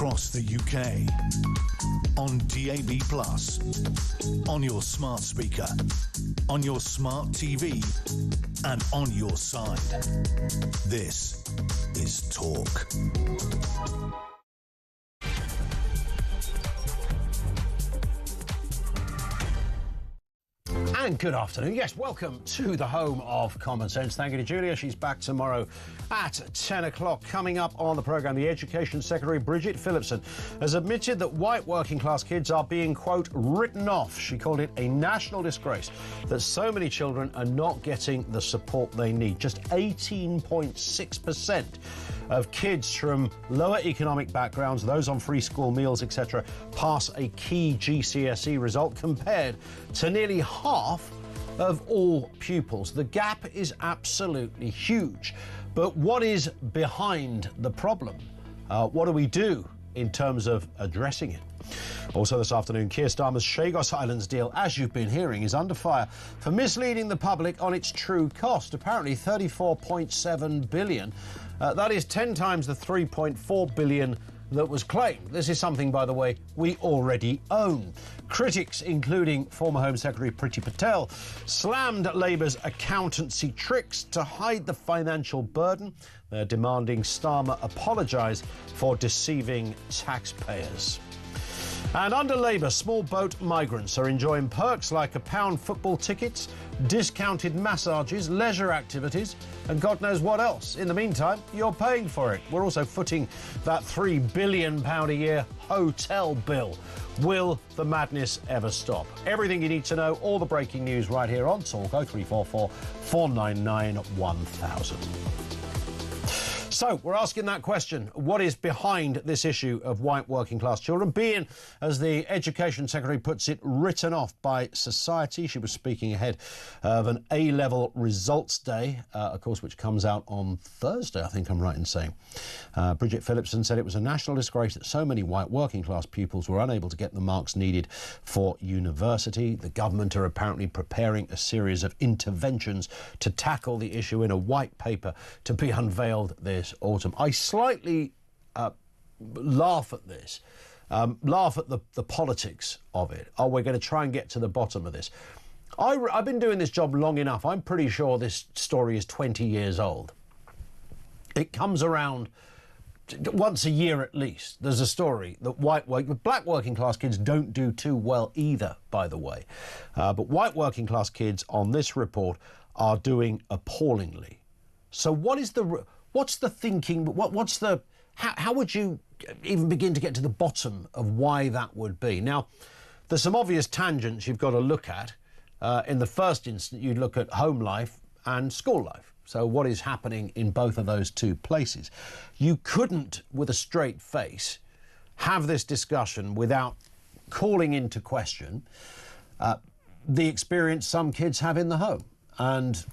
across the UK, on DAB+, on your smart speaker, on your smart TV, and on your side. This is Talk. And good afternoon. Yes, welcome to the home of common sense. Thank you to Julia. She's back tomorrow at 10 o'clock. Coming up on the programme, the Education Secretary, Bridget Phillipson, has admitted that white working class kids are being, quote, written off. She called it a national disgrace that so many children are not getting the support they need. Just 18.6% of kids from lower economic backgrounds, those on free school meals, etc., pass a key GCSE result compared to nearly half of all pupils. The gap is absolutely huge. But what is behind the problem? What do we do in terms of addressing it? Also this afternoon, Keir Starmer's Chagos Islands deal, as you've been hearing, is under fire for misleading the public on its true cost. Apparently $34.7 billion. That is 10 times the $3.4 billion that was claimed. This is something, by the way, we already own. Critics, including former Home Secretary Priti Patel, slammed Labour's accountancy tricks to hide the financial burden. They're demanding Starmer apologise for deceiving taxpayers. And under Labour, small boat migrants are enjoying perks like £1 football tickets, discounted massages, leisure activities, and God knows what else. In the meantime, you're paying for it. We're also footing that £3 billion a year hotel bill. Will the madness ever stop? Everything you need to know, all the breaking news right here on Talk 0344 499 1000. So, we're asking that question. What is behind this issue of white working class children being, as the Education Secretary puts it, written off by society? She was speaking ahead of an A-level results day, of course, which comes out on Thursday, I think I'm right in saying. Bridget Phillipson said it was a national disgrace that so many white working class pupils were unable to get the marks needed for university. The government are apparently preparing a series of interventions to tackle the issue in a white paper to be unveiled this autumn. I slightly laugh at this, laugh at the politics of it. Oh, we're going to try and get to the bottom of this. I've been doing this job long enough. I'm pretty sure this story is 20 years old. It comes around once a year at least. There's a story that black working class kids don't do too well either, by the way. But white working class kids on this report are doing appallingly. So what's the thinking? How would you even begin to get to the bottom of why that would be? Now, there's some obvious tangents you've got to look at. In the first instance, you'd look at home life and school life. So what is happening in both of those two places? You couldn't, with a straight face, have this discussion without calling into question the experience some kids have in the home. And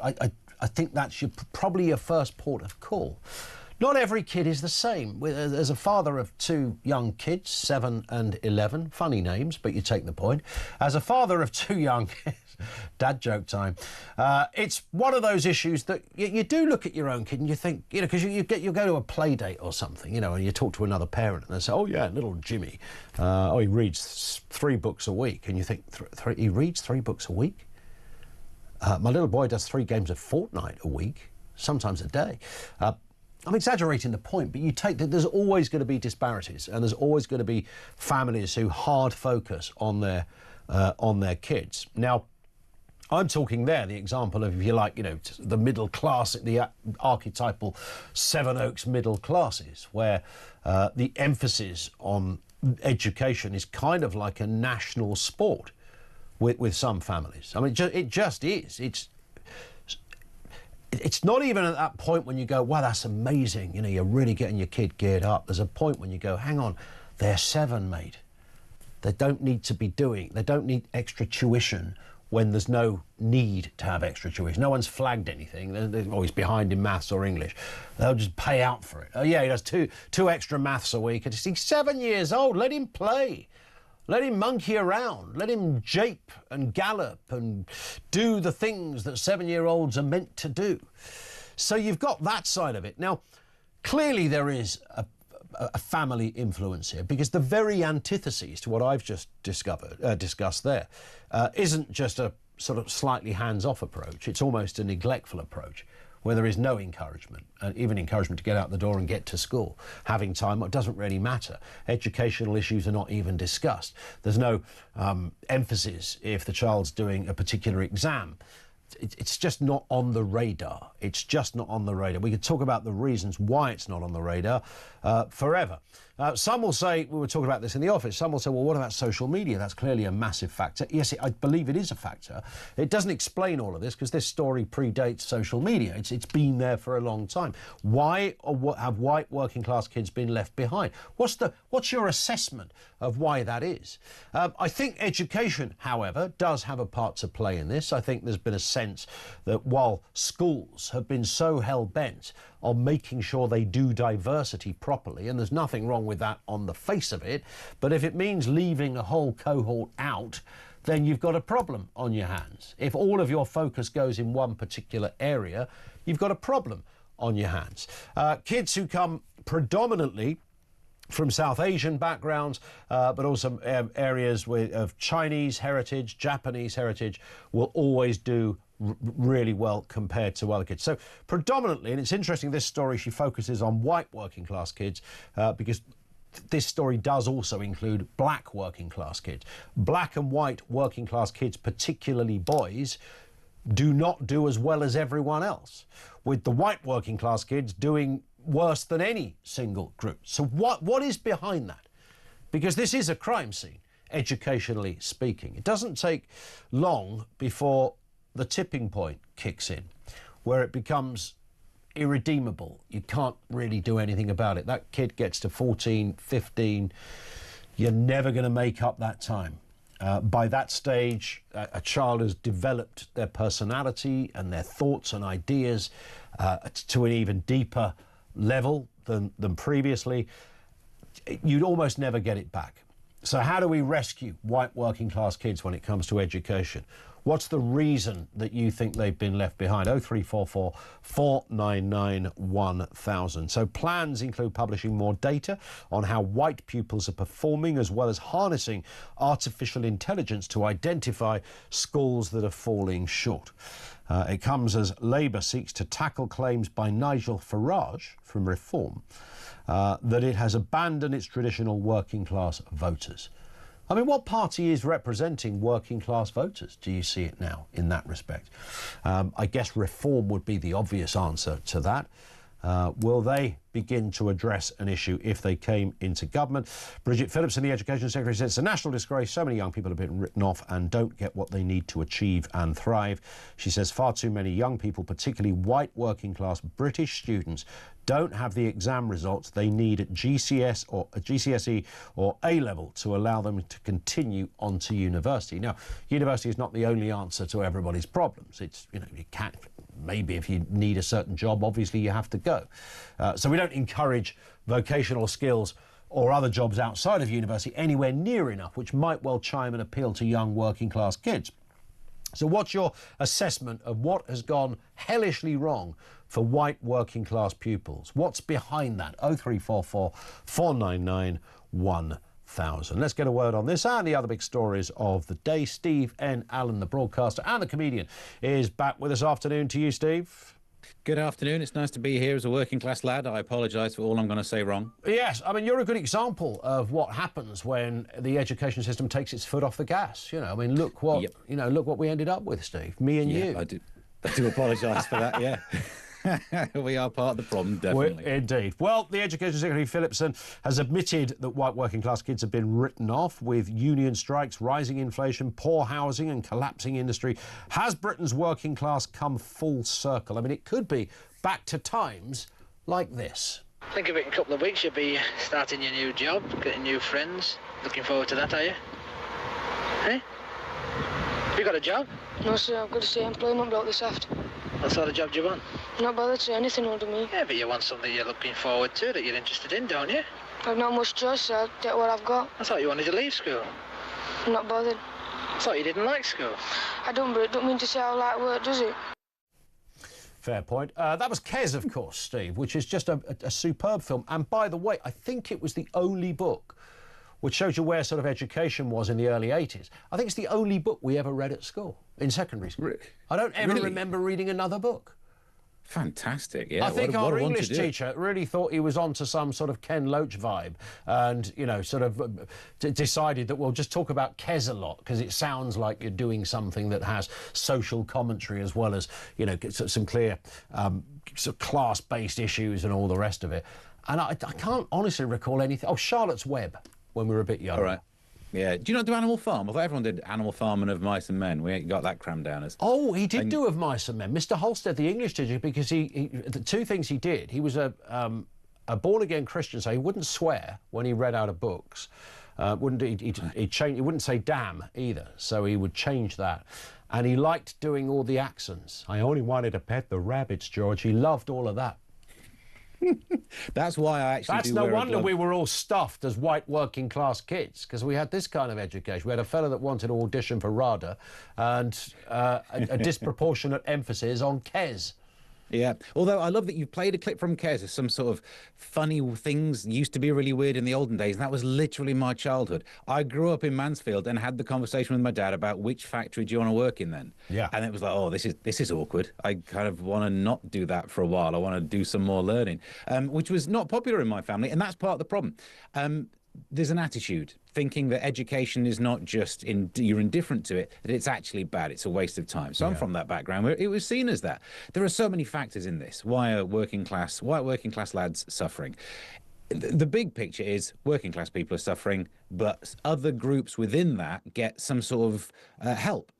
I think that's probably your first port of call. Not every kid is the same. As a father of two young kids, 7 and 11, funny names, but you take the point. As a father of two young kids, dad joke time, it's one of those issues that you do look at your own kid and you think, you know, because you go to a play date or something, you know, and you talk to another parent and they say, oh yeah, little Jimmy, he reads 3 books a week. And you think, he reads 3 books a week? My little boy does 3 games of Fortnite a week, sometimes a day. I'm exaggerating the point, but you take that there's always going to be disparities, and there's always going to be families who hard focus on their kids. Now, I'm talking there the example of, if you like, you know, the middle class, the archetypal Sevenoaks middle classes, where the emphasis on education is kind of like a national sport with some families. I mean, it just is. It's not even at that point when you go, wow, that's amazing. You know, you're really getting your kid geared up. There's a point when you go, hang on, they're 7, mate. They don't need extra tuition when there's no need to have extra tuition. No one's flagged anything. They're always behind in maths or English. They'll just pay out for it. Oh yeah, he does two extra maths a week. He's 7 years old. Let him play. Let him monkey around. Let him jape and gallop and do the things that 7-year-olds are meant to do. So you've got that side of it. Now, clearly there is a family influence here, because the very antithesis to what I've just discussed there isn't just a sort of slightly hands-off approach. It's almost a neglectful approach, where there is no encouragement, and even encouragement to get out the door and get to school. Having time, it doesn't really matter. Educational issues are not even discussed. There's no emphasis if the child's doing a particular exam. It's just not on the radar. It's just not on the radar. We could talk about the reasons why it's not on the radar forever. Some will say, we were talking about this in the office, some will say, well, what about social media? That's clearly a massive factor. Yes, I believe it is a factor. It doesn't explain all of this, because this story predates social media. It's been there for a long time. Why or what have white working class kids been left behind? What's your assessment of why that is? I think education, however, does have a part to play in this. I think there's been a sense that while schools have been so hell-bent on making sure they do diversity properly, and there's nothing wrong with that on the face of it, but if it means leaving a whole cohort out, then you've got a problem on your hands. If all of your focus goes in one particular area, you've got a problem on your hands. Kids who come predominantly from South Asian backgrounds, but also areas of Chinese heritage, Japanese heritage, will always do really well compared to other kids. So predominantly, and it's interesting, this story, she focuses on white working class kids because this story does also include black working class kids. Black and white working class kids, particularly boys, do not do as well as everyone else, with the white working class kids doing worse than any single group. So what is behind that? Because this is a crime scene, educationally speaking. It doesn't take long before the tipping point kicks in, where it becomes irredeemable. You can't really do anything about it. That kid gets to 14, 15, you're never going to make up that time. By that stage, a child has developed their personality and their thoughts and ideas to an even deeper level than previously. You'd almost never get it back. So how do we rescue white working class kids when it comes to education? What's the reason that you think they've been left behind? 0344 499 1000. So plans include publishing more data on how white pupils are performing, as well as harnessing artificial intelligence to identify schools that are falling short. It comes as Labour seeks to tackle claims by Nigel Farage from Reform that it has abandoned its traditional working class voters. I mean, what party is representing working class voters? Do you see it now in that respect? I guess Reform would be the obvious answer to that. Will they begin to address an issue if they came into government? Bridget Phillipson, the Education Secretary, says it's a national disgrace. So many young people have been written off and don't get what they need to achieve and thrive. She says far too many young people, particularly white working class British students, don't have the exam results they need at GCSE or A-level to allow them to continue on to university. Now, university is not the only answer to everybody's problems. It's, you know, you can't, maybe if you need a certain job, obviously you have to go. So we don't encourage vocational skills or other jobs outside of university anywhere near enough, which might well chime and appeal to young working class kids. So what's your assessment of what has gone hellishly wrong for white working class pupils? What's behind that? 0344 499 1000. Let's get a word on this and the other big stories of the day. Steve N. Allen, the broadcaster and the comedian, is back with us. Afternoon to you, Steve. Good afternoon. It's nice to be here as a working class lad. I apologise for all I'm going to say wrong. Yes, I mean, you're a good example of what happens when the education system takes its foot off the gas. You know, I mean, look what look what we ended up with, Steve. Me and you. I do apologise for that. Yeah. We are part of the problem, definitely. Indeed. Well, the Education Secretary Phillipson has admitted that white working class kids have been written off with union strikes, rising inflation, poor housing and collapsing industry. Has Britain's working class come full circle? I mean, it could be back to times like this. Think of it in a couple of weeks, you'll be starting your new job, getting new friends. Looking forward to that, are you? Hey? Have you got a job? No, sir, I've got to say employment block this after. What sort of job do you want? I'm not bothered to say anything older than me. Yeah, but you want something you're looking forward to, that you're interested in, don't you? I've not much choice, so I'll get what I've got. I thought you wanted to leave school. I'm not bothered. I thought you didn't like school. I don't, but it don't mean to say I like work, does it? Fair point. That was Kes, of course, Steve, which is just a superb film. And by the way, I think it was the only book which shows you where sort of education was in the early 80s. I think it's the only book we ever read at school, in secondary school. Really? I don't ever remember reading another book. Fantastic, yeah. I think what our a one English to do. teacher really thought he was onto some sort of Ken Loach vibe and, you know, sort of decided that we'll just talk about Kes a lot because it sounds like you're doing something that has social commentary as well as, you know, some clear sort of class-based issues and all the rest of it. And I can't honestly recall anything. Oh, Charlotte's Web, when we were a bit younger. All right. Yeah. Do you not do Animal Farm? I thought everyone did Animal Farm and Of Mice and Men. We ain't got that crammed down as. Oh, he did do Of Mice and Men. Mr. Halstead, the English teacher, because the two things he did. He was a born-again Christian, so he wouldn't swear when he read out of books. He'd change. He wouldn't say damn either, so he would change that. And he liked doing all the accents. I only wanted to pet the rabbits, George. He loved all of that. That's why I actually That's do no wear a wonder glove. we were all stuffed as white working class kids, because we had this kind of education. We had a fellow that wanted to audition for RADA and a disproportionate emphasis on Kes. Yeah, although I love that you played a clip from Kes of some sort of funny things used to be really weird in the olden days, and that was literally my childhood. I grew up in Mansfield and had the conversation with my dad about which factory do you want to work in then. Yeah. And it was like, oh, this is awkward. I kind of want to not do that for a while. I want to do some more learning, which was not popular in my family, and that's part of the problem. There's an attitude thinking that education is not just you're indifferent to it, that it's actually bad, it's a waste of time. So I'm from that background where it was seen as that. There are so many factors in this. Why are working class lads suffering? The big picture is working class people are suffering, but other groups within that get some sort of help.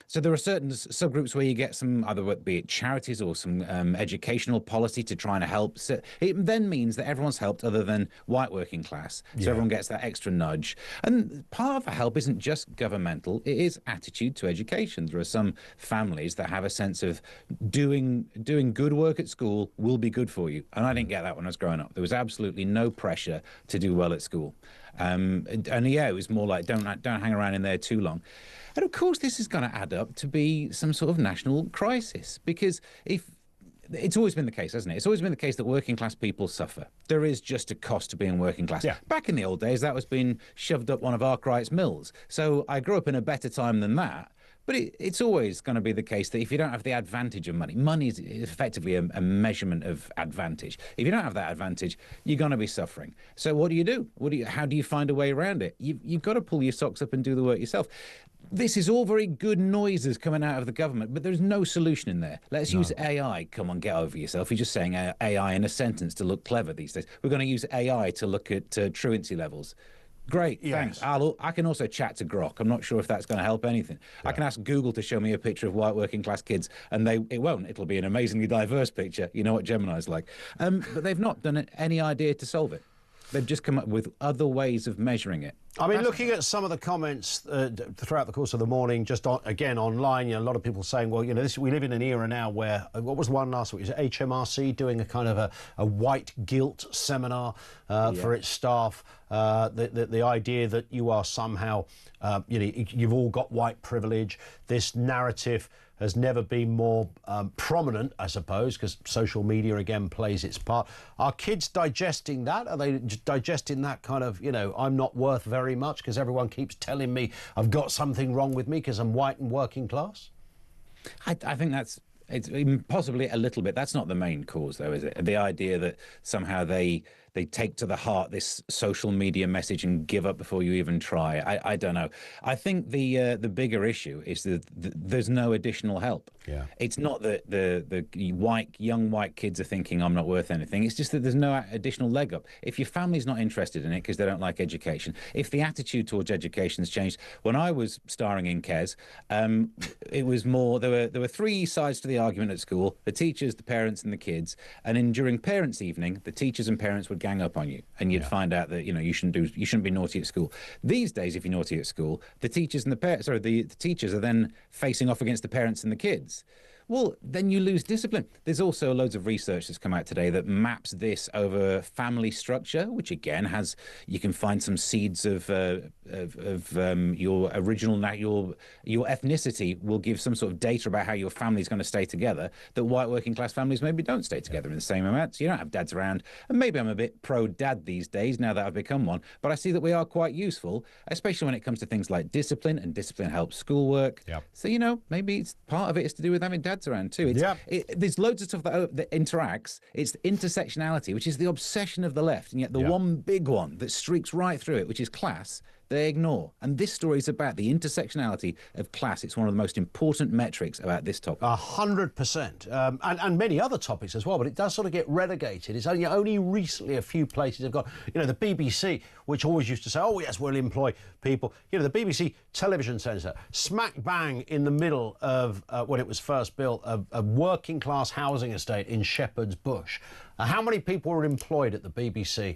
So there are certain subgroups where you get some, either be it charities or some educational policy to try and help. So it then means that everyone's helped other than white working class. So everyone gets that extra nudge. And part of the help isn't just governmental, it is attitude to education. There are some families that have a sense of doing good work at school will be good for you. And I didn't get that when I was growing up. There was absolutely no pressure to do well at school. And yeah, it was more like don't hang around in there too long. And of course, this is going to add up to be some sort of national crisis, because if it's always been the case, hasn't it? It's always been the case that working class people suffer. There is just a cost to being working class. Yeah. Back in the old days, that was being shoved up one of Arkwright's mills. So I grew up in a better time than that. But it's always going to be the case that if you don't have the advantage of money is effectively a measurement of advantage. If you don't have that advantage, you're going to be suffering. So what do you do? How do you find a way around it? You've got to pull your socks up and do the work yourself. This is all very good noises coming out of the government, but there's no solution in there. Let's use AI. Come on, get over yourself. You're just saying AI in a sentence to look clever these days. We're going to use AI to look at truancy levels. Great, Yes. thanks. I can also chat to Grok. I'm not sure if that's going to help anything. I can ask Google to show me a picture of white working class kids, and it won't. It'll be an amazingly diverse picture. You know what Gemini's like. But they've not done any idea to solve it. They've just come up with other ways of measuring it. I mean, looking at some of the comments throughout the course of the morning, just again online, you know, a lot of people saying, well, you know, we live in an era now where, what was the one last week? Is it HMRC doing a kind of a white guilt seminar for its staff? The idea that you are somehow, you know, you've all got white privilege. This narrative has never been more prominent, I suppose, because social media, again, plays its part. Are kids digesting that? Are they digesting that kind of, you know, I'm not worth very much because everyone keeps telling me I've got something wrong with me because I'm white and working class? I think it's possibly a little bit. That's not the main cause, though, is it? The idea that somehow they take to the heart this social media message and give up before you even try. I don't know. I think the bigger issue is that there's no additional help. Yeah. It's not that the young white kids are thinking I'm not worth anything. It's just that there's no additional leg up. If your family's not interested in it because they don't like education, if the attitude towards education has changed. When I was starring in Kes, it was more, there were three sides to the argument at school: the teachers, the parents, and the kids. And during parents' evening, the teachers and parents would gang up on you, and you'd find out that, you know, you shouldn't be naughty at school. These days, if you're naughty at school, the teachers and the teachers are then facing off against the parents and the kids. Well, then you lose discipline. There's also loads of research that's come out today that maps this over family structure, which again you can find some seeds of your original your ethnicity will give some sort of data about how your family's going to stay together, that white working class families maybe don't stay together in the same amount. So you don't have dads around. And maybe I'm a bit pro-dad these days now that I've become one, but I see that we are quite useful, especially when it comes to things like discipline, and discipline helps schoolwork. Yep. So, you know, maybe part of it is to do with having dads around too. There's loads of stuff that interacts. It's intersectionality, which is the obsession of the left, and yet the one big one that streaks right through it, which is class, they ignore. And this story is about the intersectionality of class. It's one of the most important metrics about this topic. 100%. And many other topics as well, but it does sort of get relegated. It's only recently a few places have got, you know, the BBC, which always used to say, oh, yes, we'll employ people. You know, the BBC television centre, smack bang in the middle of, when it was first built, a working class housing estate in Shepherd's Bush. How many people were employed at the BBC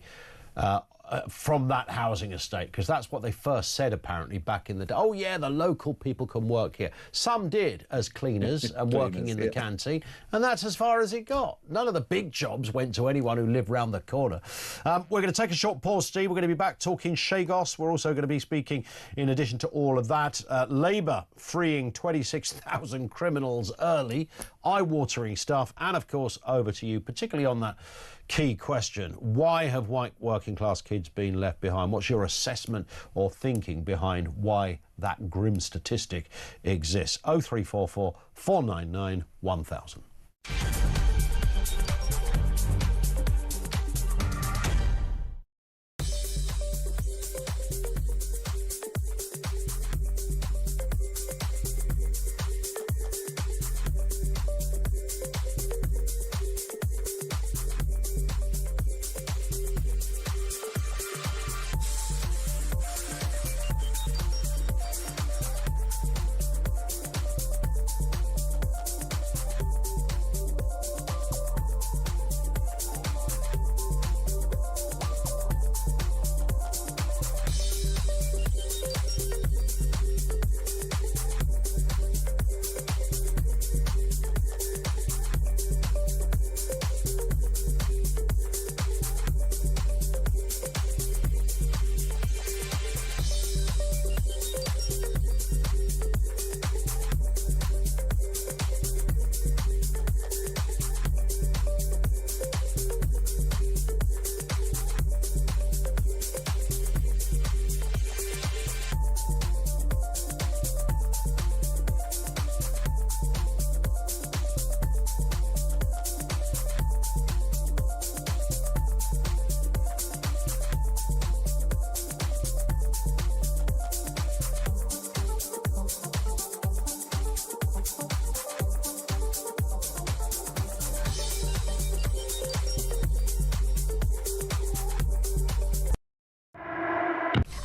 from that housing estate? Because that's what they first said, apparently, back in the day. Oh, yeah, the local people can work here. Some did as cleaners and working in the canteen, and that's as far as it got. None of the big jobs went to anyone who lived round the corner. We're going to take a short pause, Steve. We're going to be back talking Chagos. We're also going to be speaking, in addition to all of that, Labour freeing 26,000 criminals early, eye-watering stuff, and, of course, over to you, particularly on that key question: why have white working class kids been left behind? What's your assessment or thinking behind why that grim statistic exists? 0344 499 1000.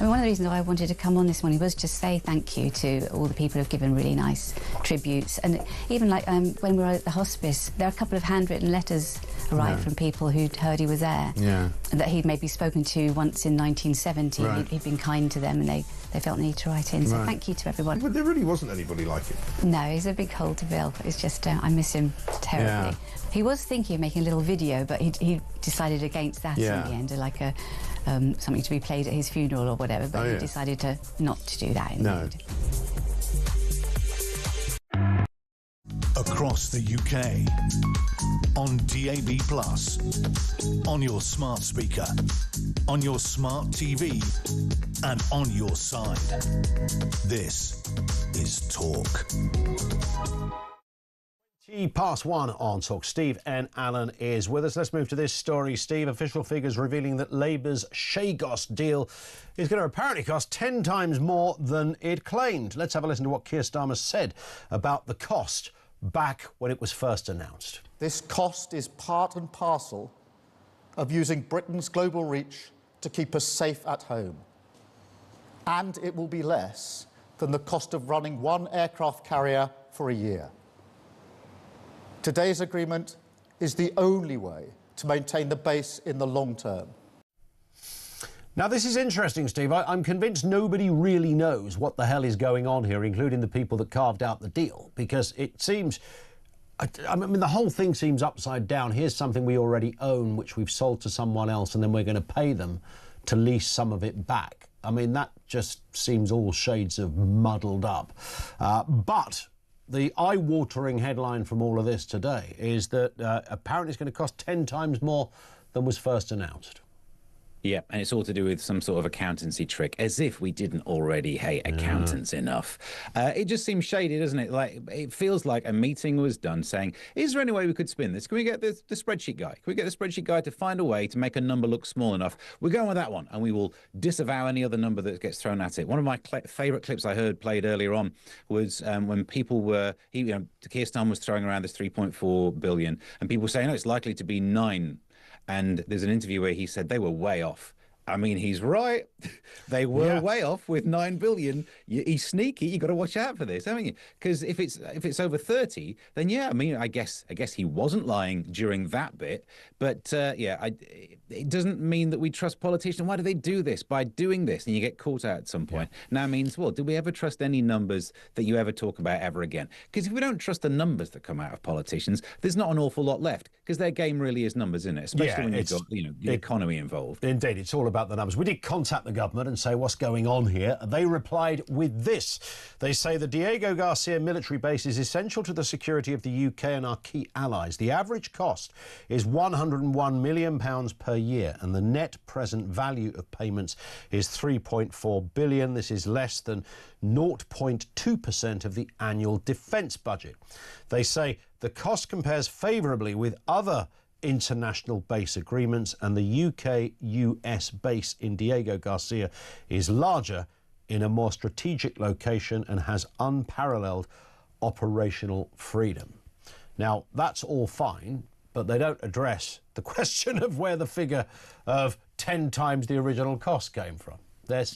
I mean, one of the reasons I wanted to come on this morning was just say thank you to all the people who've given really nice tributes. And even like when we were at the hospice, there are a couple of handwritten letters arrived from people who'd heard he was there. That he'd maybe spoken to once in 1970. He'd been kind to them and they felt the need to write in. So thank you to everyone. But there really wasn't anybody like him. No, he's a big hole to fill. It's just, I miss him terribly. He was thinking of making a little video, but he decided against that in the end, like a something to be played at his funeral or whatever, but he decided not to do that in the end. Across the UK, on DAB+, on your smart speaker, on your smart TV, and on your side. This is Talk. 1:20 on Talk. Steve N. Allen is with us. Let's move to this story, Steve. Official figures revealing that Labour's Chagos deal is going to apparently cost 10 times more than it claimed. Let's have a listen to what Keir Starmer said about the cost back when it was first announced. This cost is part and parcel of using Britain's global reach to keep us safe at home. And it will be less than the cost of running one aircraft carrier for a year. Today's agreement is the only way to maintain the base in the long term. Now, this is interesting, Steve. I'm convinced nobody really knows what the hell is going on here, including the people that carved out the deal, because it seems... I mean, the whole thing seems upside down. Here's something we already own, which we've sold to someone else, and then we're going to pay them to lease some of it back. I mean, that just seems all shades of muddled up. But the eye-watering headline from all of this today is that apparently it's going to cost 10 times more than was first announced. Yeah, and it's all to do with some sort of accountancy trick, as if we didn't already hate accountants enough. It just seems shady, doesn't it? Like, it feels like a meeting was done saying, is there any way we could spin this? Can we get the spreadsheet guy? Can we get the spreadsheet guy to find a way to make a number look small enough? We're going with that one, and we will disavow any other number that gets thrown at it. One of my favourite clips I heard played earlier on was when people were, Keir Starmer was throwing around this 3.4 billion, and people were saying, no, it's likely to be 9. And there's an interview where he said they were way off. I mean, he's right. They were way off with 9 billion. He's sneaky. You got to watch out for this, haven't you? Because if it's over 30, then yeah, I mean, I guess he wasn't lying during that bit. But it doesn't mean that we trust politicians. Why do they do this? By doing this, and you get caught out at some point. Now means, well, do we ever trust any numbers that you ever talk about ever again? Because if we don't trust the numbers that come out of politicians, there's not an awful lot left. Because their game really is numbers, isn't it? Especially when you've got the economy involved. Indeed, it's all about the numbers. We did contact the government and say what's going on here. They replied with this. They say the Diego Garcia military base is essential to the security of the UK and our key allies. The average cost is £101 million per year, and the net present value of payments is £3.4 billion. This is less than 0.2% of the annual defence budget. They say the cost compares favourably with other international base agreements, and the UK-US base in Diego Garcia is larger, in a more strategic location, and has unparalleled operational freedom. Now, that's all fine, but they don't address the question of where the figure of 10 times the original cost came from. They're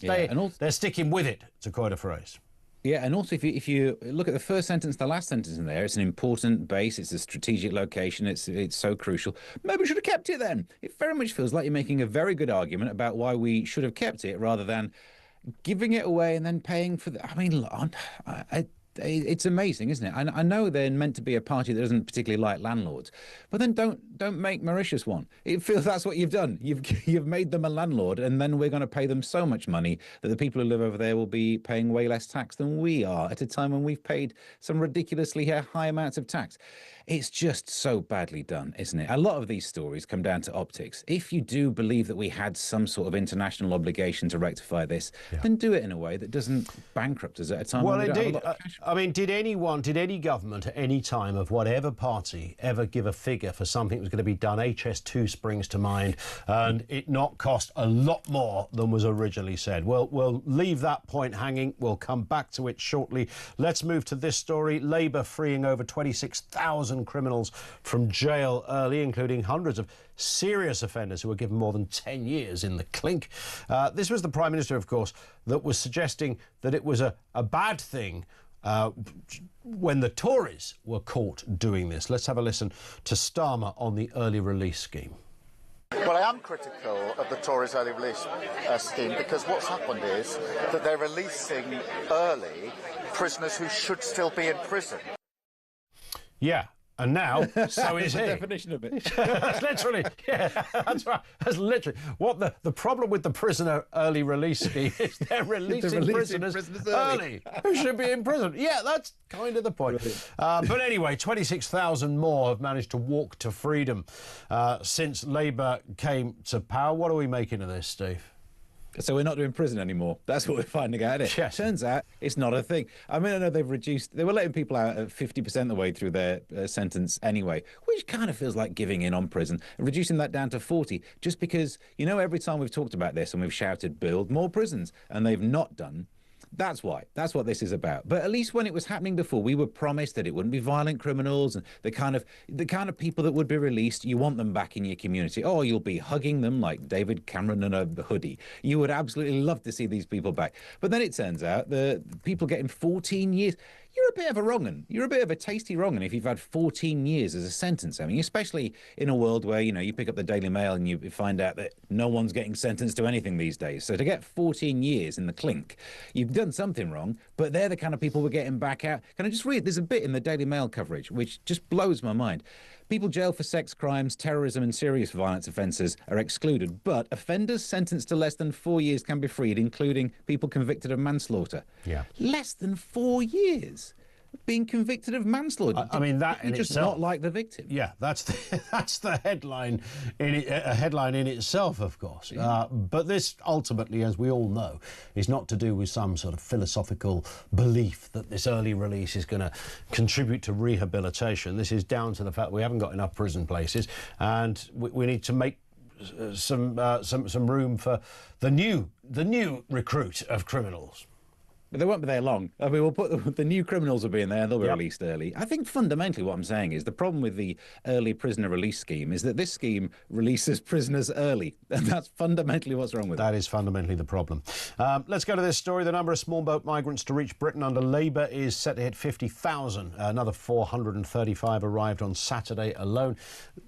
sticking with it, to quote a phrase. Yeah, and also if you look at the first sentence, the last sentence in there, it's an important base, it's a strategic location, it's so crucial. Maybe we should have kept it then. It very much feels like you're making a very good argument about why we should have kept it rather than giving it away and then paying for the... I mean, it's amazing, isn't it? I know they're meant to be a party that doesn't particularly like landlords, but then don't make Mauritius one. It feels that's what you've done. You've made them a landlord, and then we're going to pay them so much money that the people who live over there will be paying way less tax than we are at a time when we've paid some ridiculously high amounts of tax. It's just so badly done, isn't it? A lot of these stories come down to optics. If you do believe that we had some sort of international obligation to rectify this, then do it in a way that doesn't bankrupt us at a time when we don't have a lot of cash. I mean, did any government at any time of whatever party ever give a figure for something that was going to be done? HS2 springs to mind, and it not cost a lot more than was originally said. Well, we'll leave that point hanging. We'll come back to it shortly. Let's move to this story. Labour freeing over 26,000 criminals from jail early, including hundreds of serious offenders who were given more than 10 years in the clink. This was the Prime Minister, of course, that was suggesting that it was a bad thing when the Tories were caught doing this. Let's have a listen to Starmer on the early release scheme. Well, I am critical of the Tories' early release scheme, because what's happened is that they're releasing early prisoners who should still be in prison. Yeah. And now, so is he. The definition of it. That's literally, yeah, that's right. That's literally. What the problem with the prisoner early release scheme is they're releasing prisoners early who should be in prison. Yeah, that's kind of the point. But anyway, 26,000 more have managed to walk to freedom since Labour came to power. What are we making of this, Steve? So we're not doing prison anymore. That's what we're finding out. Yes. Turns out it's not a thing. I mean, I know they were letting people out at 50% of the way through their sentence anyway, which kind of feels like giving in on prison, and reducing that down to 40, just because, every time we've talked about this and we've shouted, build more prisons, and they've not done. That's why. That's what this is about. But at least when it was happening before, we were promised that it wouldn't be violent criminals and the kind of people that would be released. You want them back in your community. Oh, you'll be hugging them like David Cameron in a hoodie. You would absolutely love to see these people back. But then it turns out the people getting 14 years. You're a bit of a wrong'un. You're a bit of a tasty wrong'un if you've had 14 years as a sentence. I mean, especially in a world where, you pick up the Daily Mail and you find out that no one's getting sentenced to anything these days. So to get 14 years in the clink, you've done something wrong, but they're the kind of people we're getting back out. Can I just read? There's a bit in the Daily Mail coverage which just blows my mind. People jailed for sex crimes, terrorism and serious violence offences are excluded, but offenders sentenced to less than 4 years can be freed, including people convicted of manslaughter. Yeah. Less than 4 years being convicted of manslaughter. I mean, that you in just itself, not like the victim. Yeah, that's the headline a headline in itself, of course. Yeah. But this ultimately, as we all know, is not to do with some sort of philosophical belief that this early release is going to contribute to rehabilitation. This is down to the fact we haven't got enough prison places, and we need to make some room for the new recruit of criminals. But they won't be there long. I mean, we'll put the new criminals will be in there. They'll be Yep. released early. I think fundamentally what I'm saying is the problem with the early prisoner release scheme is that this scheme releases prisoners early. And that's fundamentally what's wrong with it. That is fundamentally the problem. Let's go to this story. The number of small boat migrants to reach Britain under Labour is set to hit 50,000. Another 435 arrived on Saturday alone.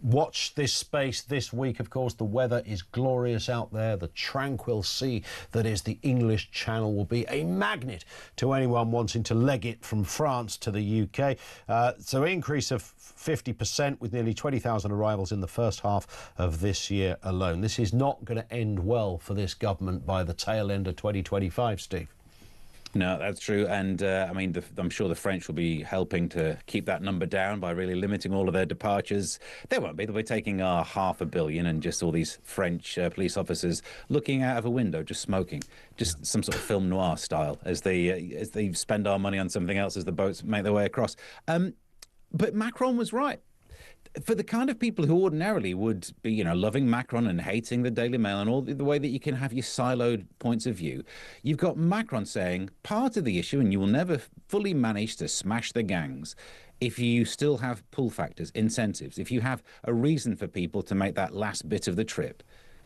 Watch this space this week, of course. The weather is glorious out there. The tranquil sea that is the English Channel will be a magnet to anyone wanting to leg it from France to the UK. So increase of 50% with nearly 20,000 arrivals in the first half of this year alone. This is not going to end well for this government by the tail end of 2025, Steve. No, that's true. And I mean, I'm sure the French will be helping to keep that number down by really limiting all of their departures. They won't be. They'll be taking our $500 million and just all these French police officers looking out of a window, just smoking, just some sort of film noir style as they spend our money on something else as the boats make their way across. But Macron was right. For the kind of people who ordinarily would be, loving Macron and hating the Daily Mail and all the way that you can have your siloed points of view, you've got Macron saying part of the issue, and you will never fully manage to smash the gangs if you still have pull factors, incentives, if you have a reason for people to make that last bit of the trip,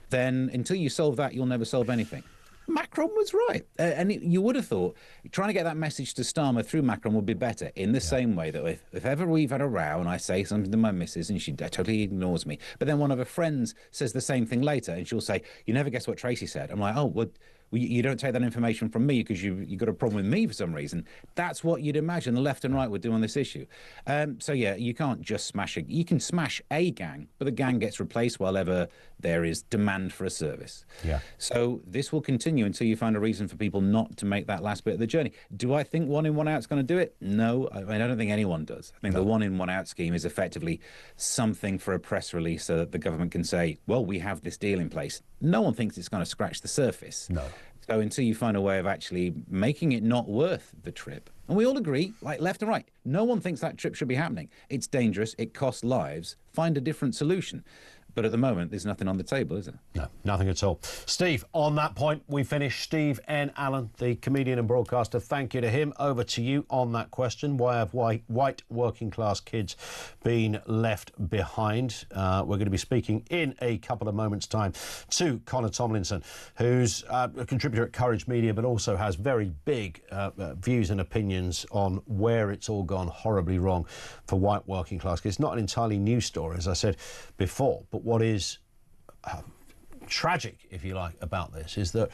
then until you solve that, you'll never solve anything. Macron was right. And you would have thought trying to get that message to Starmer through Macron would be better in the same way that if ever we've had a row and I say something to my missus and she totally ignores me, but then one of her friends says the same thing later and she'll say, you never guess what Tracy said. I'm like, oh, well, you don't take that information from me because you got a problem with me for some reason. That's what you'd imagine the left and right would do on this issue. So, yeah, you can't just smash it. You can smash a gang, but the gang gets replaced while ever there is demand for a service. Yeah. So this will continue until you find a reason for people not to make that last bit of the journey. Do I think one in, one out is going to do it? No. I mean, I don't think anyone does. I think the one in, one out scheme is effectively something for a press release so that the government can say, well, we have this deal in place. No one thinks it's going to scratch the surface. No. So until you find a way of actually making it not worth the trip, and we all agree, like left and right, no one thinks that trip should be happening. It's dangerous. It costs lives. Find a different solution. But at the moment, there's nothing on the table, is there? No, nothing at all. Steve, on that point, we finish. Steve N. Allen, the comedian and broadcaster, thank you to him. Over to you on that question. Why have white working class kids been left behind? We're going to be speaking in a couple of moments' time to Connor Tomlinson, who's a contributor at Courage Media, but also has very big views and opinions on where it's all gone horribly wrong for white working class kids. It's not an entirely new story, as I said before, but what is tragic, if you like, about this is that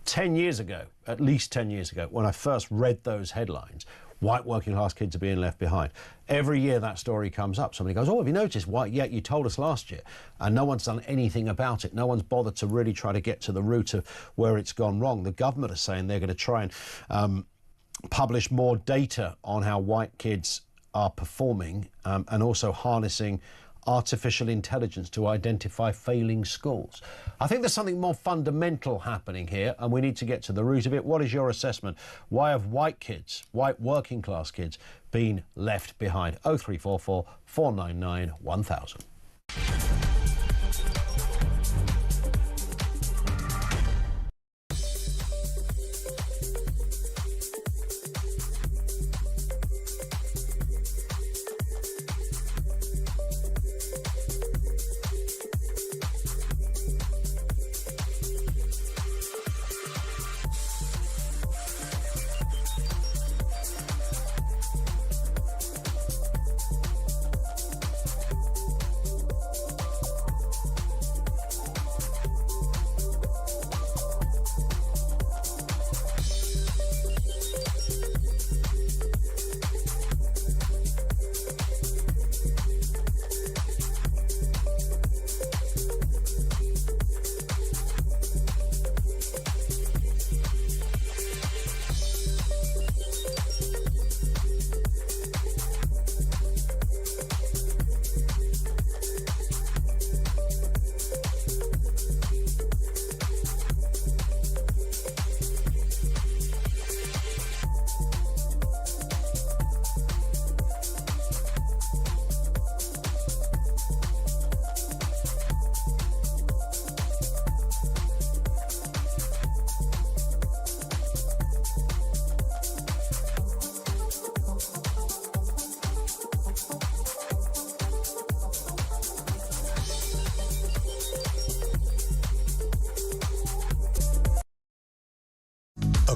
10 years ago, at least 10 years ago, when I first read those headlines, white working class kids are being left behind. Every year that story comes up. Somebody goes, oh, have you noticed? Why? Yeah, you told us last year. And no one's done anything about it. No one's bothered to really try to get to the root of where it's gone wrong. The government is saying they're going to try and publish more data on how white kids are performing and also harnessing artificial intelligence to identify failing schools. I think there's something more fundamental happening here and we need to get to the root of it. What is your assessment? Why have white kids, white working class kids, been left behind? 0344 499 1000.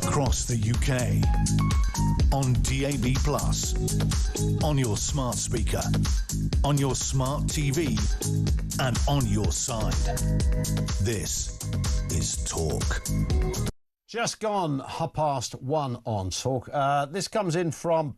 across the UK. On DAB+, on your smart speaker, on your smart TV, and on your side. This is Talk. Just gone 1:30 on Talk. This comes in from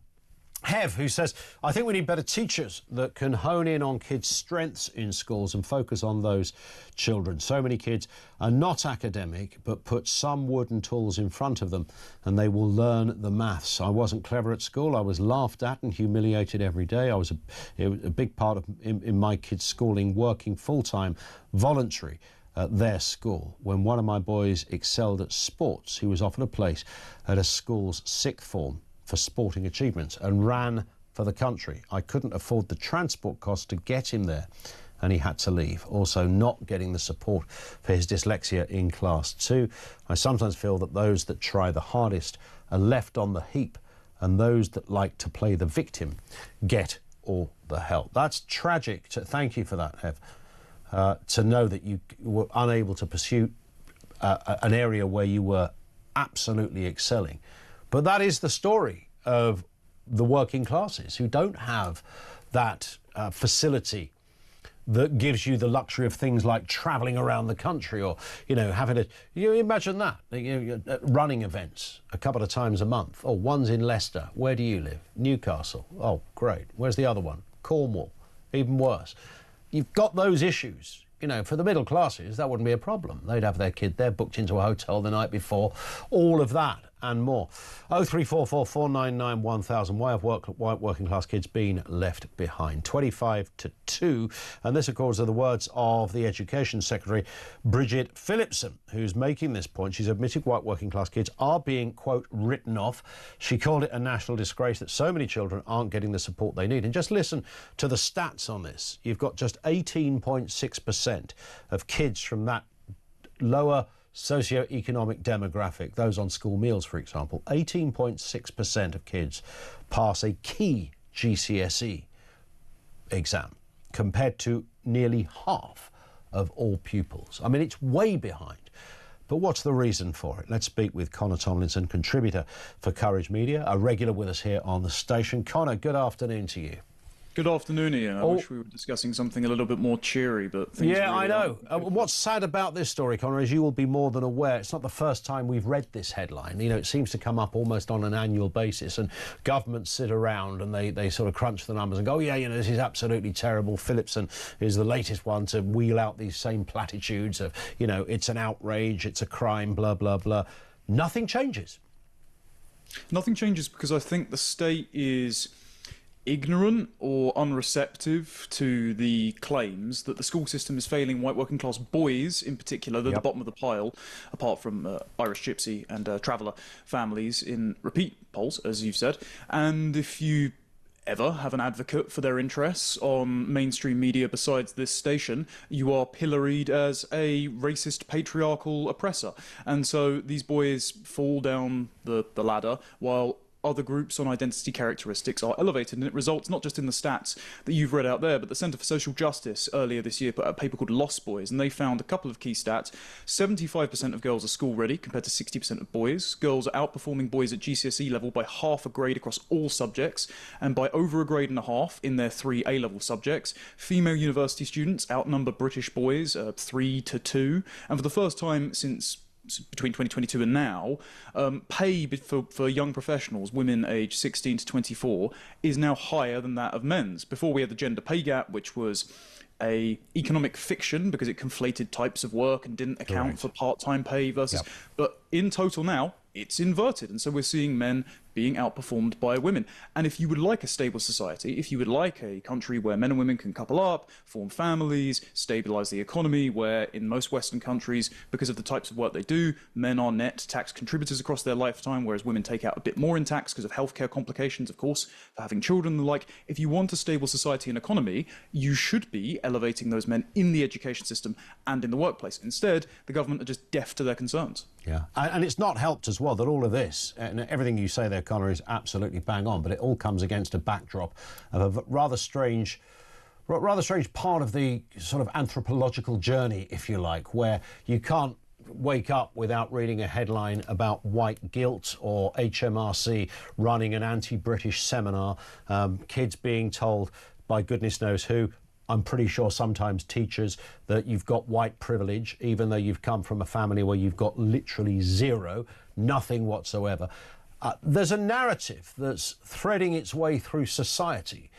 Hev, who says, I think we need better teachers that can hone in on kids' strengths in schools and focus on those children. So many kids are not academic, but put some wooden tools in front of them and they will learn the maths. I wasn't clever at school. I was laughed at and humiliated every day. It was a big part of in my kids' schooling, working full-time, voluntary at their school. When one of my boys excelled at sports, he was offered a place at a school's sixth form for sporting achievements and ran for the country. I couldn't afford the transport cost to get him there and he had to leave. Also, not getting the support for his dyslexia in class 2. I sometimes feel that those that try the hardest are left on the heap and those that like to play the victim get all the help. That's tragic. Thank you for that, Hev. To know that you were unable to pursue an area where you were absolutely excelling. But that is the story of the working classes who don't have that facility that gives you the luxury of things like travelling around the country or, you know, having a... You imagine that, running events a couple of times a month. Oh, one's in Leicester. Where do you live? Newcastle. Oh, great. Where's the other one? Cornwall. Even worse. You've got those issues. You know, for the middle classes, that wouldn't be a problem. They'd have their kid there booked into a hotel the night before. All of that and more. 0344 499 1000. Why have working class kids been left behind? 25 to 2. And this, of course, are the words of the Education Secretary, Bridget Phillipson, who's making this point. She's admitted white working class kids are being, quote, written off. She called it a national disgrace that so many children aren't getting the support they need. And just listen to the stats on this. You've got just 18.6% of kids from that lower socio-economic demographic, those on school meals, for example, 18.6% of kids pass a key GCSE exam, compared to nearly half of all pupils. I mean, it's way behind. But what's the reason for it? Let's speak with Connor Tomlinson, contributor for Courage Media, a regular with us here on the station. Connor, good afternoon to you. Good afternoon, Ian. I wish we were discussing something a little bit more cheery, but things yeah, really I know. What's sad about this story, Connor, as you will be more than aware, it's not the first time we've read this headline. You know, it seems to come up almost on an annual basis, and governments sit around and they sort of crunch the numbers and go, oh, yeah, you know, this is absolutely terrible. Phillipson is the latest one to wheel out these same platitudes of, you know, it's an outrage, it's a crime, blah, blah, blah. Nothing changes. Nothing changes because I think the state is ignorant or unreceptive to the claims that the school system is failing white working class boys in particular. They're the bottom of the pile, apart from Irish Gypsy and Traveller families in repeat polls, as you've said. And if you ever have an advocate for their interests on mainstream media besides this station, you are pilloried as a racist, patriarchal oppressor. And so these boys fall down the ladder while other groups on identity characteristics are elevated, and it results not just in the stats that you've read out there, but the Centre for Social Justice earlier this year put out a paper called Lost Boys, and they found a couple of key stats. 75% of girls are school ready compared to 60% of boys. Girls are outperforming boys at GCSE level by half a grade across all subjects, and by over a grade and a half in their 3 A-level subjects. Female university students outnumber British boys 3 to 2, and for the first time since between 2022 and now, pay for young professionals, women aged 16 to 24, is now higher than that of men's. Before we had the gender pay gap, which was a economic fiction because it conflated types of work and didn't account for part-time pay versus... But in total now, it's inverted, and so we're seeing men being outperformed by women. And if you would like a stable society, if you would like a country where men and women can couple up, form families, stabilise the economy, where in most Western countries, because of the types of work they do, men are net tax contributors across their lifetime, whereas women take out a bit more in tax because of healthcare complications, of course, for having children and the like. If you want a stable society and economy, you should be elevating those men in the education system and in the workplace. Instead, the government are just deaf to their concerns. Yeah, and it's not helped as well that all of this, and everything you say there, Connor, is absolutely bang on, but it all comes against a backdrop of a rather strange part of the sort of anthropological journey, if you like, where you can't wake up without reading a headline about white guilt or HMRC running an anti-British seminar, kids being told by goodness knows who, I'm pretty sure sometimes teachers, that you've got white privilege, even though you've come from a family where you've got literally zero, nothing whatsoever. There's a narrative that's threading its way through society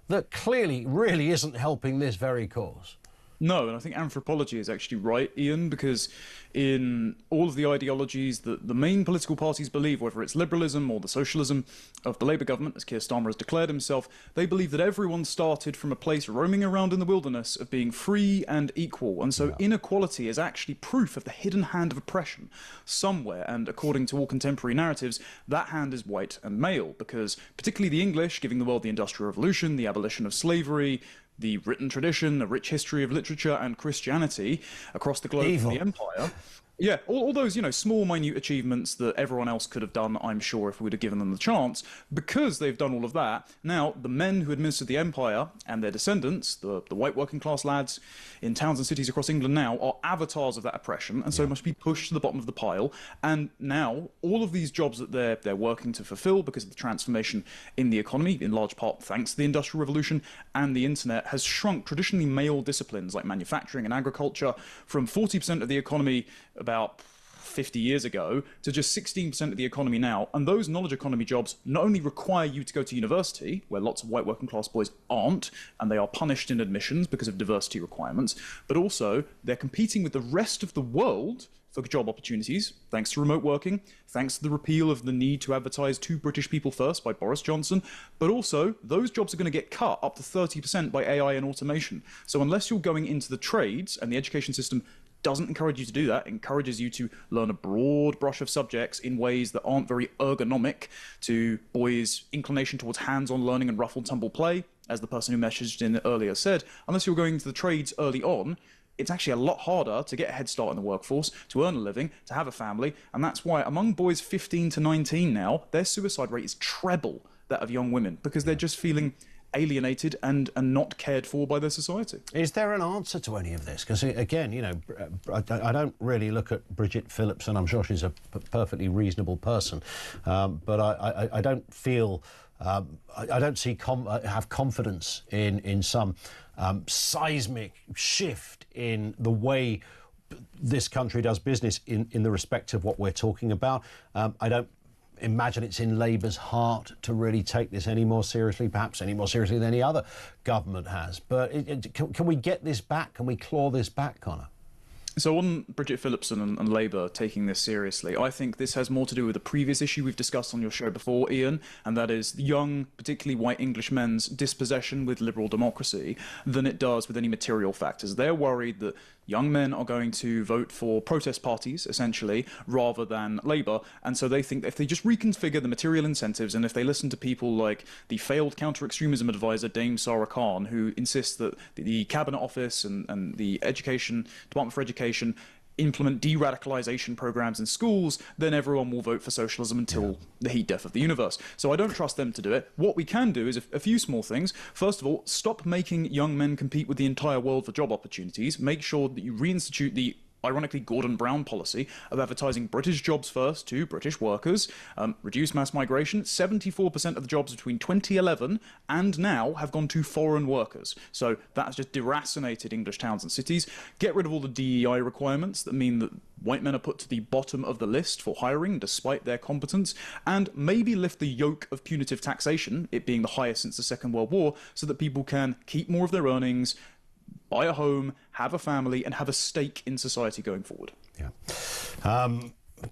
that clearly really isn't helping this very cause. No, and I think anthropology is actually right, Ian, because in all of the ideologies that the main political parties believe, whether it's liberalism or the socialism of the Labour government, as Keir Starmer has declared himself, they believe that everyone started from a place roaming around in the wilderness of being free and equal. And so inequality is actually proof of the hidden hand of oppression somewhere. And according to all contemporary narratives, that hand is white and male, because particularly the English, giving the world the Industrial Revolution, the abolition of slavery, the written tradition, a rich history of literature and Christianity across the globe of the empire. Yeah, all those, small, minute achievements that everyone else could have done, I'm sure, if we'd have given them the chance. Because they've done all of that, now the men who administered the empire and their descendants, the white working class lads in towns and cities across England now, are avatars of that oppression, and so must be pushed to the bottom of the pile. And now all of these jobs that they're working to fulfill because of the transformation in the economy, in large part thanks to the Industrial Revolution and the internet, has shrunk traditionally male disciplines like manufacturing and agriculture from 40% of the economy about 50 years ago to just 16% of the economy now. And those knowledge economy jobs not only require you to go to university, where lots of white working class boys aren't, and they are punished in admissions because of diversity requirements, but also they're competing with the rest of the world for job opportunities, thanks to remote working, thanks to the repeal of the need to advertise to British people first by Boris Johnson, but also those jobs are going to get cut up to 30% by AI and automation. So unless you're going into the trades, and the education system doesn't encourage you to do that, it encourages you to learn a broad brush of subjects in ways that aren't very ergonomic to boys' inclination towards hands-on learning and rough-and-tumble play, as the person who messaged in earlier said. Unless you're going into the trades early on, it's actually a lot harder to get a head start in the workforce, to earn a living, to have a family, and that's why among boys 15 to 19 now, their suicide rate is treble that of young women, because they're just feeling alienated and not cared for by their society. Is there an answer to any of this? Because again, I don't really look at Bridget Phillipson. I'm sure she's a perfectly reasonable person, but I don't feel I don't have confidence in some seismic shift in the way this country does business in the respect of what we're talking about. I don't imagine it's in Labour's heart to really take this any more seriously, perhaps any more seriously than any other government has. But can we get this back? Can we claw this back, Connor? So on Bridget Phillipson and Labour taking this seriously, I think this has more to do with the previous issue we've discussed on your show before, Ian, and that is young, particularly white English men's dispossession with liberal democracy than it does with any material factors. They're worried that young men are going to vote for protest parties, essentially, rather than Labour. And so they think that if they just reconfigure the material incentives, and if they listen to people like the failed counter-extremism advisor, Dame Sarah Khan, who insists that the Cabinet Office and the Department for Education implement de-radicalization programs in schools, then everyone will vote for socialism until the heat death of the universe. So I don't trust them to do it. What we can do is a few small things. First of all, stop making young men compete with the entire world for job opportunities. Make sure that you reinstitute the ironically Gordon Brown policy of advertising British jobs first to British workers, reduce mass migration. 74% of the jobs between 2011 and now have gone to foreign workers. So that's just deracinated English towns and cities. Get rid of all the DEI requirements that mean that white men are put to the bottom of the list for hiring despite their competence, and maybe lift the yoke of punitive taxation, it being the highest since the Second World War, so that people can keep more of their earnings, buy a home, have a family, and have a stake in society going forward. Yeah.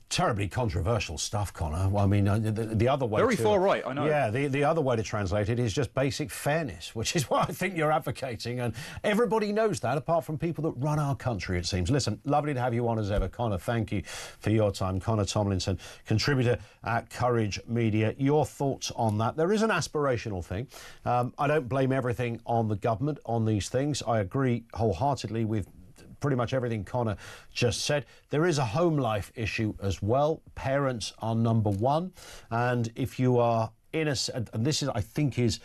Terribly controversial stuff, Connor. Well, I mean, the other way Very far right, I know. Yeah, the other way to translate it is just basic fairness, which is what I think you're advocating, and everybody knows that, apart from people that run our country, it seems. Listen, lovely to have you on as ever, Connor. Thank you for your time. Connor Tomlinson, contributor at Courage Media. Your thoughts on that? There is an aspirational thing. I don't blame everything on the government on these things. I agree wholeheartedly with pretty much everything Connor just said. There is a home life issue as well. Parents are number one. And if you are in a... And this is, I think, is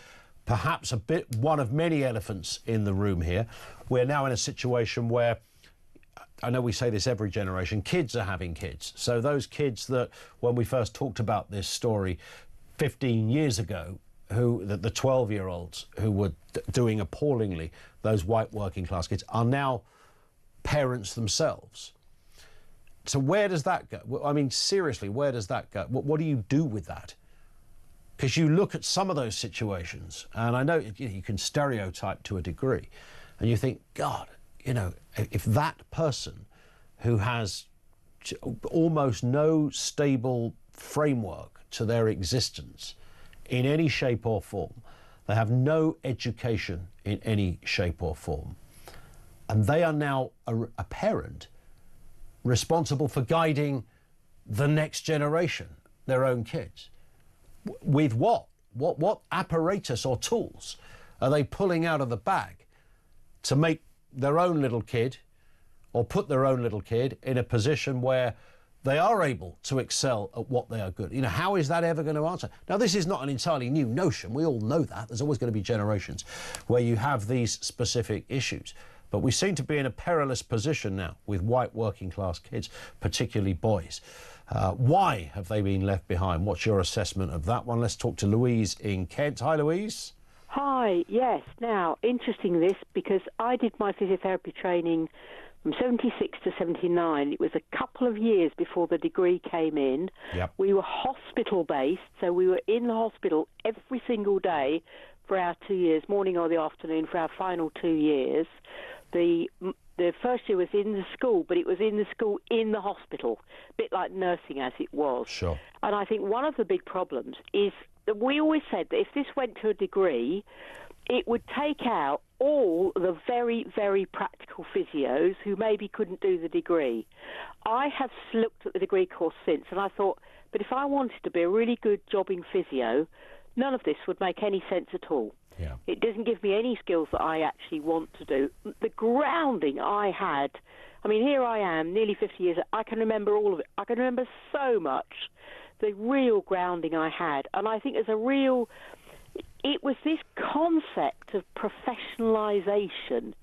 perhaps a bit one of many elephants in the room here. We're now in a situation where I know we say this every generation, kids are having kids. So those kids that, when we first talked about this story 15 years ago, the 12-year-olds who were doing appallingly, those white working class kids, are now parents themselves. So where does that go? I mean, seriously, where does that go? What do you do with that? Because you look at some of those situations, and I know you can stereotype to a degree, and you think, God, you know, if that person who has almost no stable framework to their existence in any shape or form, they have no education in any shape or form, and they are now a parent responsible for guiding the next generation, their own kids, with what apparatus or tools are they pulling out of the bag to make their own little kid, or put their own little kid in a position where they are able to excel at what they are good? You know, how is that ever going to answer? Now, this is not an entirely new notion. We all know that. There's always going to be generations where you have these specific issues. But we seem to be in a perilous position now with white working class kids, particularly boys. Why have they been left behind? What's your assessment of that one? Let's talk to Louise in Kent. Hi, Louise. Hi, yes. Now, interesting this, because I did my physiotherapy training from 76 to 79. It was a couple of years before the degree came in. Yep. We were hospital-based, so we were in the hospital every single day for our 2 years, morning or the afternoon, for our final 2 years. The first year was in the school, but it was in the school in the hospital, a bit like nursing as it was. Sure. And I think one of the big problems is that we always said that if this went to a degree, it would take out all the very, very practical physios who maybe couldn't do the degree. I have looked at the degree course since, and I thought, but if I wanted to be a really good jobbing physio, none of this would make any sense at all. Yeah. It doesn't give me any skills that I actually want to do. The grounding I had, I mean, here I am, nearly 50 years, I can remember all of it. I can remember so much, the real grounding I had. And I think it was this concept of professionalisation,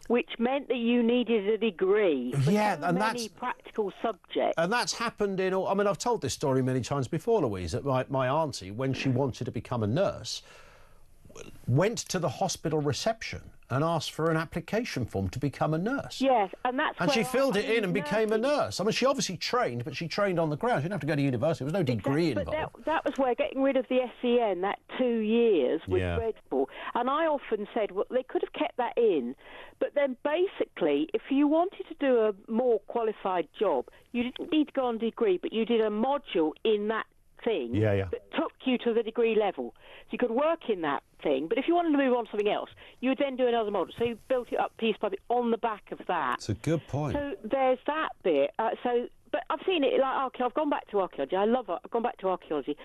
which meant that you needed a degree for so many practical subjects. And that's happened in all... I mean, I've told this story many times before, Louise, that my auntie, when she wanted to become a nurse, went to the hospital reception and asked for an application form to become a nurse. Yes, and that's and she filled it in and nursing. became a nurse. I mean, she obviously trained, but she trained on the ground. She didn't have to go to university. There was no degree involved. But that was where getting rid of the SEN, that 2 years, was dreadful. And I often said, well, they could have kept that in. But then basically, if you wanted to do a more qualified job, you didn't need to go on degree, but you did a module in that thing that took you to the degree level. So you could work in that thing, but if you wanted to move on to something else, you would then do another module. So you built it up piece by piece on the back of that. That's a good point. So there's that bit. But I've seen it like archaeology. I've gone back to archaeology. I love it. I've gone back to archaeology.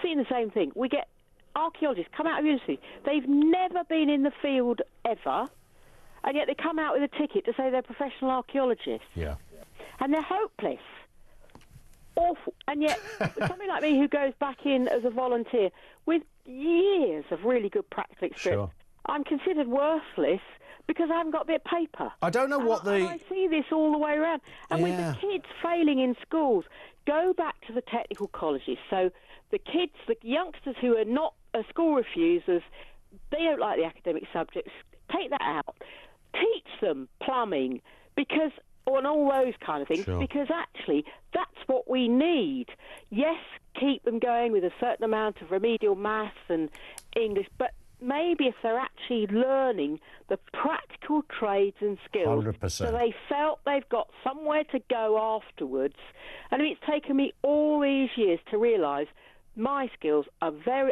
Seen the same thing. We get archaeologists come out of university. They've never been in the field ever, and yet they come out with a ticket to say they're professional archaeologists. Yeah. And they're hopeless. Awful. And yet, somebody like me who goes back in as a volunteer with years of really good practical experience, I'm considered worthless because I haven't got a bit of paper. I don't know what I see this all the way around. And with the kids failing in schools, go back to the technical colleges. So the kids, the youngsters who are not school refusers, they don't like the academic subjects, take that out. Teach them plumbing, because... and all those kind of things, because actually that's what we need. Yes, keep them going with a certain amount of remedial maths and English, but maybe if they're actually learning the practical trades and skills, 100%. so they felt they've got somewhere to go afterwards. And it's taken me all these years to realise my skills are very,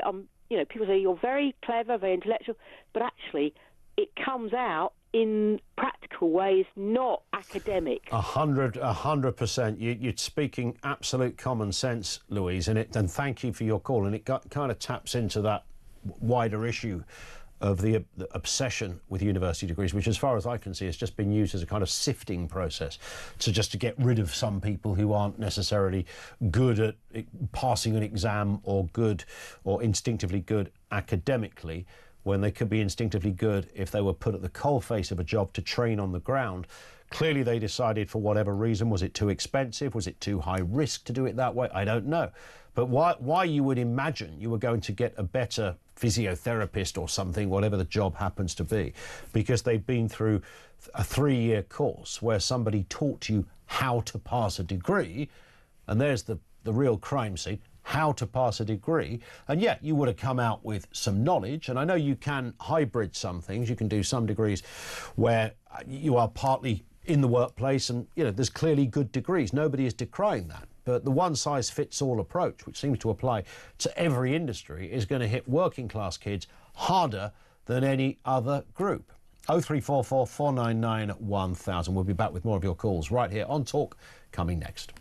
people say you're very clever, very intellectual, but actually it comes out in practical ways, not academic. 100%. You're speaking absolute common sense, Louise, and thank you for your call. And it kind of taps into that wider issue of the obsession with university degrees, which, as far as I can see, has just been used as a kind of sifting process to get rid of some people who aren't necessarily good at passing an exam or instinctively good academically, when they could be instinctively good if they were put at the coalface of a job to train on the ground. Clearly they decided, for whatever reason, was it too expensive? Was it too high risk to do it that way? I don't know. But why you would imagine you were going to get a better physiotherapist or something, whatever the job happens to be, because they've been through a 3-year course where somebody taught you how to pass a degree, and there's the real crime scene, how to pass a degree, and yet you would have come out with some knowledge. And I know you can hybrid some things. You can do some degrees where you are partly in the workplace, and there's clearly good degrees. Nobody is decrying that. But the one-size-fits-all approach, which seems to apply to every industry, is going to hit working-class kids harder than any other group. 0344 499 1000. We'll be back with more of your calls right here on Talk, coming next.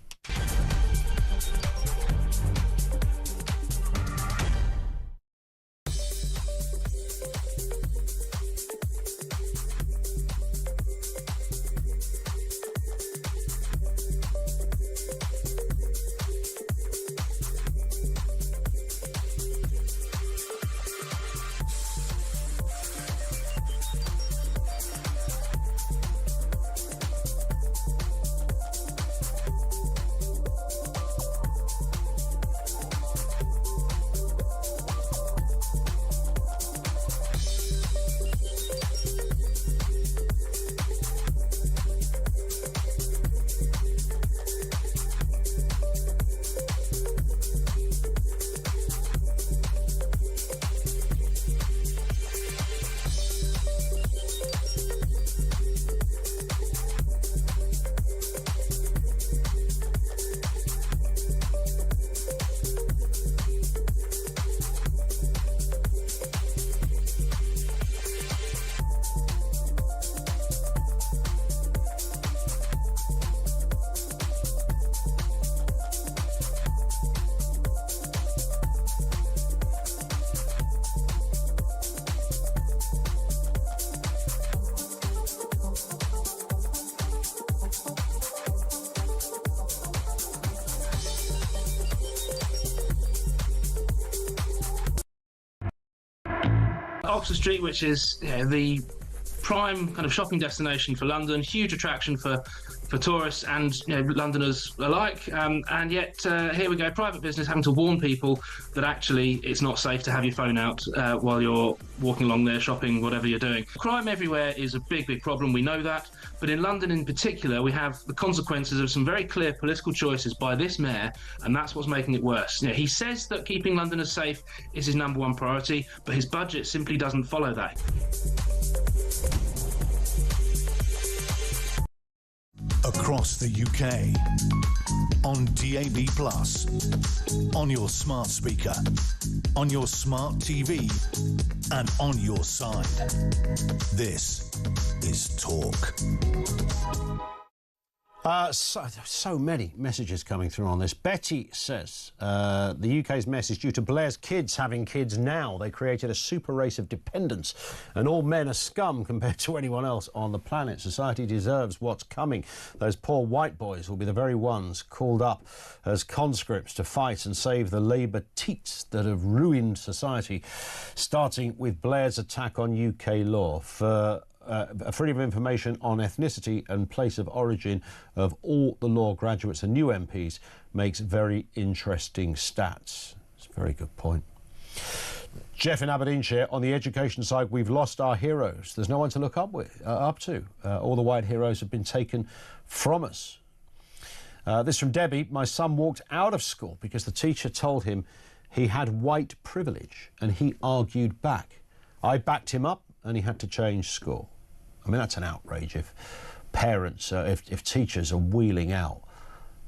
Oxford Street, which is the prime kind of shopping destination for London, huge attraction for tourists and Londoners alike, and yet here we go, private business having to warn people that actually it's not safe to have your phone out while you're walking along there shopping, whatever you're doing. Crime everywhere is a big problem, we know that, but in London in particular we have the consequences of some very clear political choices by this mayor, and that's what's making it worse. He says that keeping Londoners safe is his #1 priority, but his budget simply doesn't follow that. Across the UK, on DAB+, on your smart speaker, on your smart TV, and on your side. This is Talk. So many messages coming through on this. Betty says the UK's mess is due to Blair's kids having kids now. They created a super race of dependents, and all men are scum compared to anyone else on the planet. Society deserves what's coming. Those poor white boys will be the very ones called up as conscripts to fight and save the Labour teats that have ruined society, starting with Blair's attack on UK law for freedom of information on ethnicity and place of origin of all the law graduates and new MPs makes very interesting stats. It's a very good point. Jeff in Aberdeenshire, on the education side, we've lost our heroes. There's no one to look up to. All the white heroes have been taken from us. This from Debbie. My son walked out of school because the teacher told him he had white privilege and he argued back. I backed him up and he had to change school. I mean, that's an outrage if parents, if teachers are wheeling out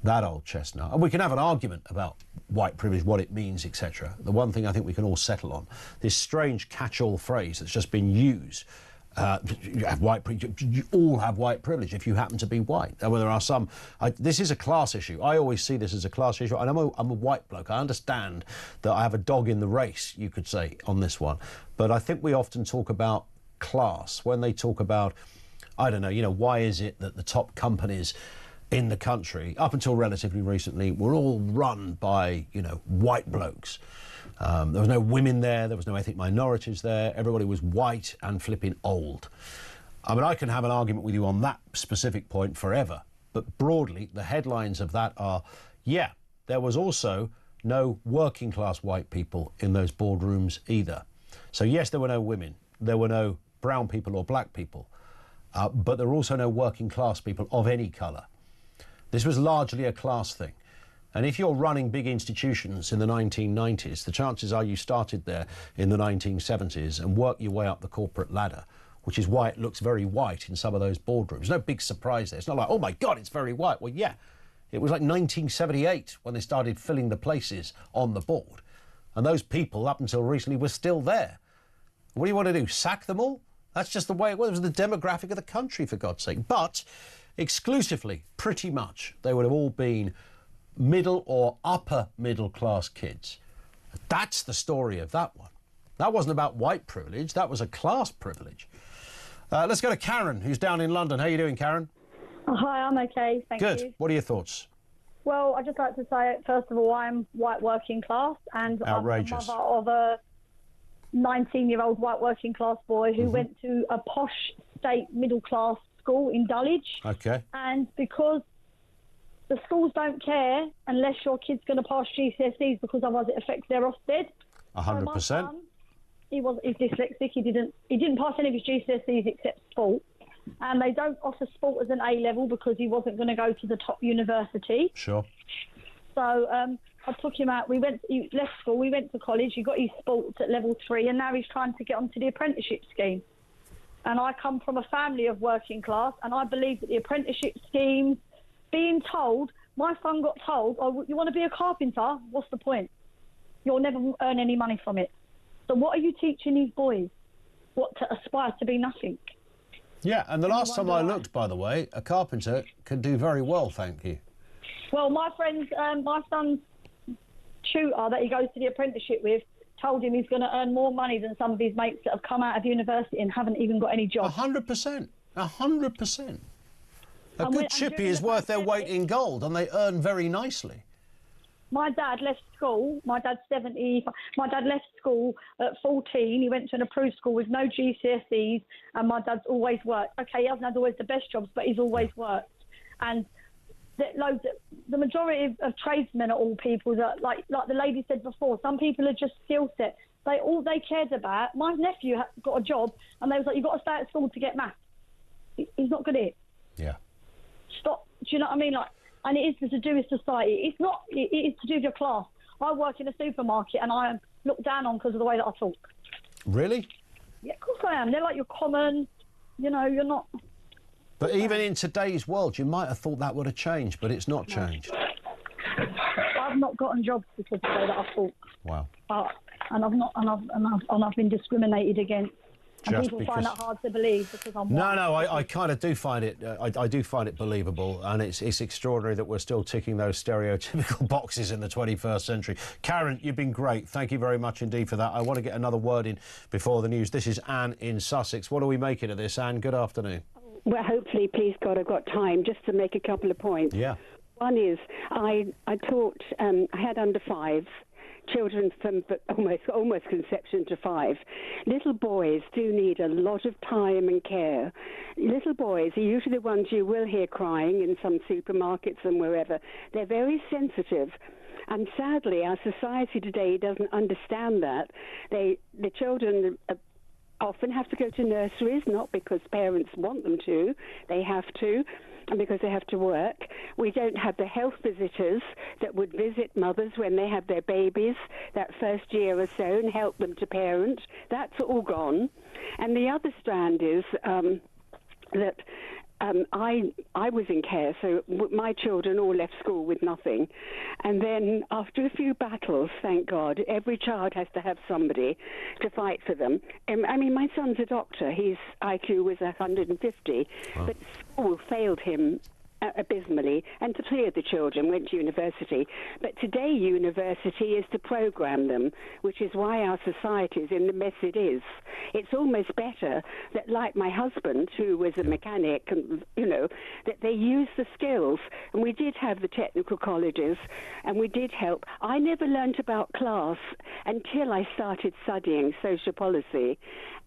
that old chestnut. And we can have an argument about white privilege, what it means, etc. The one thing I think we can all settle on, this strange catch-all phrase that's just been used, you have white privilege, you all have white privilege if you happen to be white. Well, there are some, this is a class issue. I always see this as a class issue, and I'm a white bloke. I understand that I have a dog in the race, you could say, on this one. But I think we often talk about class when they talk about, I don't know, why is it that the top companies in the country, up until relatively recently, were all run by, you know, white blokes. There was no women there, there was no ethnic minorities there, everybody was white and flipping old. I mean, I can have an argument with you on that specific point forever, but broadly, the headlines of that are, yeah, there was also no working class white people in those boardrooms either. So yes, there were no women, there were no brown people or black people, but there were also no working class people of any colour. This was largely a class thing. And if you're running big institutions in the 1990s, the chances are you started there in the 1970s and worked your way up the corporate ladder, which is why it looks very white in some of those boardrooms. No big surprise there. It's not like, oh my God, it's very white. Well, yeah, it was like 1978 when they started filling the places on the board. And those people, up until recently, were still there. What do you want to do, sack them all? That's just the way it was. It was the demographic of the country, for God's sake. But exclusively, pretty much, they would have all been middle or upper middle class kids. That's the story of that one. That wasn't about white privilege, that was a class privilege. Let's go to Karen, who's down in London. How are you doing, Karen? Oh, hi, I'm okay, thank you. Good. What are your thoughts? Well, I'd just like to say, first of all, I'm white working class, and outrageous. I'm the mother of a 19-year-old white working class boy who went to a posh state middle class school in Dulwich. Okay. And because the schools don't care unless your kid's going to pass GCSEs, because otherwise it affects their Ofsted. 100%. So he's dyslexic. He didn't pass any of his GCSEs except sport, and they don't offer sport as an A level because he wasn't going to go to the top university. Sure. So I took him out. He left school. We went to college. He got his sports at level 3, and now he's trying to get onto the apprenticeship scheme. And I come from a family of working class, and I believe that the apprenticeship schemes, being told, my son got told, oh, you want to be a carpenter? What's the point? You'll never earn any money from it. So what are you teaching these boys? What, to aspire to be nothing? Yeah, and the last time I looked, by the way, a carpenter can do very well, thank you. Well, my son's tutor that he goes to the apprenticeship with told him he's going to earn more money than some of his mates that have come out of university and haven't even got any jobs. 100%. 100%. A good chippy is worth their weight in gold, and they earn very nicely. My dad left school. My dad's 70. My dad left school at 14. He went to an approved school with no GCSEs, and my dad's always worked. Okay, he hasn't had always the best jobs, but he's always worked. And the majority of tradesmen are all people that, like the lady said before, some people are just skill set. All they cared about. My nephew got a job, and they was like, you've got to stay at school to get maths. He's not good at it. Yeah. Stop. Do you know what I mean? Like, and it is to do with society. It's not. It is to do with your class. I work in a supermarket, and I am looked down on because of the way that I talk. Really? Yeah, of course I am. They're like your common. You know, you're not. But even in today's world, you might have thought that would have changed, but it's not changed. I've not gotten jobs because of the way that I talk. Wow. And I've been discriminated against. And Just people find that hard to believe because I'm white. No, I kind of do find it. I do find it believable, and it's extraordinary that we're still ticking those stereotypical boxes in the 21st century. Karen, you've been great. Thank you very much indeed for that. I want to get another word in before the news. This is Anne in Sussex. What are we making of this, Anne? Good afternoon. Well, hopefully, please God, I've got time just to make a couple of points. Yeah. One is I taught. I had under 5. Children from almost conception to 5. Little boys do need a lot of time and care. Little boys are usually the ones you will hear crying in some supermarkets and wherever. They're very sensitive. And sadly, our society today doesn't understand that. The children often have to go to nurseries, not because parents want them to. They have to. And because they have to work. We don't have the health visitors that would visit mothers when they have their babies that first year or so and help them to parent. That's all gone. And the other strand is that I was in care, so my children all left school with nothing. And then after a few battles, thank God, every child has to have somebody to fight for them. I mean, my son's a doctor. His IQ was 150, but school failed him abysmally, and 3 of the children went to university. But today, university is to program them, which is why our society is in the mess it is. It's almost better that, like my husband, who was a mechanic, and that they use the skills. And we did have the technical colleges, and we did help. I never learnt about class until I started studying social policy,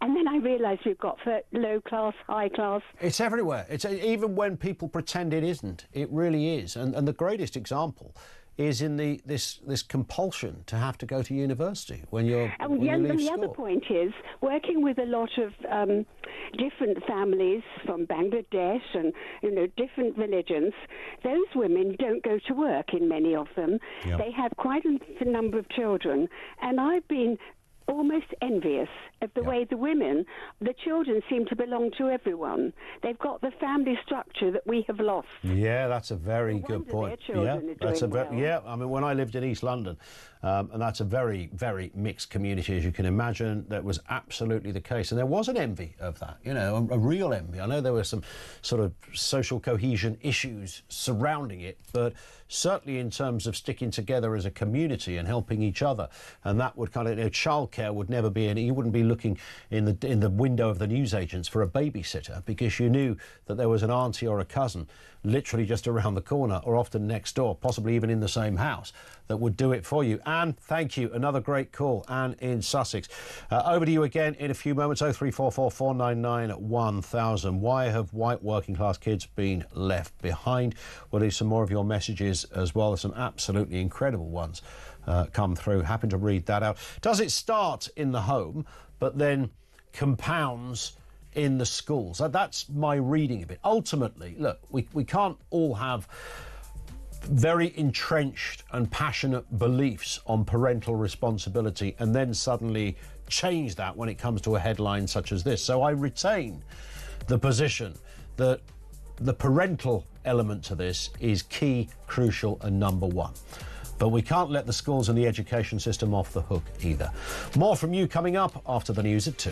and then I realised we've got low class, high class. It's everywhere. It's even when people pretend it isn't. It really is. And the greatest example is in this compulsion to have to go to university when you leave the school. other point is working with a lot of different families from Bangladesh and different religions. Those women don't go to work in many of them. Yep. They have quite a number of children, and I've been almost envious of the way the children seem to belong to everyone. They've got the family structure that we have lost. Yeah, that's a very good point. Yeah, I mean, when I lived in East London, and that's a very, very mixed community, as you can imagine, that was absolutely the case. And there was an envy of that, a real envy. I know there were some sort of social cohesion issues surrounding it, but certainly in terms of sticking together as a community and helping each other, and that would kind of, childcare would never be you wouldn't be looking in the window of the newsagents for a babysitter, because you knew that there was an auntie or a cousin literally just around the corner, or often next door, possibly even in the same house, that would do it for you. Anne, thank you. Another great call. Anne in Sussex. Over to you again in a few moments. 0344 499 1000. Why have white working class kids been left behind? We'll do some more of your messages as well. There's some absolutely incredible ones come through. Happy to read that out. Does it start in the home, but then compounds in the schools? That's my reading of it. Ultimately, look, we can't all have very entrenched and passionate beliefs on parental responsibility and then suddenly change that when it comes to a headline such as this. So I retain the position that the parental element to this is key, crucial and number one. But we can't let the schools and the education system off the hook either. More from you coming up after the news at 2.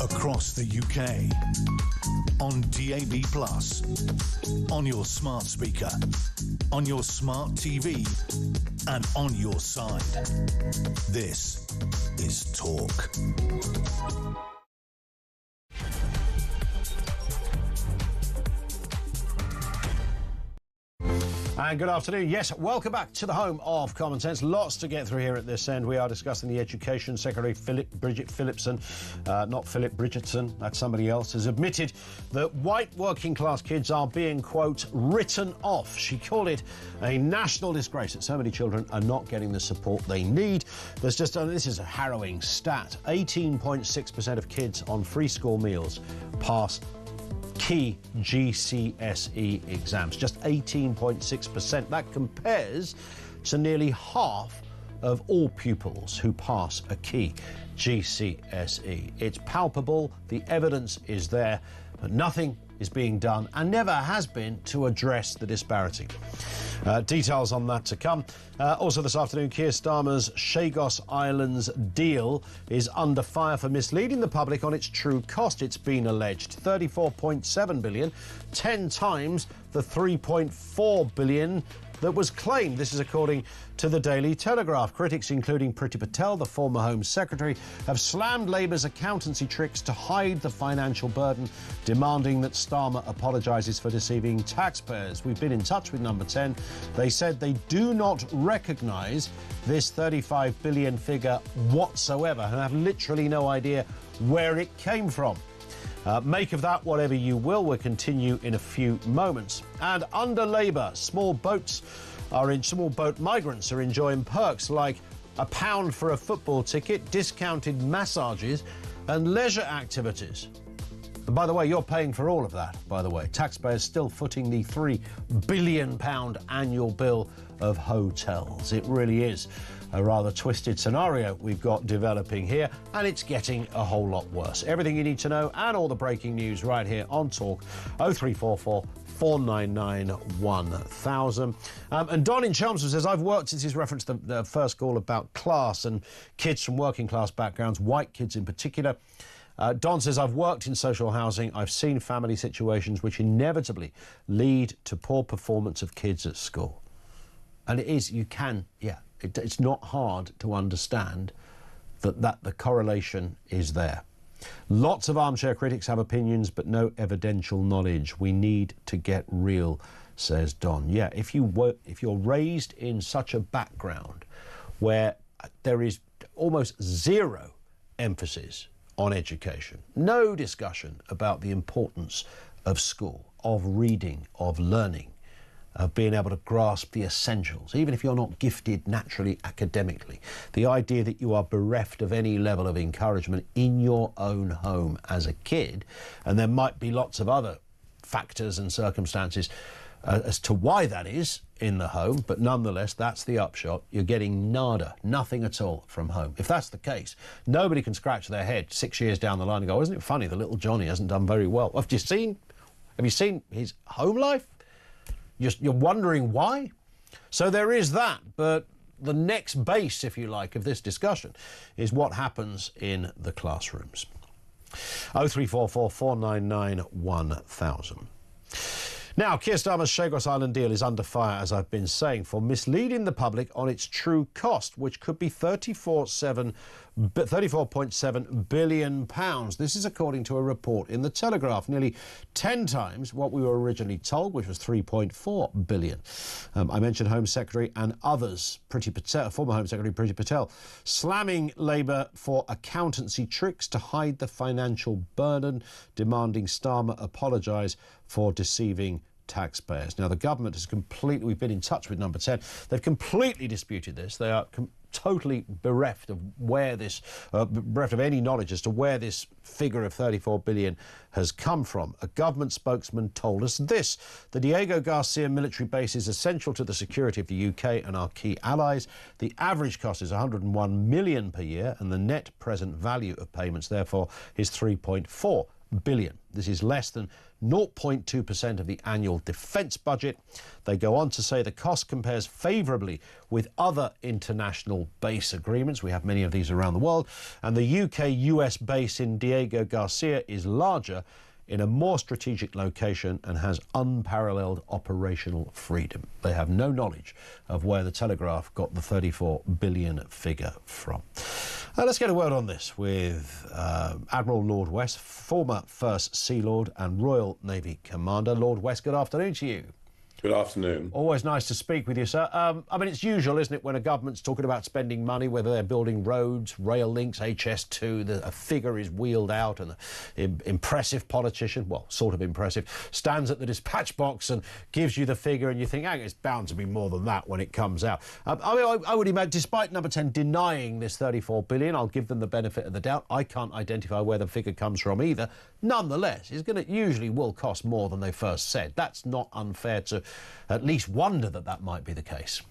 Across the UK, on DAB+, on your smart speaker, on your smart TV, and on your side. This is Talk. And good afternoon. Yes, welcome back to the home of Common Sense. Lots to get through here at this end. We are discussing the Education Secretary, Bridget Phillipson, not Philip Bridgerton, that's somebody else, has admitted that white working class kids are being, quote, written off. She called it a national disgrace that so many children are not getting the support they need. There's just, this is a harrowing stat, 18.6% of kids on free school meals pass key GCSE exams, just 18.6%. That compares to nearly half of all pupils who pass a key GCSE. It's palpable, the evidence is there, but nothing is being done and never has been to address the disparity. Details on that to come. Also this afternoon, Keir Starmer's Chagos Islands deal is under fire for misleading the public on its true cost. It's been alleged 34.7 billion, 10 times the 3.4 billion that was claimed. This is according to the Daily Telegraph. Critics, including Priti Patel, the former Home Secretary, have slammed Labour's accountancy tricks to hide the financial burden, demanding that Starmer apologises for deceiving taxpayers. We've been in touch with Number 10. They said they do not recognise this 35 billion figure whatsoever and have literally no idea where it came from. Make of that whatever you will. We'll continue in a few moments. And under Labour, small boat migrants are enjoying perks like £1 for a football ticket, discounted massages and leisure activities. And by the way, you're paying for all of that, by the way. Taxpayers still footing the £3 billion annual bill of hotels. It really is a rather twisted scenario we've got developing here, and it's getting a whole lot worse. Everything you need to know and all the breaking news right here on Talk 0344 499 1000. And Don in Chelmsford says, I've worked, since he's referenced the first call about class and kids from working class backgrounds, white kids in particular. Don says, I've worked in social housing. I've seen family situations which inevitably lead to poor performance of kids at school. And it is, it's not hard to understand that the correlation is there. Lots of armchair critics have opinions, but no evidential knowledge. We need to get real, says Don. Yeah, if you're raised in such a background where there is almost zero emphasis on education, no discussion about the importance of school, of reading, of learning, of being able to grasp the essentials, even if you're not gifted naturally academically. The idea that you are bereft of any level of encouragement in your own home as a kid, and there might be lots of other factors and circumstances as to why that is in the home, but nonetheless, that's the upshot. You're getting nada, nothing at all from home. If that's the case, nobody can scratch their head 6 years down the line and go, isn't it funny the little Johnny hasn't done very well? Have you seen his home life? You're wondering why? So there is that, but the next base, if you like, of this discussion is what happens in the classrooms. 0344 499 1000. Now, Keir Starmer's Chagos Island deal is under fire, as I've been saying, for misleading the public on its true cost, which could be £34.7 billion. This is according to a report in the Telegraph, nearly 10 times what we were originally told, which was £3.4 billion. I mentioned Home Secretary and others, former Home Secretary Priti Patel, slamming Labour for accountancy tricks to hide the financial burden, demanding Starmer apologise for deceiving taxpayers. Now, the government has completely, we've been in touch with Number 10, they've completely disputed this. They are totally bereft of bereft of any knowledge as to where this figure of 34 billion has come from. A government spokesman told us this: the Diego Garcia military base is essential to the security of the UK and our key allies. The average cost is 101 million per year, and the net present value of payments, therefore, is 3.4 billion. This is less than 0.2% of the annual defence budget. They go on to say the cost compares favourably with other international base agreements. We have many of these around the world. And the UK-US base in Diego Garcia is larger, in a more strategic location, and has unparalleled operational freedom. They have no knowledge of where the Telegraph got the 34 billion figure from. Let's get a word on this with Admiral Lord West, former First Sea Lord and Royal Navy Commander. Lord West, good afternoon to you. Good afternoon. Always nice to speak with you, sir. I mean, it's usual, isn't it, when a government's talking about spending money, whether they're building roads, rail links, HS2, a figure is wheeled out and the impressive politician, well, sort of impressive, stands at the dispatch box and gives you the figure and you think, hey, it's bound to be more than that when it comes out. I would imagine, despite Number 10 denying this 34 billion, I'll give them the benefit of the doubt. I can't identify where the figure comes from either. Nonetheless, it usually will cost more than they first said. That's not unfair to at least wonder that that might be the case.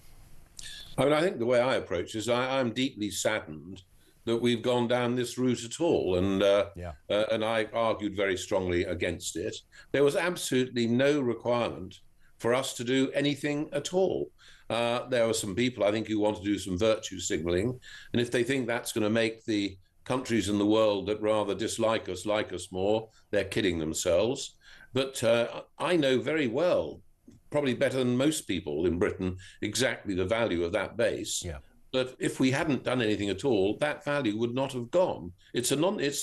I mean, I think the way I approach this, I'm deeply saddened that we've gone down this route at all, and I argued very strongly against it. There was absolutely no requirement for us to do anything at all. There were some people, I think, who want to do some virtue signalling, and if they think that's going to make the countries in the world that rather dislike us like us more, they're kidding themselves. But I know very well, probably better than most people in Britain, exactly the value of that base. Yeah. But if we hadn't done anything at all, that value would not have gone. It's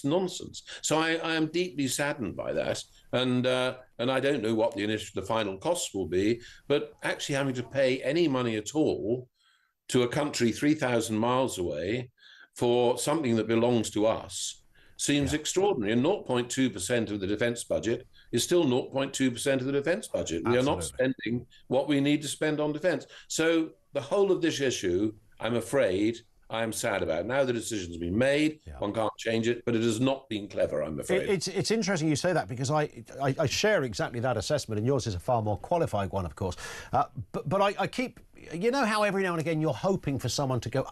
nonsense. So I am deeply saddened by that, and I don't know what the final costs will be. But actually having to pay any money at all to a country 3,000 miles away for something that belongs to us seems extraordinary. And 0.2% of the defence budget is still 0.2% of the defence budget. Absolutely. We are not spending what we need to spend on defence. So the whole of this issue, I'm afraid, I am sad about. Now the decision's been made, one can't change it, but it has not been clever, I'm afraid. It's interesting you say that, because I share exactly that assessment, and yours is a far more qualified one, of course. But I keep, you know how every now and again you're hoping for someone to go,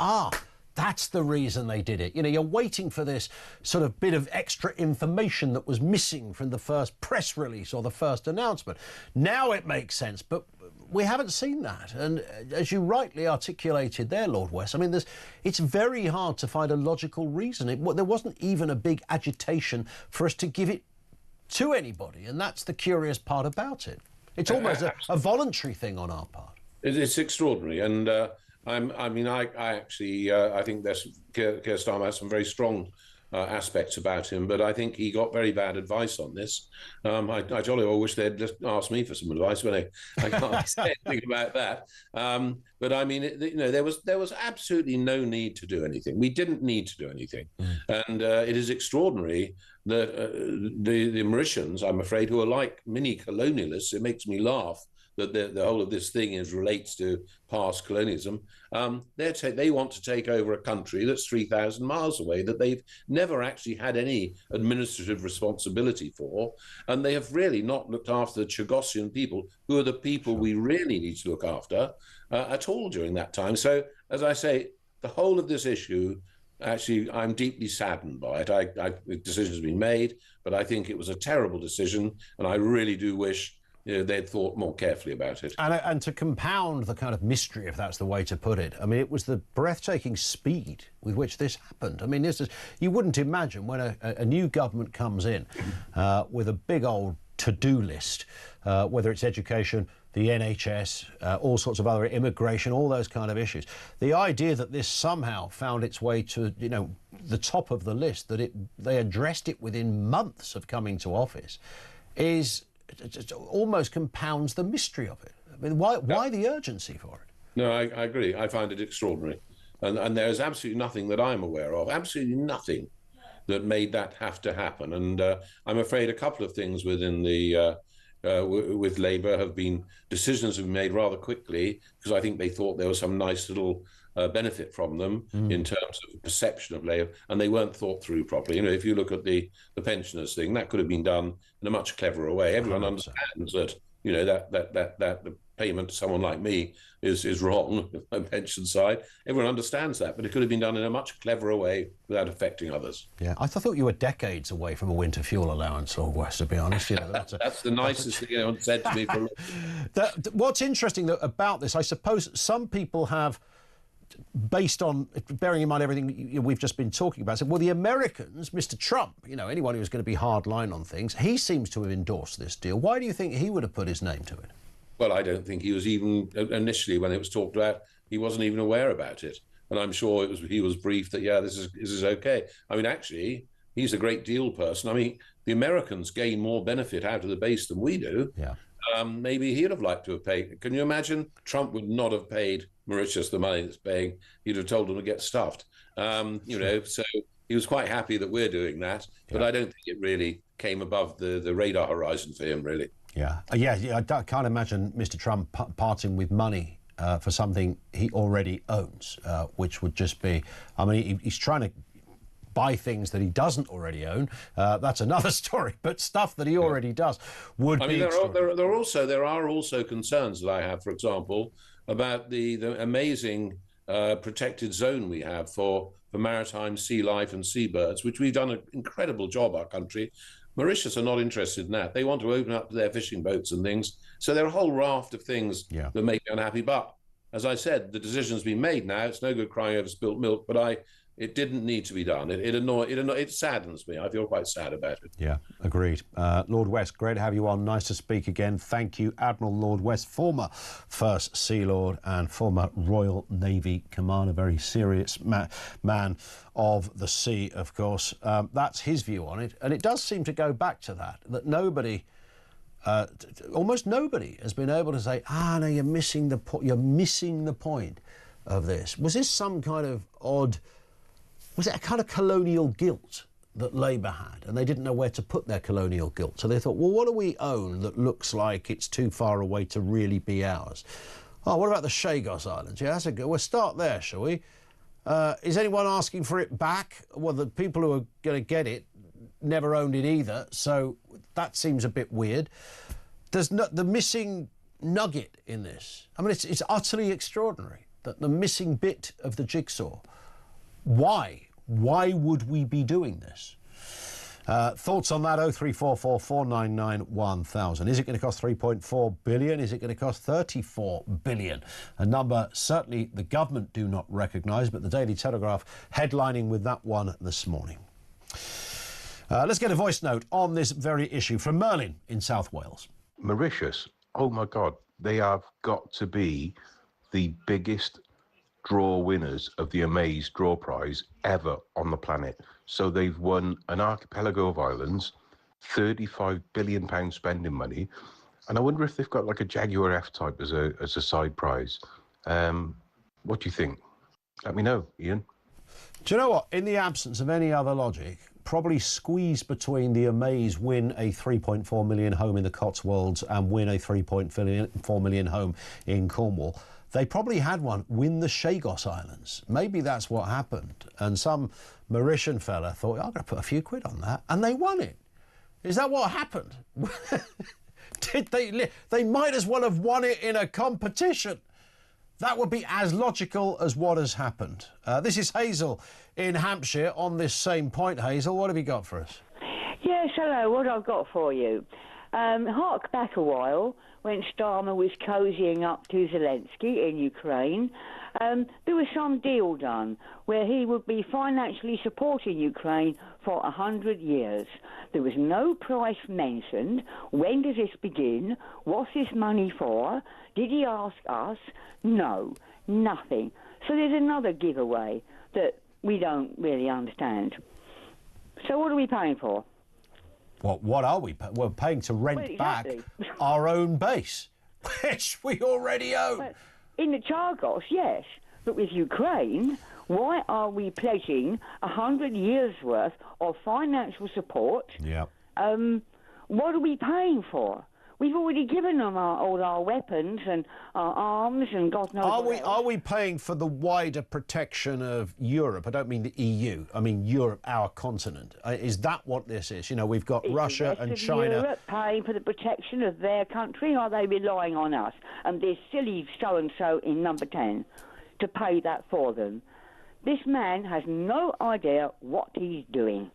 that's the reason they did it. You know, you're waiting for this sort of bit of extra information that was missing from the first press release or the first announcement. Now it makes sense, but we haven't seen that. And as you rightly articulated there, Lord West, I mean, it's very hard to find a logical reason. There wasn't even a big agitation for us to give it to anybody, and that's the curious part about it. It's almost a voluntary thing on our part. It's extraordinary, and I think Keir Starmer has some very strong aspects about him, but I think he got very bad advice on this. I jolly well wish they'd just asked me for some advice when I can't say anything about that. But I mean, there was absolutely no need to do anything. We didn't need to do anything, and it is extraordinary that the Mauritians, I'm afraid, who are like mini colonialists. It makes me laugh that the whole of this thing relates to past colonialism. They want to take over a country that's 3,000 miles away, that they've never actually had any administrative responsibility for, and they have really not looked after the Chagosian people, who are the people we really need to look after at all during that time. So, as I say, the whole of this issue, actually, I'm deeply saddened by it. The decision has been made, but I think it was a terrible decision, and I really do wish they'd thought more carefully about it. And to compound the kind of mystery, if that's the way to put it, I mean, it was the breathtaking speed with which this happened. I mean, you wouldn't imagine when a new government comes in with a big old to-do list, whether it's education, the NHS, all sorts of other immigration, all those kind of issues. The idea that this somehow found its way to, the top of the list, that they addressed it within months of coming to office, it almost compounds the mystery of it. I mean, why the urgency for it? No, I agree. I find it extraordinary. And there's absolutely nothing that I'm aware of, absolutely nothing that made that have to happen. And I'm afraid a couple of things within with Labour decisions have been made rather quickly, because I think they thought there was some nice little benefit from them in terms of perception of Labour, and they weren't thought through properly. If you look at the pensioners thing, that could have been done in a much cleverer way. Everyone understands that that the payment to someone like me is wrong on the pension side. Everyone understands that, but it could have been done in a much cleverer way without affecting others. Yeah, I thought you were decades away from a winter fuel allowance, Lord West, to be honest. That's the nicest thing anyone said to me for a long time. What's interesting about this, I suppose some people have, based on bearing in mind everything we've just been talking about, said, well, the Americans, Mr. Trump, anyone who was going to be hard line on things, he seems to have endorsed this deal. Why do you think he would have put his name to it? Well, I don't think he was even, initially when it was talked about, he wasn't even aware about it. And I'm sure he was briefed that, this is okay. I mean, actually, he's a great deal person. I mean, the Americans gain more benefit out of the base than we do. Yeah. maybe he'd have liked to have paid. Can you imagine? Trump would not have paid Mauritius the money it's paying. He'd have told them to get stuffed. So he was quite happy that we're doing that. But I don't think it really came above the radar horizon for him, really. Yeah. I can't imagine Mr. Trump parting with money for something he already owns, which would just be, I mean, he's trying to buy things that he doesn't already own. That's another story, but stuff that he already does would be. There are also concerns that I have, for example, about the amazing protected zone we have for maritime sea life and seabirds, which we've done an incredible job, our country. Mauritius are not interested in that. They want to open up their fishing boats and things. So there are a whole raft of things that make me unhappy. But as I said, the decision's been made now. It's no good crying over spilt milk, but it didn't need to be done. It saddens me. I feel quite sad about it. Yeah, agreed. Lord West, great to have you on. Nice to speak again. Thank you, Admiral Lord West, former First Sea Lord and former Royal Navy commander, very serious man of the sea, of course. That's his view on it. And it does seem to go back to that nobody, almost nobody has been able to say, no, you're missing the point of this. Was this some kind of odd... Was it a kind of colonial guilt that Labour had, and they didn't know where to put their colonial guilt? So they thought, well, what do we own that looks like it's too far away to really be ours? Oh, what about the Chagos Islands? Yeah, that's a good... We'll start there, shall we? Is anyone asking for it back? Well, the people who are going to get it never owned it either, so that seems a bit weird. There's the missing nugget in this. I mean, it's utterly extraordinary that the missing bit of the jigsaw. Why? Why would we be doing this? Thoughts on that? 0344 499 1000. Is it going to cost 3.4 billion? Is it going to cost 34 billion? A number certainly the government do not recognise, but the Daily Telegraph headlining with that one this morning. Let's get a voice note on this very issue from Merlin in South Wales. Mauritius, oh my God, they have got to be the biggest draw winners of the Amaze Draw Prize ever on the planet. So they've won an archipelago of islands, £35 billion spending money, and I wonder if they've got like a Jaguar F-Type as a side prize. What do you think? Let me know, Ian. Do you know what? In the absence of any other logic, probably squeeze between the Amaze win a 3.4 million home in the Cotswolds and win a 3.4 million home in Cornwall. They probably had one win the Chagos Islands. Maybe that's what happened. And some Mauritian fella thought, I'm going to put a few quid on that. And they won it. Is that what happened? Did they might as well have won it in a competition. That would be as logical as what has happened. This is Hazel in Hampshire on this same point. Hazel, what have you got for us? Yes, hello. What I've got for you. Hark back a while when Starmer was cozying up to Zelensky in Ukraine. There was some deal done where he would be financially supporting Ukraine for 100 years. There was no price mentioned. When does this begin? What's this money for? Did he ask us? No, nothing. So there's another giveaway that we don't really understand. So what are we paying for? What are we paying? We're paying to rent back our own base, which we already own. Well, in the Chagos, yes. But with Ukraine, why are we pledging 100 years' worth of financial support? Yeah. What are we paying for? We've already given them all our weapons and our arms and God knows what else. Are we paying for the wider protection of Europe? I don't mean the EU. I mean Europe, our continent. Is that what this is? You know, we've got Russia and China. Europe paying for the protection of their country? Are they relying on us and this silly so-and-so in number 10 to pay that for them? This man has no idea what he's doing.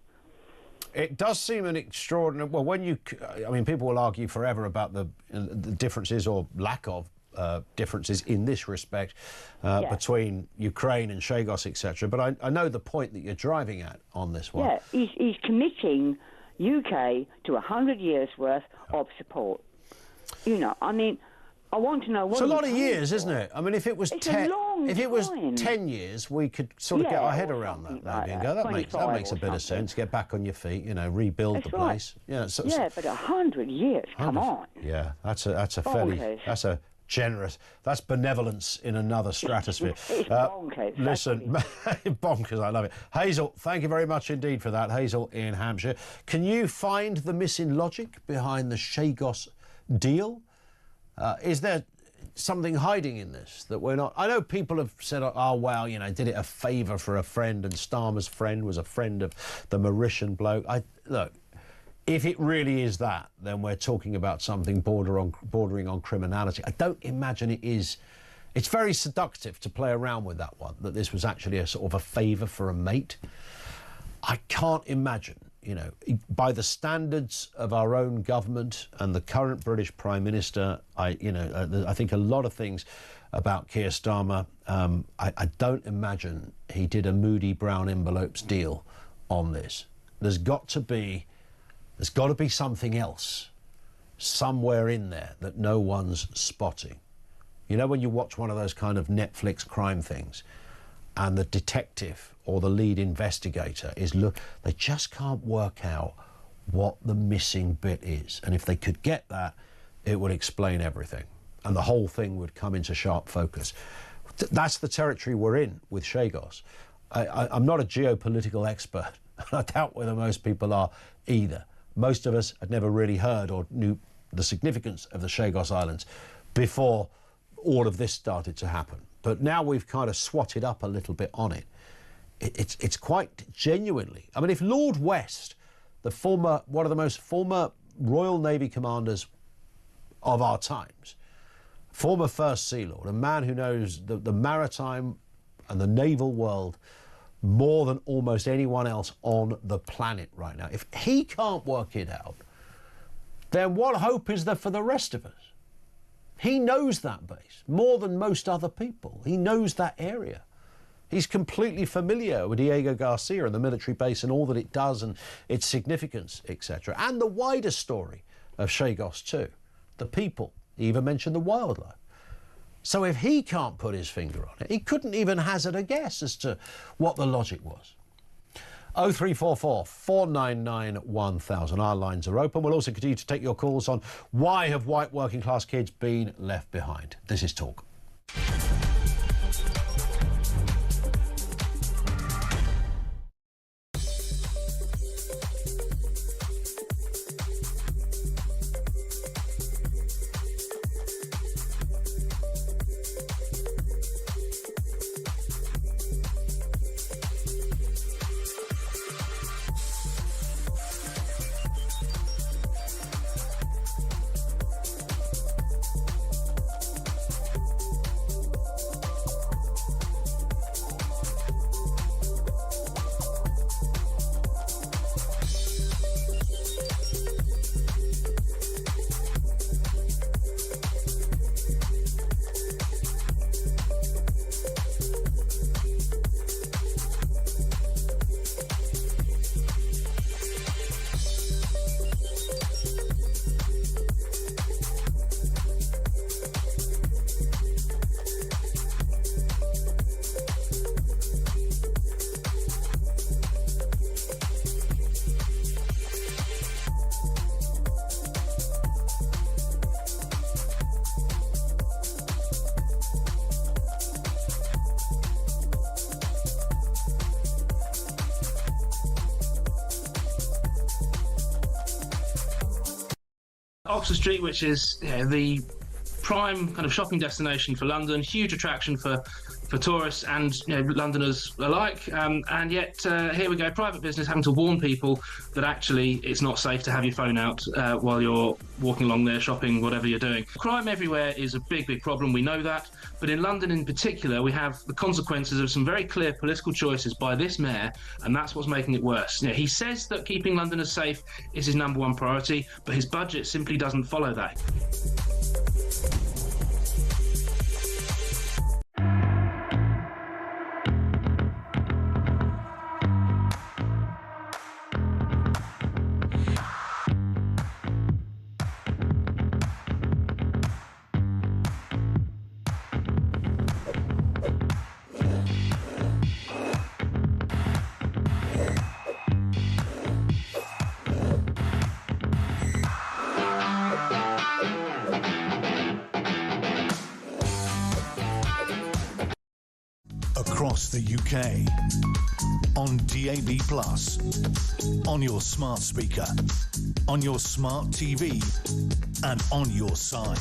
It does seem an extraordinary... Well, people will argue forever about the differences or lack of differences in this respect between Ukraine and Chagos, etc. But I know the point that you're driving at on this one. Yeah, he's committing UK to 100 years' worth of support. You know, I mean, I want to know what. It's a lot of years, isn't it? I mean, if it was It's a long if it was time. 10 years, we could sort of get Yeah, our head or around that. something Maybe like and that. go, that makes 25 a or bit of something. sense. Get back on your feet, you know, rebuild That's the right. place. Yeah, Yeah, but 100 years. Come on. Yeah, that's a fairly Bonkers. that's a generous. That's benevolence in another stratosphere. It's bonkers. Listen, bonkers. I love it. Hazel, thank you very much indeed for that. Hazel in Hampshire. Can you find the missing logic behind the Chagos deal? Is there something hiding in this that we're not? I know people have said, oh, well, you know, did it a favour for a friend, and Starmer's friend was a friend of the Mauritian bloke. Look, if it really is that, then we're talking about something bordering on criminality. I don't imagine it is. It's very seductive to play around with that one, that this was actually a sort of a favour for a mate. I can't imagine, you know, by the standards of our own government and the current British Prime Minister, I think a lot of things about Keir Starmer, I don't imagine he did a Moody Brown envelopes deal on this. There's got to be something else somewhere in there that no one's spotting. You know, when you watch one of those kind of Netflix crime things and the detective or the lead investigator they just can't work out what the missing bit is. And if they could get that, it would explain everything. And the whole thing would come into sharp focus. That's the territory we're in with Chagos. I'm not a geopolitical expert. I doubt whether most people are either. Most of us had never really heard or knew the significance of the Chagos Islands before all of this started to happen. But now we've kind of swatted up a little bit on it. It's quite genuinely. I mean, if Lord West, one of the most former Royal Navy commanders of our times, former First Sea Lord, a man who knows the maritime and the naval world more than almost anyone else on the planet right now. If he can't work it out, then what hope is there for the rest of us? He knows that base more than most other people. He knows that area. He's completely familiar with Diego Garcia and the military base and all that it does and its significance, etc. And the wider story of Chagos too. The people, he even mentioned the wildlife. So if he can't put his finger on it, he couldn't even hazard a guess as to what the logic was. 0344 499 1000. Our lines are open. We'll also continue to take your calls on why have white working class kids been left behind. This is Talk. Oxford Street, which is the prime kind of shopping destination for London, huge attraction for tourists and Londoners alike, and yet here we go, private business having to warn people that actually it's not safe to have your phone out while you're walking along there shopping, whatever you're doing. Crime everywhere is a big problem, we know that, but in London in particular we have the consequences of some very clear political choices by this mayor, and that's what's making it worse. He says that keeping Londoners safe is his #1 priority, but his budget simply doesn't follow that. across the UK. On DAB+, on your smart speaker, on your smart TV, and on your side.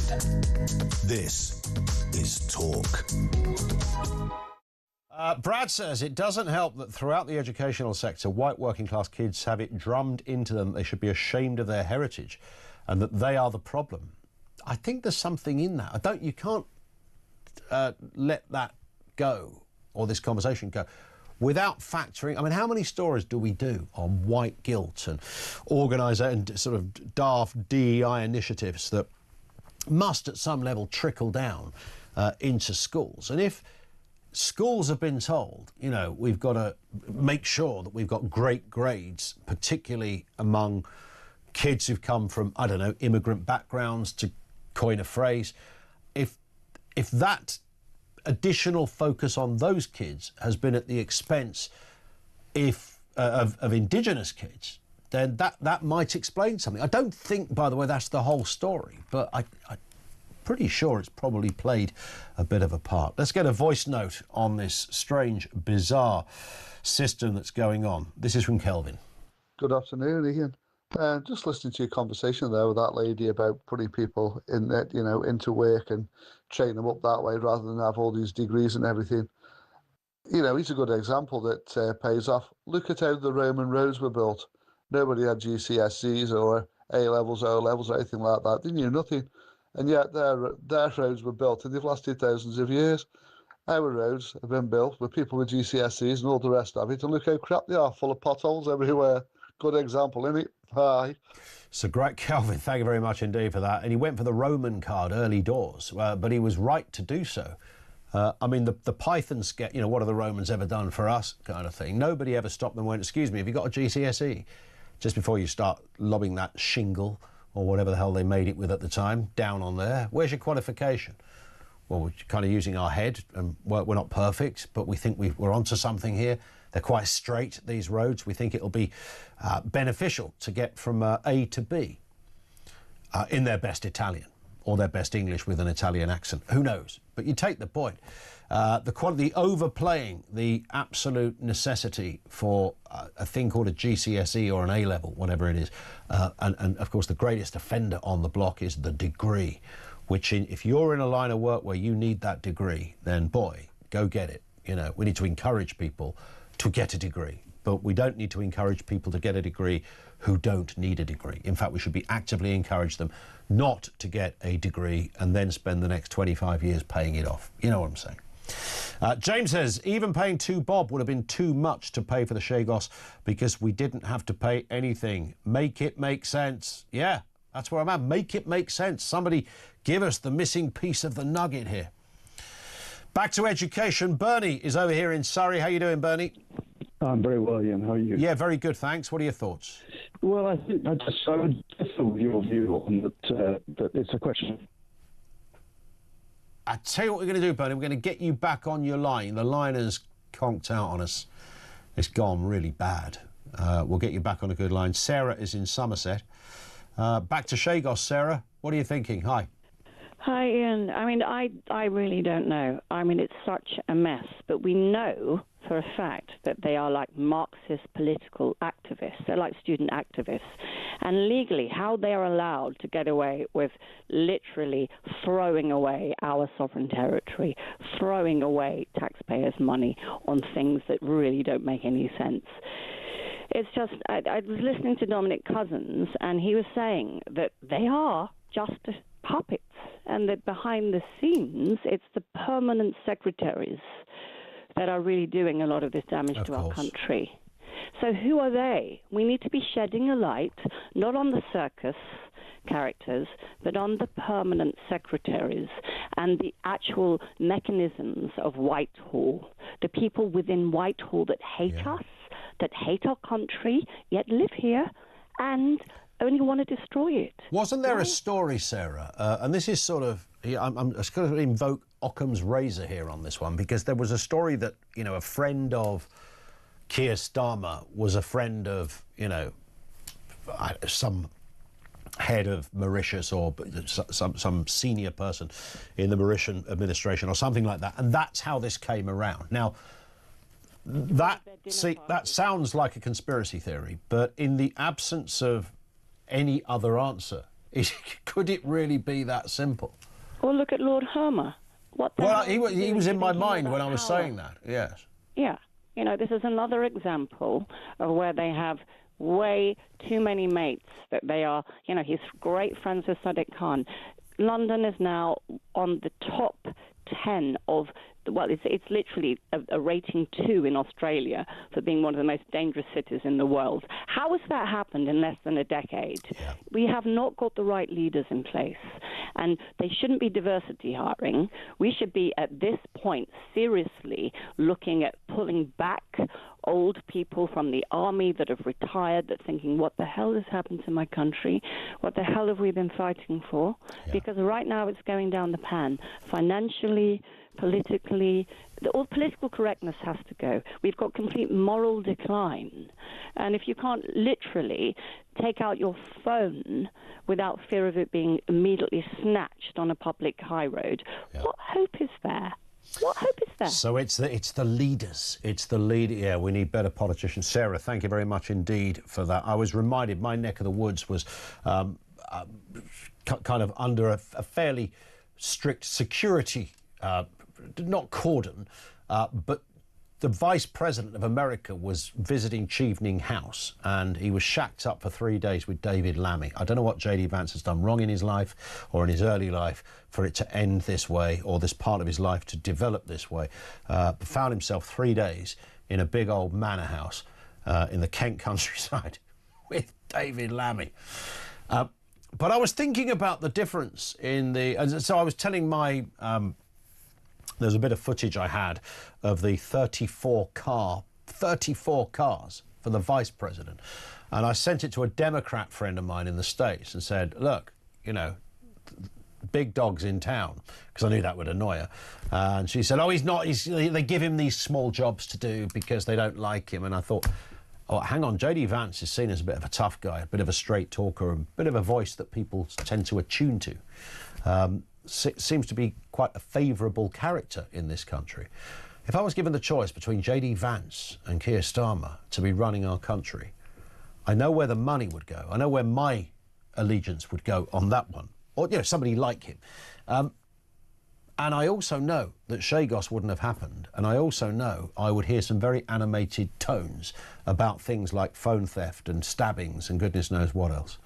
This is Talk. Brad says it doesn't help that throughout the educational sector, white working class kids have it drummed into them they should be ashamed of their heritage and that they are the problem. I think there's something in that. You can't let that go, or this conversation go, without factoring. I mean, how many stories do we do on white guilt and and sort of daft DEI initiatives that must at some level trickle down into schools? And if schools have been told, you know, we've got to make sure that we've got great grades, particularly among kids who've come from, I don't know, immigrant backgrounds, to coin a phrase, if that additional focus on those kids has been at the expense of Indigenous kids, then that might explain something. I don't think, by the way, that's the whole story, but I'm pretty sure it's probably played a bit of a part. Let's get a voice note on this strange, bizarre system that's going on. This is from Kelvin. Good afternoon, Ian. Just listening to your conversation there with that lady about putting people in that, you know, into work and train them up that way rather than have all these degrees and everything. You know, he's a good example that pays off. Look at how the Roman roads were built. Nobody had GCSEs or A-levels, O-levels or anything like that. They knew nothing. And yet their roads were built and they've lasted thousands of years. Our roads have been built with people with GCSEs and all the rest of it. And look how crap they are, full of potholes everywhere. Good example, isn't it? Hi. So great, Calvin. Thank you very much indeed for that. And he went for the Roman card early doors, but he was right to do so. I mean, the Pythons get, you know, what have the Romans ever done for us kind of thing. Nobody ever stopped them and went, excuse me, have you got a GCSE? Just before you start lobbing that shingle or whatever the hell they made it with at the time down on there. Where's your qualification? Well, we're kind of using our head, and we're not perfect, but we think we're onto something here. They're quite straight, these roads. We think it'll be beneficial to get from A to B in their best Italian or their best English with an Italian accent. Who knows? But you take the point. The overplaying the absolute necessity for a thing called a GCSE or an A-level, whatever it is. And of course, the greatest offender on the block is the degree, which if you're in a line of work where you need that degree, then boy, go get it. You know, we need to encourage people to get a degree, but we don't need to encourage people to get a degree who don't need a degree. In fact, we should be actively encourage them not to get a degree and then spend the next 25 years paying it off. You know what I'm saying? James says, even paying 2 bob would have been too much to pay for the Chagos because we didn't have to pay anything. Make it make sense. Yeah, that's where I'm at. Make it make sense. Somebody give us the missing piece of the nugget here. Back to education. Bernie is over here in Surrey. How you doing, Bernie? I'm very well, Ian. How are you? Yeah, very good, thanks. What are your thoughts? Well, I think I would differ with your view on that it's a question. I tell you what we're going to do, Bernie. We're going to get you back on your line. The line has conked out on us. It's gone really bad. We'll get you back on a good line. Sarah is in Somerset. Back to Chagos, Sarah. What are you thinking? Hi. Hi, Ian. I mean, I really don't know. I mean, it's such a mess. But we know for a fact that they are like Marxist political activists. They're like student activists. And legally, how they are allowed to get away with literally throwing away our sovereign territory, throwing away taxpayers' money on things that really don't make any sense. It's just, I was listening to Dominic Cousins, and he was saying that they are just puppets, and that behind the scenes, it's the permanent secretaries that are really doing a lot of this damage to our country. So who are they? We need to be shedding a light, not on the circus characters, but on the permanent secretaries and the actual mechanisms of Whitehall, the people within Whitehall that hate us, that hate our country, yet live here and only want to destroy it. Wasn't there a story, Sarah, and this is sort of, I'm just going to invoke Occam's razor here on this one, because there was a story that, you know, a friend of Keir Starmer was a friend of, you know, some head of Mauritius or some senior person in the Mauritian administration or something like that, and that's how this came around. Now, That sounds like a conspiracy theory, but in the absence of any other answer, could it really be that simple? Well, look at Lord Hermer. He was in my mind when I was saying that, yes. Yeah. You know, this is another example of where they have way too many mates, that they are, you know, he's great friends with Sadiq Khan. London is now on the top 10 of, well, it's literally a rating 2 in Australia for being one of the most dangerous cities in the world. How has that happened in less than a decade? Yeah. We have not got the right leaders in place, and they shouldn't be diversity hiring. We should be, at this point, seriously looking at pulling back old people from the army that have retired, that thinking, what the hell has happened to my country? What the hell have we been fighting for? Yeah. Because right now it's going down the pan. Financially, politically, all political correctness has to go. We've got complete moral decline. And if you can't literally take out your phone without fear of it being immediately snatched on a public high road, what hope is there? What hope is there? So it's the leaders. It's the leader. Yeah, we need better politicians. Sarah, thank you very much indeed for that. I was reminded my neck of the woods was kind of under a fairly strict security, not cordon, but the Vice President of America was visiting Chevening House, and he was shacked up for 3 days with David Lammy. I don't know what J.D. Vance has done wrong in his life or in his early life for it to end this way, or this part of his life to develop this way. Found himself 3 days in a big old manor house in the Kent countryside with David Lammy. But I was thinking about the difference in the... And so I was telling my... there's a bit of footage I had of the 34 cars for the Vice President. And I sent it to a Democrat friend of mine in the States and said, look, you know, big dog's in town, because I knew that would annoy her. And she said, oh, he's not. They give him these small jobs to do because they don't like him. And I thought, oh, hang on, J.D. Vance is seen as a bit of a tough guy, a bit of a straight talker, a bit of a voice that people tend to attune to. Seems to be quite a favourable character in this country. If I was given the choice between J.D. Vance and Keir Starmer to be running our country, I know where the money would go. I know where my allegiance would go on that one, or somebody like him. And I also know that Chagos wouldn't have happened, and I also know I would hear some very animated tones about things like phone theft and stabbings and goodness knows what else.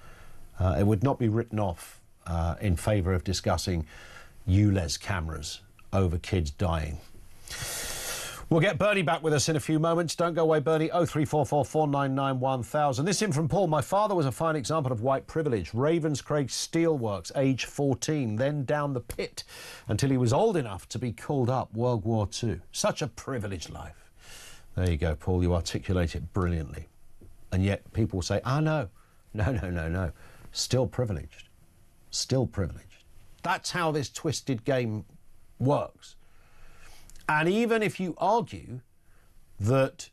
It would not be written off in favour of discussing ULEZ cameras over kids dying. We'll get Bernie back with us in a few moments. Don't go away, Bernie. 0344 499 1000. This in from Paul. My father was a fine example of white privilege. Ravenscraig Steelworks, age 14, then down the pit until he was old enough to be called up World War II. Such a privileged life. There you go, Paul. You articulate it brilliantly. And yet people say, no. Still privileged. Still privileged. That's how this twisted game works. And even if you argue that,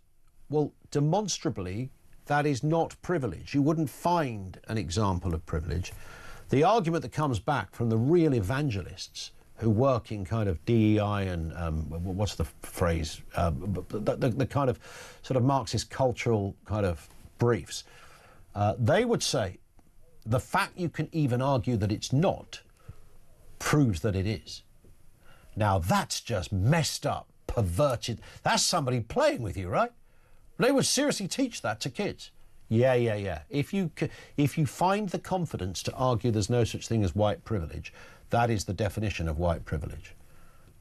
well, demonstrably that is not privilege, you wouldn't find an example of privilege, the argument that comes back from the real evangelists who work in kind of DEI and, what's the phrase, the kind of sort of Marxist cultural kind of briefs, they would say the fact you can even argue that it's not proves that it is. Now, that's just messed up, perverted. That's somebody playing with you, right? They would seriously teach that to kids. Yeah. If you find the confidence to argue there's no such thing as white privilege, that is the definition of white privilege.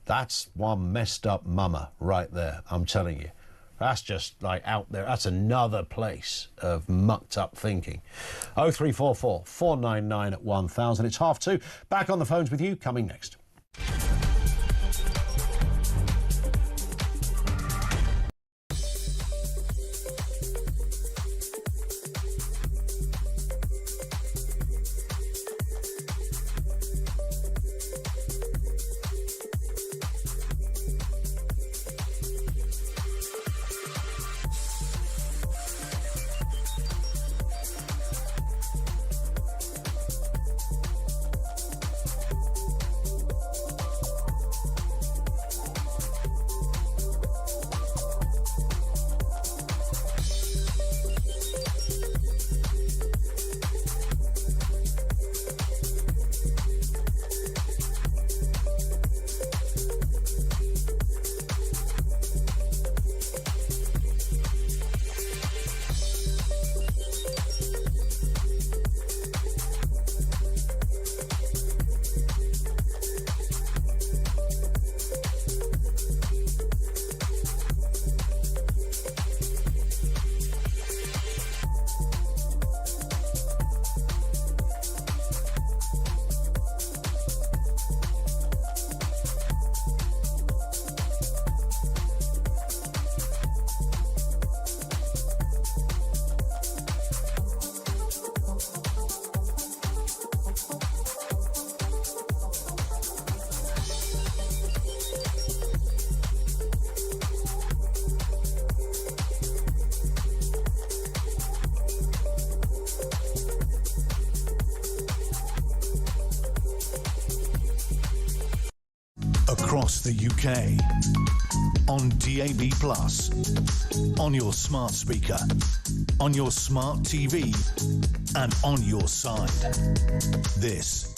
That's one messed up mama right there, I'm telling you. That's just like out there. That's another place of mucked up thinking. 0344 499 1000. It's 2:30. Back on the phones with you, coming next. across the UK, on DAB+, on your smart speaker, on your smart TV, and on your side. This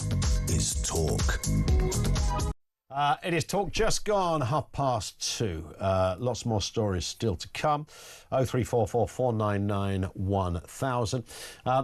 is Talk. It is Talk, just gone 2:30. Lots more stories still to come. 0344 499 1000.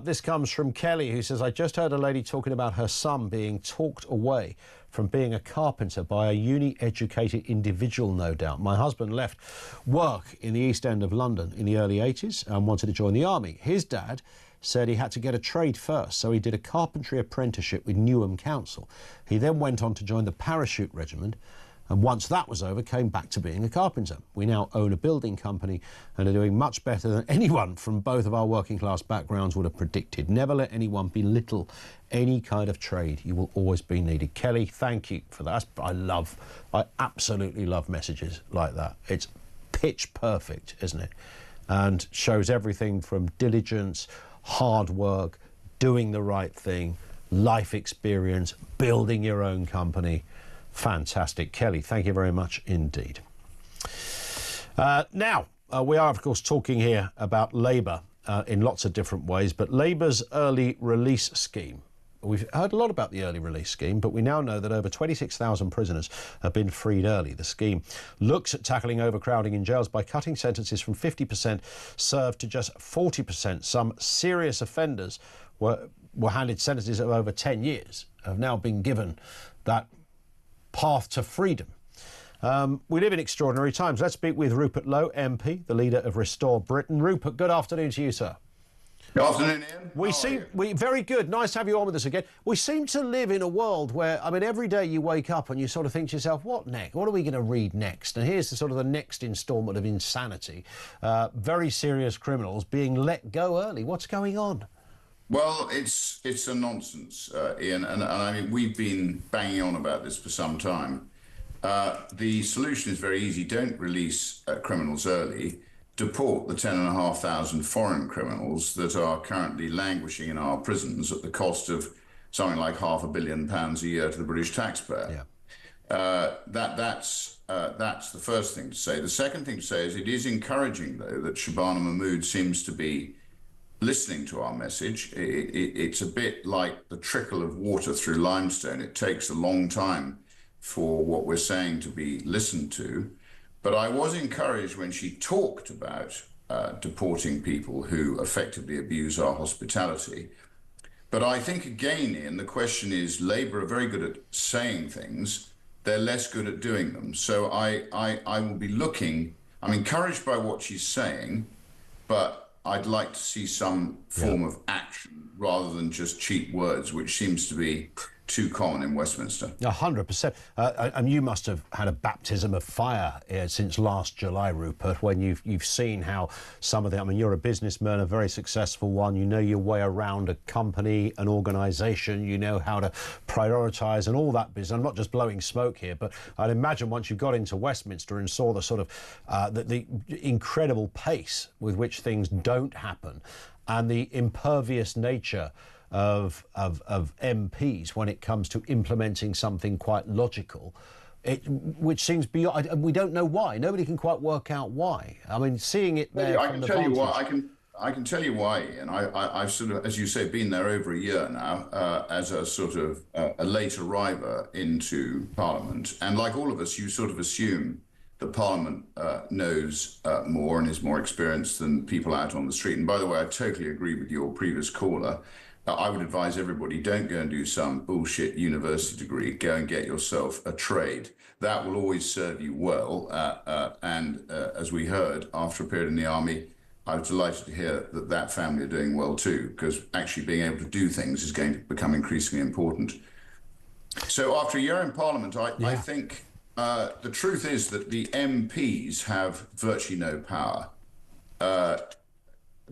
This comes from Kelly, who says, I just heard a lady talking about her son being talked away from being a carpenter by a uni-educated individual, no doubt. My husband left work in the East End of London in the early 80s and wanted to join the army. His dad said he had to get a trade first, so he did a carpentry apprenticeship with Newham Council. He then went on to join the parachute regiment, and once that was over, came back to being a carpenter. We now own a building company and are doing much better than anyone from both of our working class backgrounds would have predicted. Never let anyone belittle any kind of trade. You will always be needed. Kelly, thank you for that. I absolutely love messages like that. It's pitch perfect, isn't it? And shows everything from diligence, hard work, doing the right thing, life experience, building your own company. Fantastic. Kelly, thank you very much indeed. Now, we are, of course, talking here about Labour in lots of different ways, but Labour's early release scheme. We've heard a lot about the early release scheme, but we now know that over 26,000 prisoners have been freed early. The scheme looks at tackling overcrowding in jails by cutting sentences from 50% served to just 40%. Some serious offenders were handed sentences of over 10 years, have now been given that path to freedom. We live in extraordinary times. Let's speak with Rupert Lowe, MP, the leader of Restore Britain. Rupert, good afternoon to you, sir. Good afternoon, Ian. Very good. Nice to have you on with us again. We seem to live in a world where, I mean, every day you wake up and you sort of think to yourself, what next? What are we going to read next? And here's the next instalment of insanity. Very serious criminals being let go early. What's going on? Well, it's a nonsense, Ian, and I mean, we've been banging on about this for some time. The solution is very easy. Don't release criminals early. Deport the 10,500 foreign criminals that are currently languishing in our prisons at the cost of something like £500 million a year to the British taxpayer. Yeah. That's the first thing to say. The second thing to say is it is encouraging, though, that Shabana Mahmood seems to be listening to our message. It's a bit like the trickle of water through limestone. It takes a long time for what we're saying to be listened to. But I was encouraged when she talked about deporting people who effectively abuse our hospitality. But I think, again, Ian, the question is, Labour are very good at saying things. They're less good at doing them. So I will be looking. I'm encouraged by what she's saying, but I'd like to see some form of action rather than just cheap words, which seems to be too common in Westminster. 100%. And you must have had a baptism of fire since last July, Rupert, when you've seen how some of the... I mean, you're a businessman, a very successful one. You know your way around a company, an organisation. You know how to prioritise and all that business. I'm not just blowing smoke here, but I'd imagine once you got into Westminster and saw the sort of the incredible pace with which things don't happen and the impervious nature of MPs when it comes to implementing something quite logical, which seems beyond. We don't know why. Nobody can quite work out why. I mean, seeing it there. I can tell you why. I can tell you why, and I've sort of, as you say, been there over a year now as a sort of a late arriver into Parliament, and like all of us, you sort of assume that Parliament knows more and is more experienced than people out on the street. And by the way, I totally agree with your previous caller. I would advise everybody, don't go and do some bullshit university degree. Go and get yourself a trade. That will always serve you well. And as we heard, after a period in the army, I was delighted to hear that that family are doing well too, because actually being able to do things is going to become increasingly important. So after a year in Parliament, I think the truth is that the MPs have virtually no power.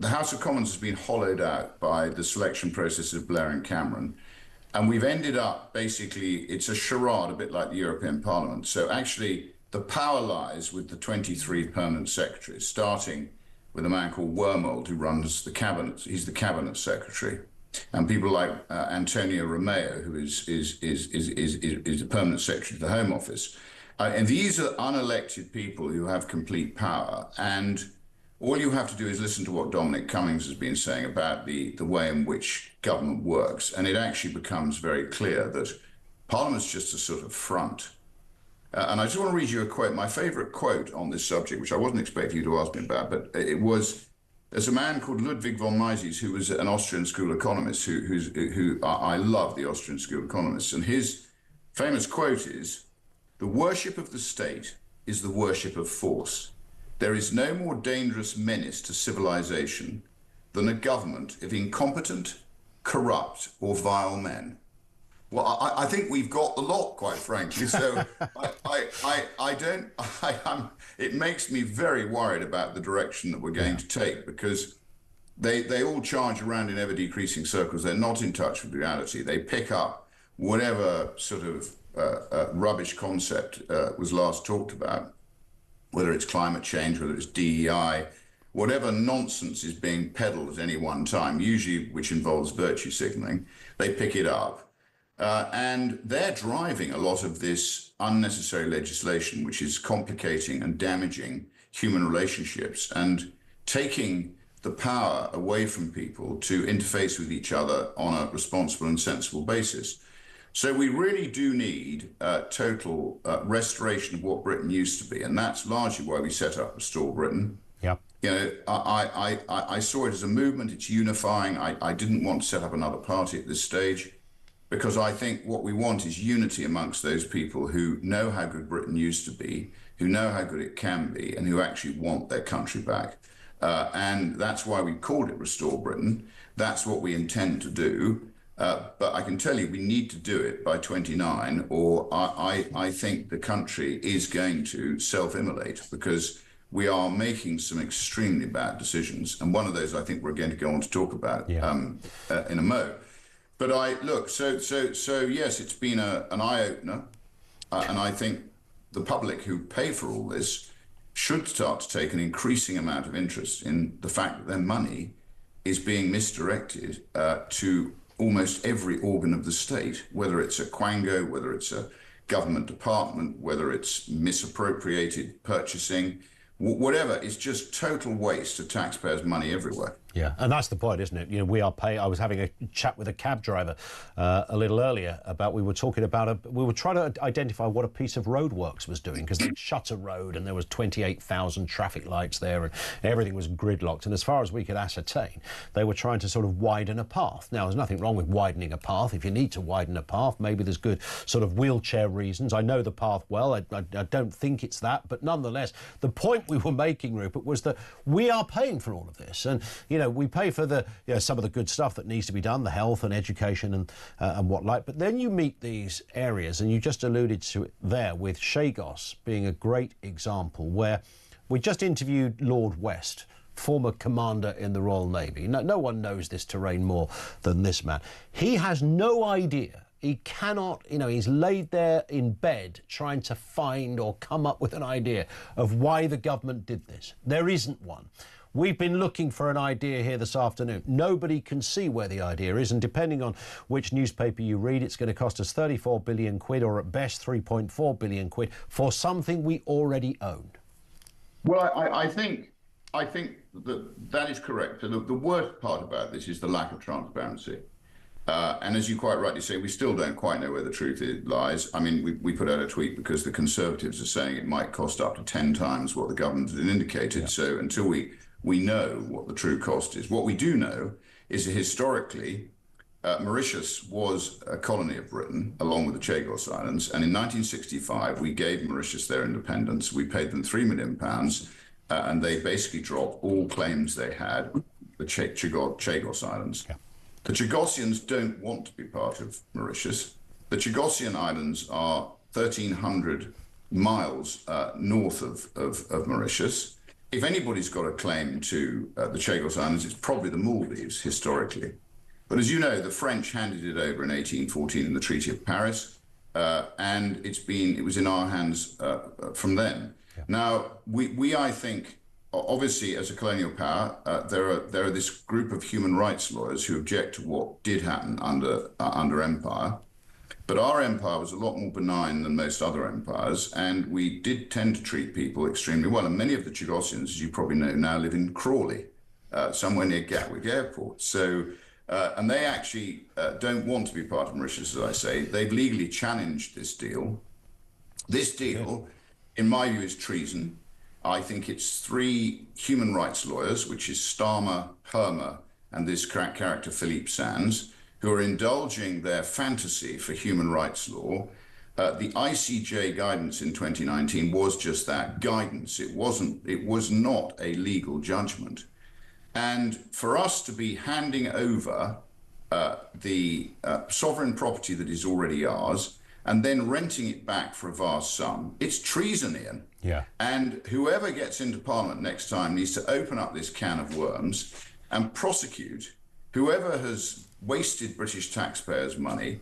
The House of Commons has been hollowed out by the selection process of Blair and Cameron. And we've ended up, basically, it's a charade, a bit like the European Parliament. So actually, the power lies with the 23 permanent secretaries, starting with a man called Wormold, who runs the cabinet. He's the cabinet secretary. And people like Antonio Romeo, who is the permanent secretary of the Home Office. And these are unelected people who have complete power. And all you have to do is listen to what Dominic Cummings has been saying about the way in which government works. And it actually becomes very clear that Parliament's just a sort of front. And I just want to read you a quote, my favourite quote on this subject, which I wasn't expecting you to ask me about, but it was, there's a man called Ludwig von Mises, who was an Austrian school economist, who I love the Austrian school economists, and his famous quote is, "The worship of the state is the worship of force. There is no more dangerous menace to civilization than a government of incompetent, corrupt, or vile men." Well, I think we've got the lot, quite frankly. So it makes me very worried about the direction that we're going to take, because they all charge around in ever decreasing circles. They're not in touch with reality. They pick up whatever sort of rubbish concept was last talked about, whether it's climate change, whether it's DEI, whatever nonsense is being peddled at any one time, usually which involves virtue signaling, they pick it up. And they're driving a lot of this unnecessary legislation, which is complicating and damaging human relationships and taking the power away from people to interface with each other on a responsible and sensible basis. So we really do need total restoration of what Britain used to be. And that's largely why we set up Restore Britain. Yeah. You know, I saw it as a movement. It's unifying. I didn't want to set up another party at this stage, because I think what we want is unity amongst those people who know how good Britain used to be, who know how good it can be, and who actually want their country back. And that's why we called it Restore Britain. That's what we intend to do. But I can tell you, we need to do it by 29, or I think the country is going to self-immolate, because we are making some extremely bad decisions. And one of those I think we're going to go on to talk about in a mo. But so yes, it's been an eye-opener. And I think the public who pay for all this should start to take an increasing amount of interest in the fact that their money is being misdirected to almost every organ of the state, whether it's a quango, whether it's a government department, whether it's misappropriated purchasing, whatever. It's just total waste of taxpayers' money everywhere. Yeah, and that's the point, isn't it? You know, we are paying. I was having a chat with a cab driver a little earlier about, we were talking about, we were trying to identify what a piece of roadworks was doing, because they'd shut a road and there was 28,000 traffic lights there and everything was gridlocked. And as far as we could ascertain, they were trying to sort of widen a path. Now, there's nothing wrong with widening a path. If you need to widen a path, maybe there's good sort of wheelchair reasons. I know the path well. I don't think it's that. But nonetheless, the point we were making, Rupert, was that we are paying for all of this. And, you know, we pay for the, you know, some of the good stuff that needs to be done, the health and education and what like. But then you meet these areas, and you just alluded to it there, with Chagos being a great example, where we just interviewed Lord West, former commander in the Royal Navy. No one knows this terrain more than this man. He has no idea. He cannot, you know, he's laid there in bed trying to find or come up with an idea of why the government did this. There isn't one. We've been looking for an idea here this afternoon. Nobody can see where the idea is, and depending on which newspaper you read, it's going to cost us 34 billion quid, or at best 3.4 billion quid, for something we already own. Well, I think that is correct. The worst part about this is the lack of transparency. And as you quite rightly say, we still don't quite know where the truth lies. I mean, we put out a tweet because the Conservatives are saying it might cost up to 10 times what the government had indicated. Yeah. So until we know what the true cost is. What we do know is that historically, Mauritius was a colony of Britain, along with the Chagos Islands. And in 1965, we gave Mauritius their independence. We paid them £3 million, and they basically dropped all claims they had, the Chagos Islands. Yeah. The Chagosians don't want to be part of Mauritius. The Chagosian Islands are 1,300 miles north of Mauritius. If anybody's got a claim to the Chagos Islands, it's probably the Maldives, historically. But as you know, the French handed it over in 1814 in the Treaty of Paris, and it was in our hands from then. Yeah. Now, we I think, obviously, as a colonial power, there are this group of human rights lawyers who object to what did happen under empire. But our empire was a lot more benign than most other empires, and we did tend to treat people extremely well. And many of the Chagosians, as you probably know, now live in Crawley, somewhere near Gatwick Airport. So, and they actually don't want to be part of Mauritius, as I say. They've legally challenged this deal. This deal, in my view, is treason. I think it's 3 human rights lawyers, which is Starmer, Hermer, and this character Philippe Sands, who are indulging their fantasy for human rights law. The ICJ guidance in 2019 was just that, guidance. It was not a legal judgment. And for us to be handing over the sovereign property that is already ours and then renting it back for a vast sum, it's treason, Ian. Yeah. And whoever gets into Parliament next time needs to open up this can of worms and prosecute whoever has wasted British taxpayers' money,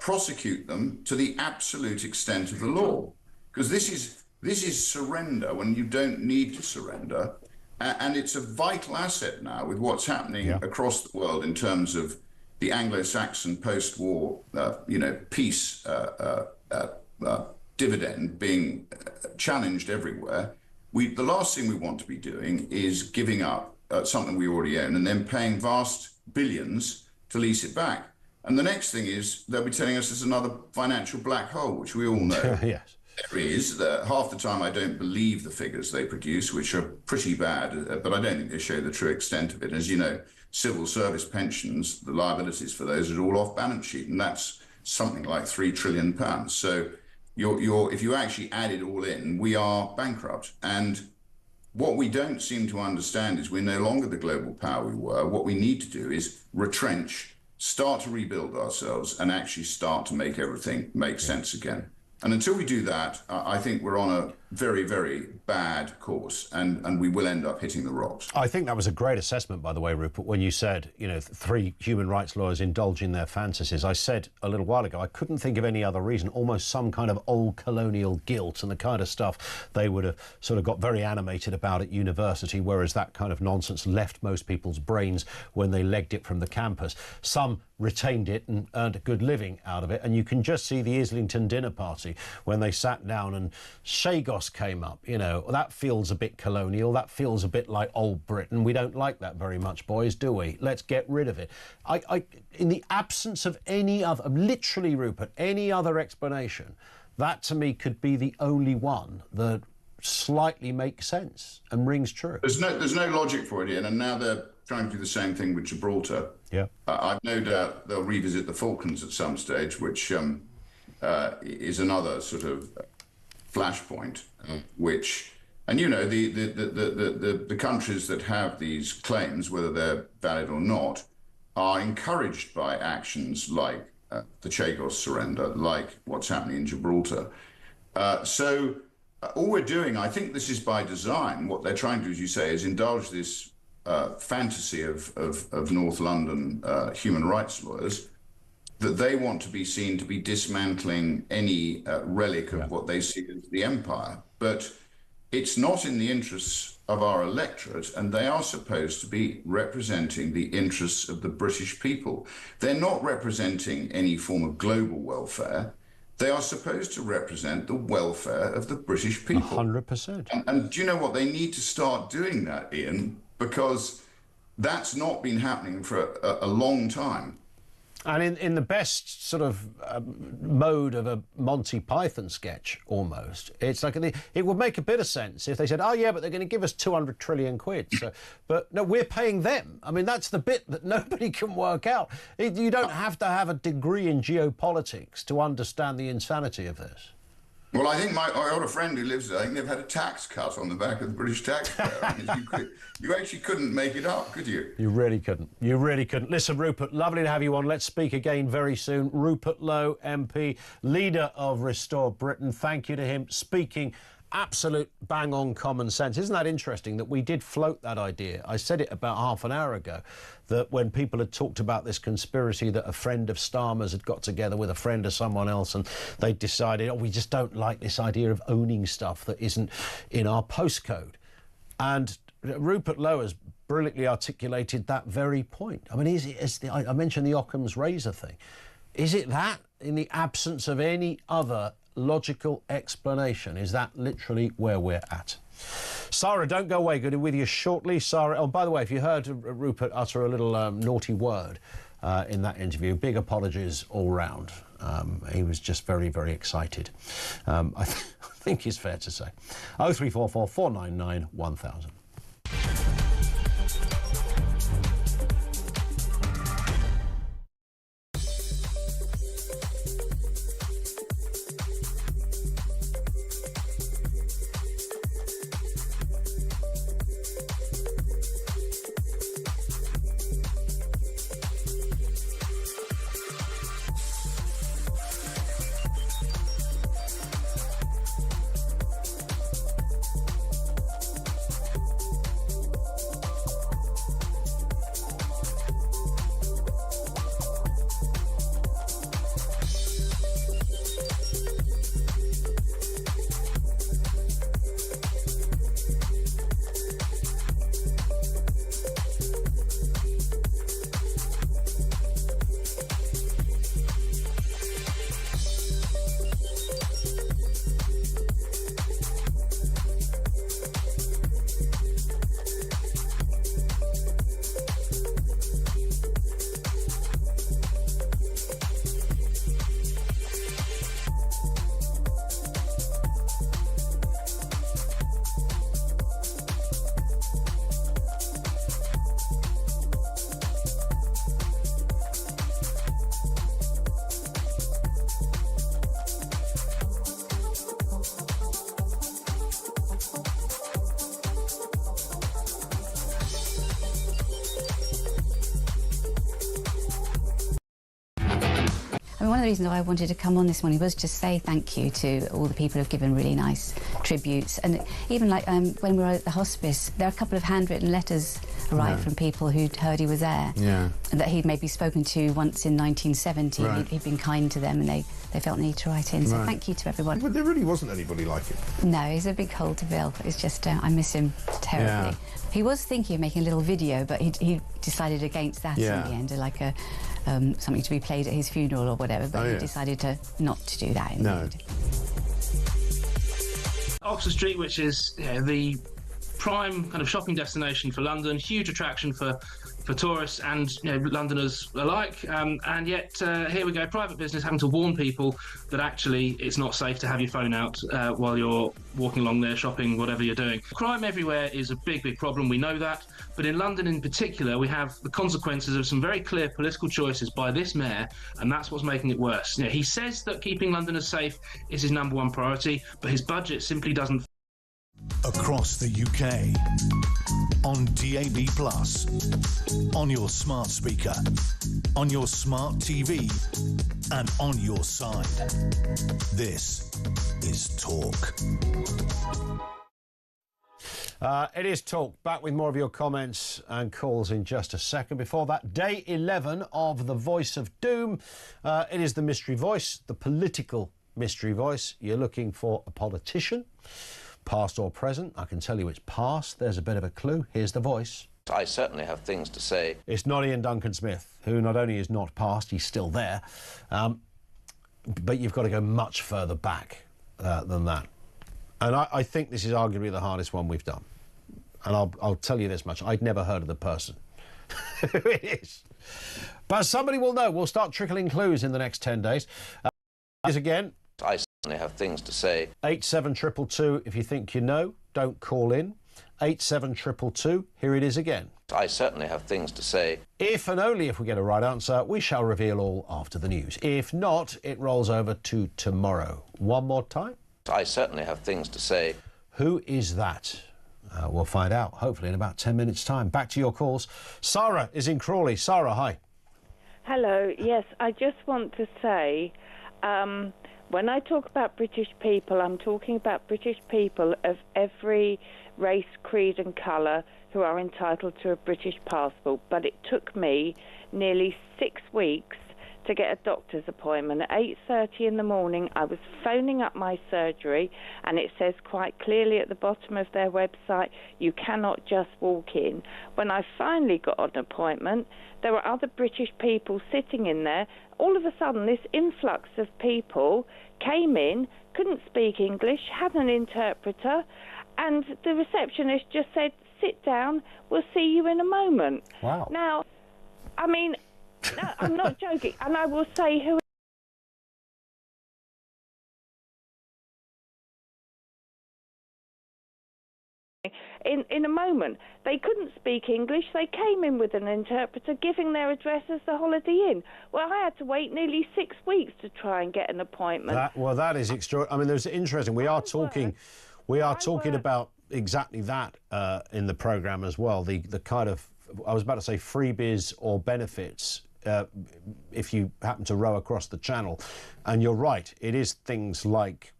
prosecute them to the absolute extent of the law. Because this is surrender when you don't need to surrender. And it's a vital asset now with what's happening across the world in terms of the Anglo-Saxon post-war, peace dividend being challenged everywhere. The last thing we want to be doing is giving up something we already own and then paying vast billions to lease it back. And the next thing is they'll be telling us there's another financial black hole, which we all know. Yes. There is. Half the time I don't believe the figures they produce, which are pretty bad, but I don't think they show the true extent of it. As you know, civil service pensions, the liabilities for those are all off balance sheet, and that's something like £3 trillion. So if you actually add it all in, we are bankrupt. And what we don't seem to understand is we're no longer the global power we were. What we need to do is retrench, start to rebuild ourselves, and actually start to make everything make sense again. And until we do that, I think we're on a very, very bad course, and we will end up hitting the rocks. I think that was a great assessment, by the way, Rupert, when you said, 3 human rights lawyers indulge in their fantasies. I said a little while ago, I couldn't think of any other reason, almost some kind of old colonial guilt and the kind of stuff they would have sort of got very animated about at university, whereas that kind of nonsense left most people's brains when they legged it from the campus. Some retained it and earned a good living out of it, and you can just see the Islington dinner party when they sat down and Chagos came up. That feels a bit colonial, that feels a bit like old Britain. We don't like that very much, boys, do we? Let's get rid of it. In the absence of any other, literally, Rupert, any other explanation, that to me could be the only one that slightly makes sense and rings true. There's no logic for it, Ian, and now they're trying to do the same thing with Gibraltar. Yeah. I've no doubt they'll revisit the Falklands at some stage, which is another sort of flashpoint, the countries that have these claims, whether they're valid or not, are encouraged by actions like the Chagos surrender, like what's happening in Gibraltar. So all we're doing, I think this is by design. What they're trying to do, as you say, is indulge this fantasy of North London human rights lawyers, that they want to be seen to be dismantling any relic of what they see as the empire. But it's not in the interests of our electorate, and they are supposed to be representing the interests of the British people. They're not representing any form of global welfare. They are supposed to represent the welfare of the British people. 100%. And do you know what? They need to start doing that, Ian, because that's not been happening for a long time. And in the best sort of mode of a Monty Python sketch, almost, it's like it would make a bit of sense if they said, oh, yeah, but they're going to give us 200 trillion quid. So, but no, we're paying them. I mean, that's the bit that nobody can work out. You don't have to have a degree in geopolitics to understand the insanity of this. Well, I think I got a friend who lives there. I think they've had a tax cut on the back of the British taxpayer. I mean, you actually couldn't make it up, could you? You really couldn't. You really couldn't. Listen, Rupert, lovely to have you on. Let's speak again very soon. Rupert Lowe, MP, leader of Restore Britain. Thank you to him. Speaking absolute bang-on common sense. Isn't that interesting that we did float that idea? I said it about half an hour ago, that when people had talked about this conspiracy that a friend of Starmer's had got together with a friend of someone else and they decided, oh, we just don't like this idea of owning stuff that isn't in our postcode. And Rupert Lowe has brilliantly articulated that very point. I mean, I mentioned the Occam's razor thing. Is it that? in the absence of any other logical explanation, is that literally where we're at. Sarah, don't go away. Good with you shortly. Sarah, oh, by the way, if you heard Rupert utter a little naughty word in that interview, big apologies all round. He was just very, very excited. I think it's fair to say. 0344 499 1000. I mean, one of the reasons I wanted to come on this morning was just say thank you to all the people who've given really nice tributes. And even like when we were at the hospice, there are a couple of handwritten letters arrived from people who'd heard he was there. Yeah. And that he'd maybe spoken to once in 1970. Right. He'd been kind to them and they felt the need to write in. So Right. thank you to everyone. But there really wasn't anybody like him. No, he's a big hole to fill. It's just, I miss him terribly. Yeah. He was thinking of making a little video, but he decided against that Yeah. in the end, like a something to be played at his funeral or whatever, but he decided not to do that in the end. Oxford Street, which is the prime kind of shopping destination for London, huge attraction for tourists and Londoners alike, and yet here we go, private business having to warn people that actually it's not safe to have your phone out while you're walking along there shopping, whatever you're doing. Crime everywhere is a big problem, we know that, but in London in particular we have the consequences of some very clear political choices by this mayor, and that's what's making it worse. He says that keeping Londoners safe is his #1 priority, but his budget simply doesn't. Across the UK, on DAB+, on your smart speaker, on your smart TV, and on your side. This is Talk. It is Talk. Back with more of your comments and calls in just a second. Before that, day 11 of The Voice of Doom. It is the mystery voice, the political mystery voice. You're looking for a politician, past or present. I can tell you it's past. There's a bit of a clue. Here's the voice. I certainly have things to say. It's not Ian Duncan Smith, who not only is not past, he's still there, but you've got to go much further back than that. And I think this is arguably the hardest one we've done. And I'll tell you this much, I'd never heard of the person who it is. But somebody will know. We'll start trickling clues in the next 10 days. Here's again. I certainly have things to say. 87222, if you think you know, don't call in. 87222, here it is again. I certainly have things to say. If and only if we get a right answer, we shall reveal all after the news. If not, it rolls over to tomorrow. One more time. I certainly have things to say. Who is that? We'll find out, hopefully, in about 10 minutes' time. Back to your calls. Sarah is in Crawley. Sarah, hi. Hello. Yes, I just want to say, when I talk about British people, I'm talking about British people of every race, creed and colour who are entitled to a British passport. But it took me nearly 6 weeks to get a doctor's appointment at 8:30 in the morning. I was phoning up my surgery, and it says quite clearly at the bottom of their website, you cannot just walk in. When I finally got an appointment, there were other British people sitting in there. All of a sudden, this influx of people came in, couldn't speak English, had an interpreter, and the receptionist just said, sit down, we'll see you in a moment. Wow. Now, I mean, no, I'm not joking, and I will say who in a moment. They couldn't speak English. They came in with an interpreter, giving their address as the Holiday Inn. Well, I had to wait nearly 6 weeks to try and get an appointment. That is extraordinary. I mean, there's interesting. We are talking about exactly that in the programme as well. The kind of, I was about to say, freebies or benefits if you happen to row across the channel. And you're right. It is things like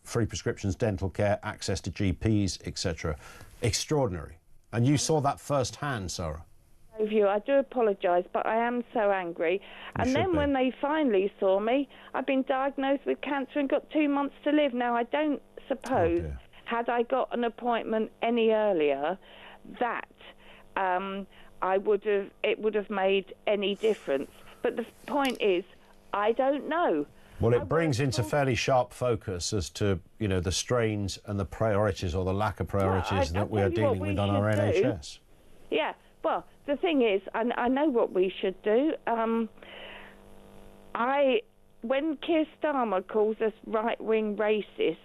free prescriptions, dental care, access to GPs, etc. Extraordinary. And you saw that firsthand, Sarah. I do apologise, but I am so angry. And then when they finally saw me, I've been diagnosed with cancer and got 2 months to live. Now, I don't suppose, had I got an appointment any earlier, that it would have made any difference. But the point is, I don't know. Well, it brings into fairly sharp focus as to, you know, the strains and the priorities or the lack of priorities that we are dealing with on our NHS. Yeah, well, the thing is, I know what we should do. When Keir Starmer calls us right-wing racists,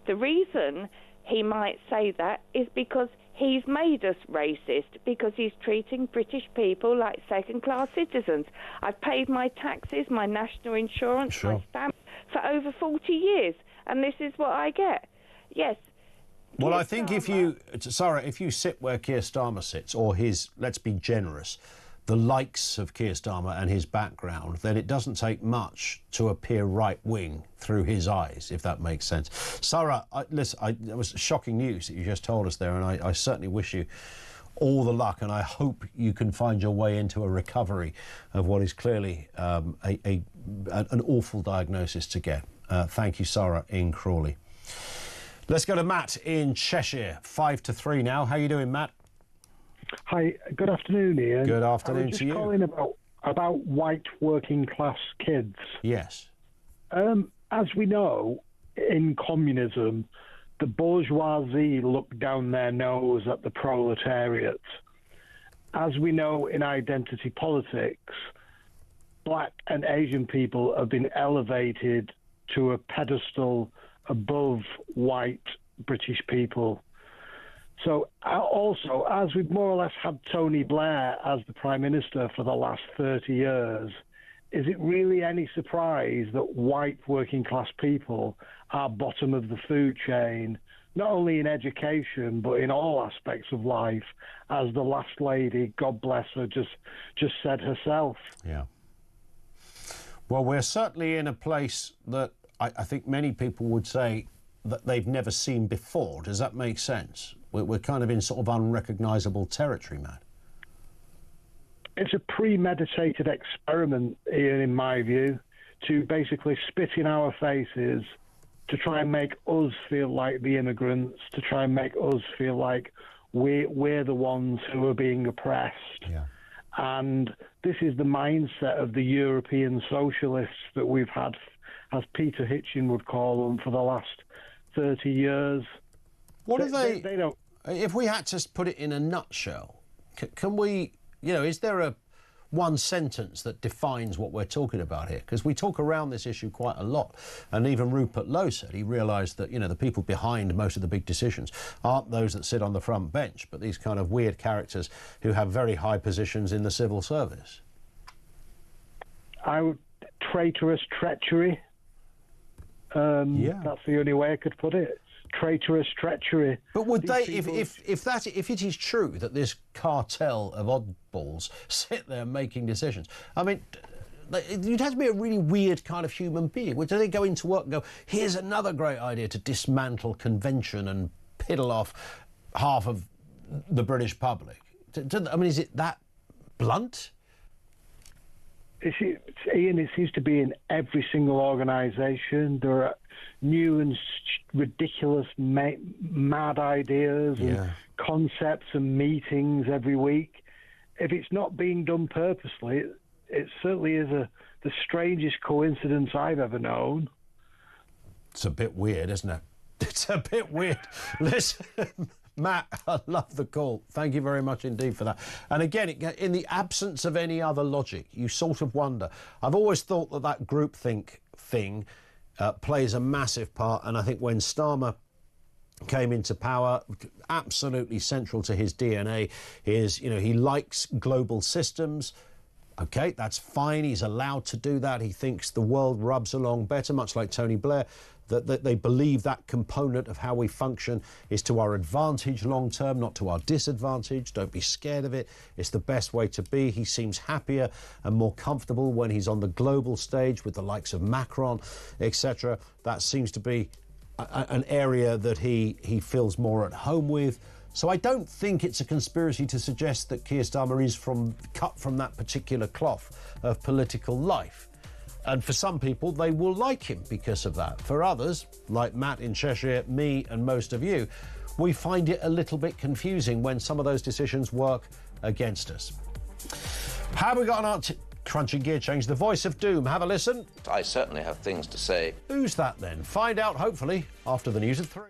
the reason he might say that is because he's made us racist, because he's treating British people like second-class citizens. I've paid my taxes, my national insurance, my stamp for over 40 years, and this is what I get. Yes. Well, I think if you sit where Keir Starmer sits, or his, let's be generous, the likes of Keir Starmer and his background, then it doesn't take much to appear right-wing through his eyes, if that makes sense. Sarah, listen, that was shocking news that you just told us there, and I certainly wish you all the luck, and I hope you can find your way into a recovery of what is clearly an awful diagnosis to get. Thank you, Sarah in Crawley. Let's go to Matt in Cheshire, 5 to 3 now. How you doing, Matt? Hi, good afternoon, Ian. Good afternoon to you. I was just calling about white working class kids. Yes. As we know, in communism, the bourgeoisie looked down their nose at the proletariat. As we know, in identity politics, black and Asian people have been elevated to a pedestal above white British people. So also, as we've more or less had Tony Blair as the Prime Minister for the last 30 years, is it really any surprise that white working class people are bottom of the food chain, not only in education, but in all aspects of life, as the last lady, God bless her, just said herself? Yeah. Well, we're certainly in a place that I think many people would say that they've never seen before. Does that make sense? We're kind of in sort of unrecognisable territory, Matt. It's a premeditated experiment, Ian, in my view, to basically spit in our faces, to try and make us feel like the immigrants, to try and make us feel like we're the ones who are being oppressed. Yeah. And this is the mindset of the European socialists that we've had, as Peter Hitchin would call them, for the last 30 years. What are they don't. If we had to put it in a nutshell, can we, you know, is there one sentence that defines what we're talking about here? Because we talk around this issue quite a lot. And even Rupert Lowe said he realised that, you know, the people behind most of the big decisions aren't those that sit on the front bench, but these kind of weird characters who have very high positions in the civil service. Traitorous treachery. That's the only way I could put it. Traitorous treachery. But would they, if it is true that this cartel of oddballs sit there making decisions, I mean, you'd have to be a really weird kind of human being. Do they go into work and go, here's another great idea to dismantle convention and piddle off half of the British public? I mean, is it that blunt? Ian, it seems to be in every single organisation. There are new and ridiculous, mad ideas and concepts and meetings every week. If it's not being done purposely, it certainly is the strangest coincidence I've ever known. It's a bit weird, isn't it? It's a bit weird. Listen, Matt, I love the call. Thank you very much indeed for that. And again, in the absence of any other logic, you sort of wonder. I've always thought that groupthink thing plays a massive part, and I think when Starmer came into power, absolutely central to his DNA is, he likes global systems. OK, that's fine. He's allowed to do that. He thinks the world rubs along better, much like Tony Blair, that they believe that component of how we function is to our advantage long term, not to our disadvantage. Don't be scared of it. It's the best way to be. He seems happier and more comfortable when he's on the global stage with the likes of Macron, etc. That seems to be an area that he feels more at home with. So I don't think it's a conspiracy to suggest that Keir Starmer is cut from that particular cloth of political life. And for some people, they will like him because of that. For others, like Matt in Cheshire, me and most of you, we find it a little bit confusing when some of those decisions work against us. Have we got an crunching gear change? The voice of doom. Have a listen. I certainly have things to say. Who's that then? Find out, hopefully, after the news at 3.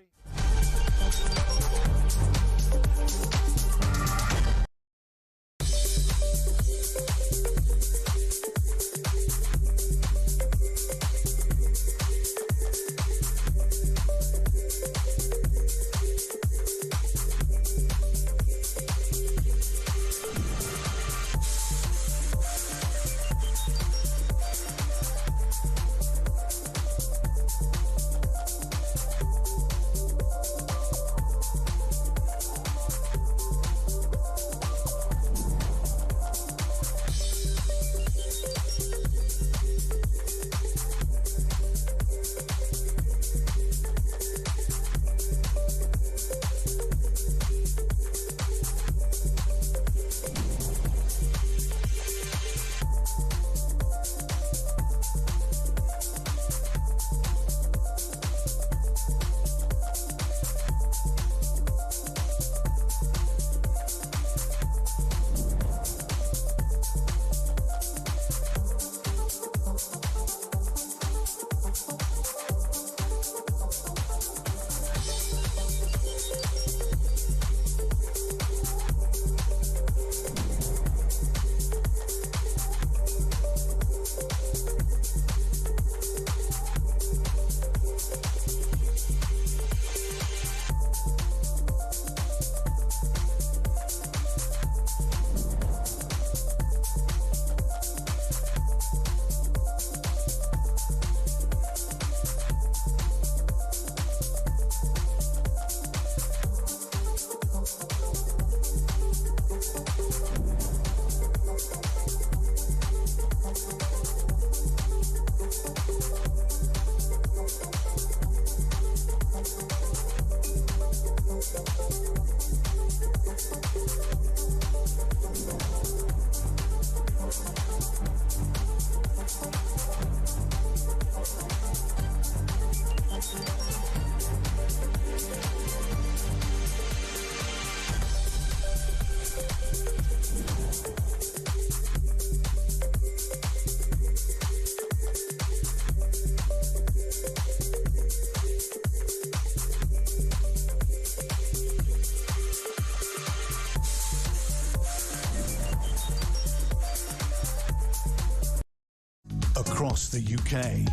Across the UK,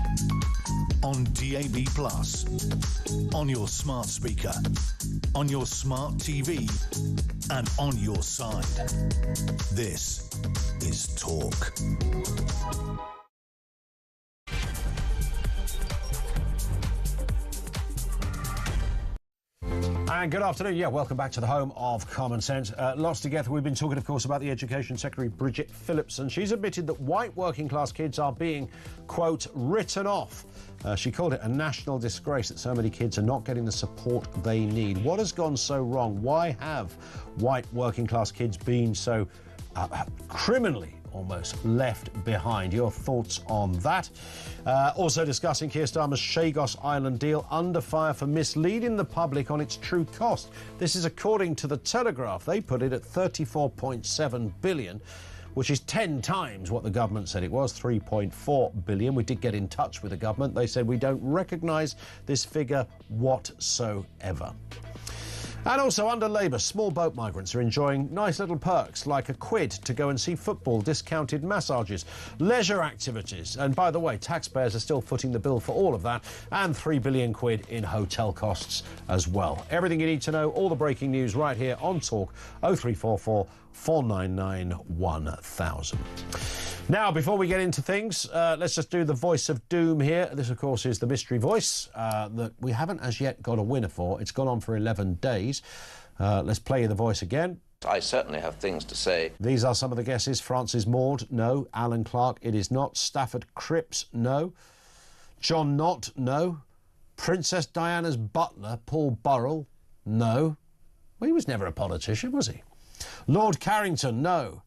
on DAB+, on your smart speaker, on your smart TV, and on your side. This is Talk. And good afternoon. Yeah, welcome back to the home of common sense. Lots to get through. We've been talking, of course, about the Education Secretary, Bridget Phillipson. She's admitted that white working class kids are being, quote, written off. She called it a national disgrace that so many kids are not getting the support they need. What has gone so wrong? Why have white working class kids been so criminally almost left behind. Your thoughts on that? Also discussing Keir Starmer's Chagos Island deal under fire for misleading the public on its true cost. This is according to The Telegraph. They put it at 34.7 billion, which is 10 times what the government said it was, 3.4 billion. We did get in touch with the government. They said we don't recognise this figure whatsoever. And also under Labour, small boat migrants are enjoying nice little perks like £1 to go and see football, discounted massages, leisure activities. And by the way, taxpayers are still footing the bill for all of that, and £3 billion in hotel costs as well. Everything you need to know, all the breaking news right here on Talk 0344 499 1000. Now, before we get into things, let's just do the voice of doom here. This, of course, is the mystery voice that we haven't as yet got a winner for. It's gone on for 11 days. Let's play you the voice again. I certainly have things to say. These are some of the guesses. Francis Maud, no. Alan Clark, it is not. Stafford Cripps, no. John Knott, no. Princess Diana's butler, Paul Burrell, no. Well, he was never a politician, was he? Lord Carrington, no.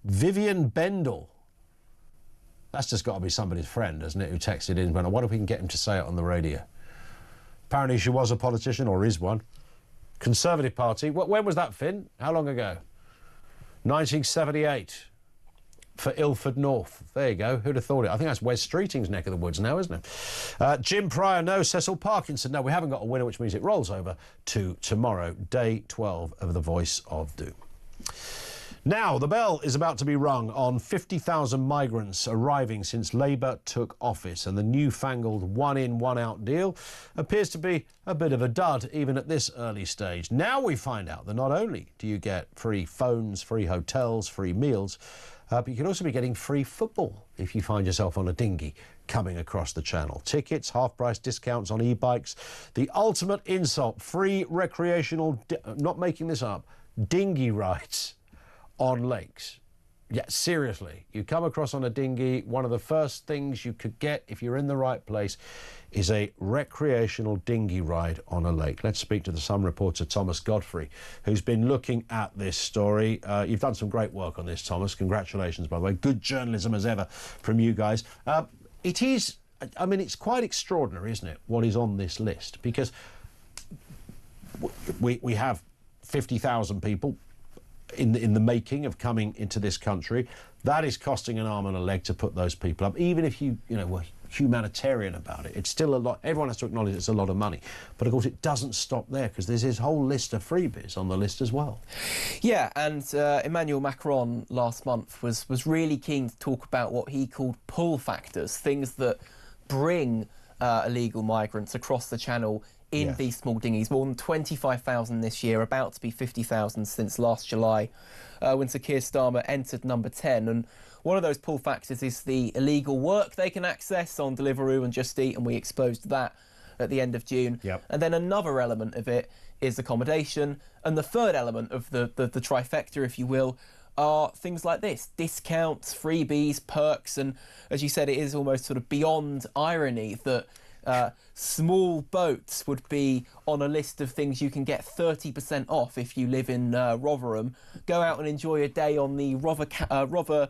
Vivian Bendel. That's just got to be somebody's friend, hasn't it, who texted in. I wonder if we can get him to say it on the radio. Apparently she was a politician, or is one. Conservative Party. When was that, Finn? How long ago? 1978. For Ilford North. There you go. Who'd have thought it? I think that's Wes Streeting's neck of the woods now, isn't it? Jim Pryor, no. Cecil Parkinson, no. We haven't got a winner, which means it rolls over to tomorrow, day 12 of The Voice of Doom. Now, the bell is about to be rung on 50,000 migrants arriving since Labour took office, and the newfangled one-in, one-out deal appears to be a bit of a dud, even at this early stage. Now we find out that not only do you get free phones, free hotels, free meals, but you can also be getting free football if you find yourself on a dinghy coming across the channel. Tickets, half-price discounts on e-bikes, the ultimate insult, free recreational, not making this up, dinghy rides on lakes. Yeah, seriously, you come across on a dinghy, one of the first things you could get if you're in the right place is a recreational dinghy ride on a lake. Let's speak to the Sun reporter Thomas Godfrey, who's been looking at this story. You've done some great work on this, Thomas. Congratulations, by the way. Good journalism as ever from you guys. It is, I mean, it's quite extraordinary, isn't it, what is on this list? Because we have 50,000 people in the making of coming into this country. That is costing an arm and a leg to put those people up. Even if you were humanitarian about it, it's still a lot. Everyone has to acknowledge it's a lot of money. But of course it doesn't stop there, because there's this whole list of freebies on the list as well. Yeah, and Emmanuel Macron last month was really keen to talk about what he called pull factors, things that bring illegal migrants across the channel in these small dinghies. More than 25,000 this year, about to be 50,000 since last July, when Sir Keir Starmer entered number 10. And one of those pull factors is the illegal work they can access on Deliveroo and Just Eat, and we exposed that at the end of June. And then another element of it is accommodation. And the third element of the trifecta, if you will, are things like this: discounts, freebies, perks. And as you said, it is almost sort of beyond irony that small boats would be on a list of things you can get 30% off if you live in Rotherham. Go out and enjoy a day on the Rother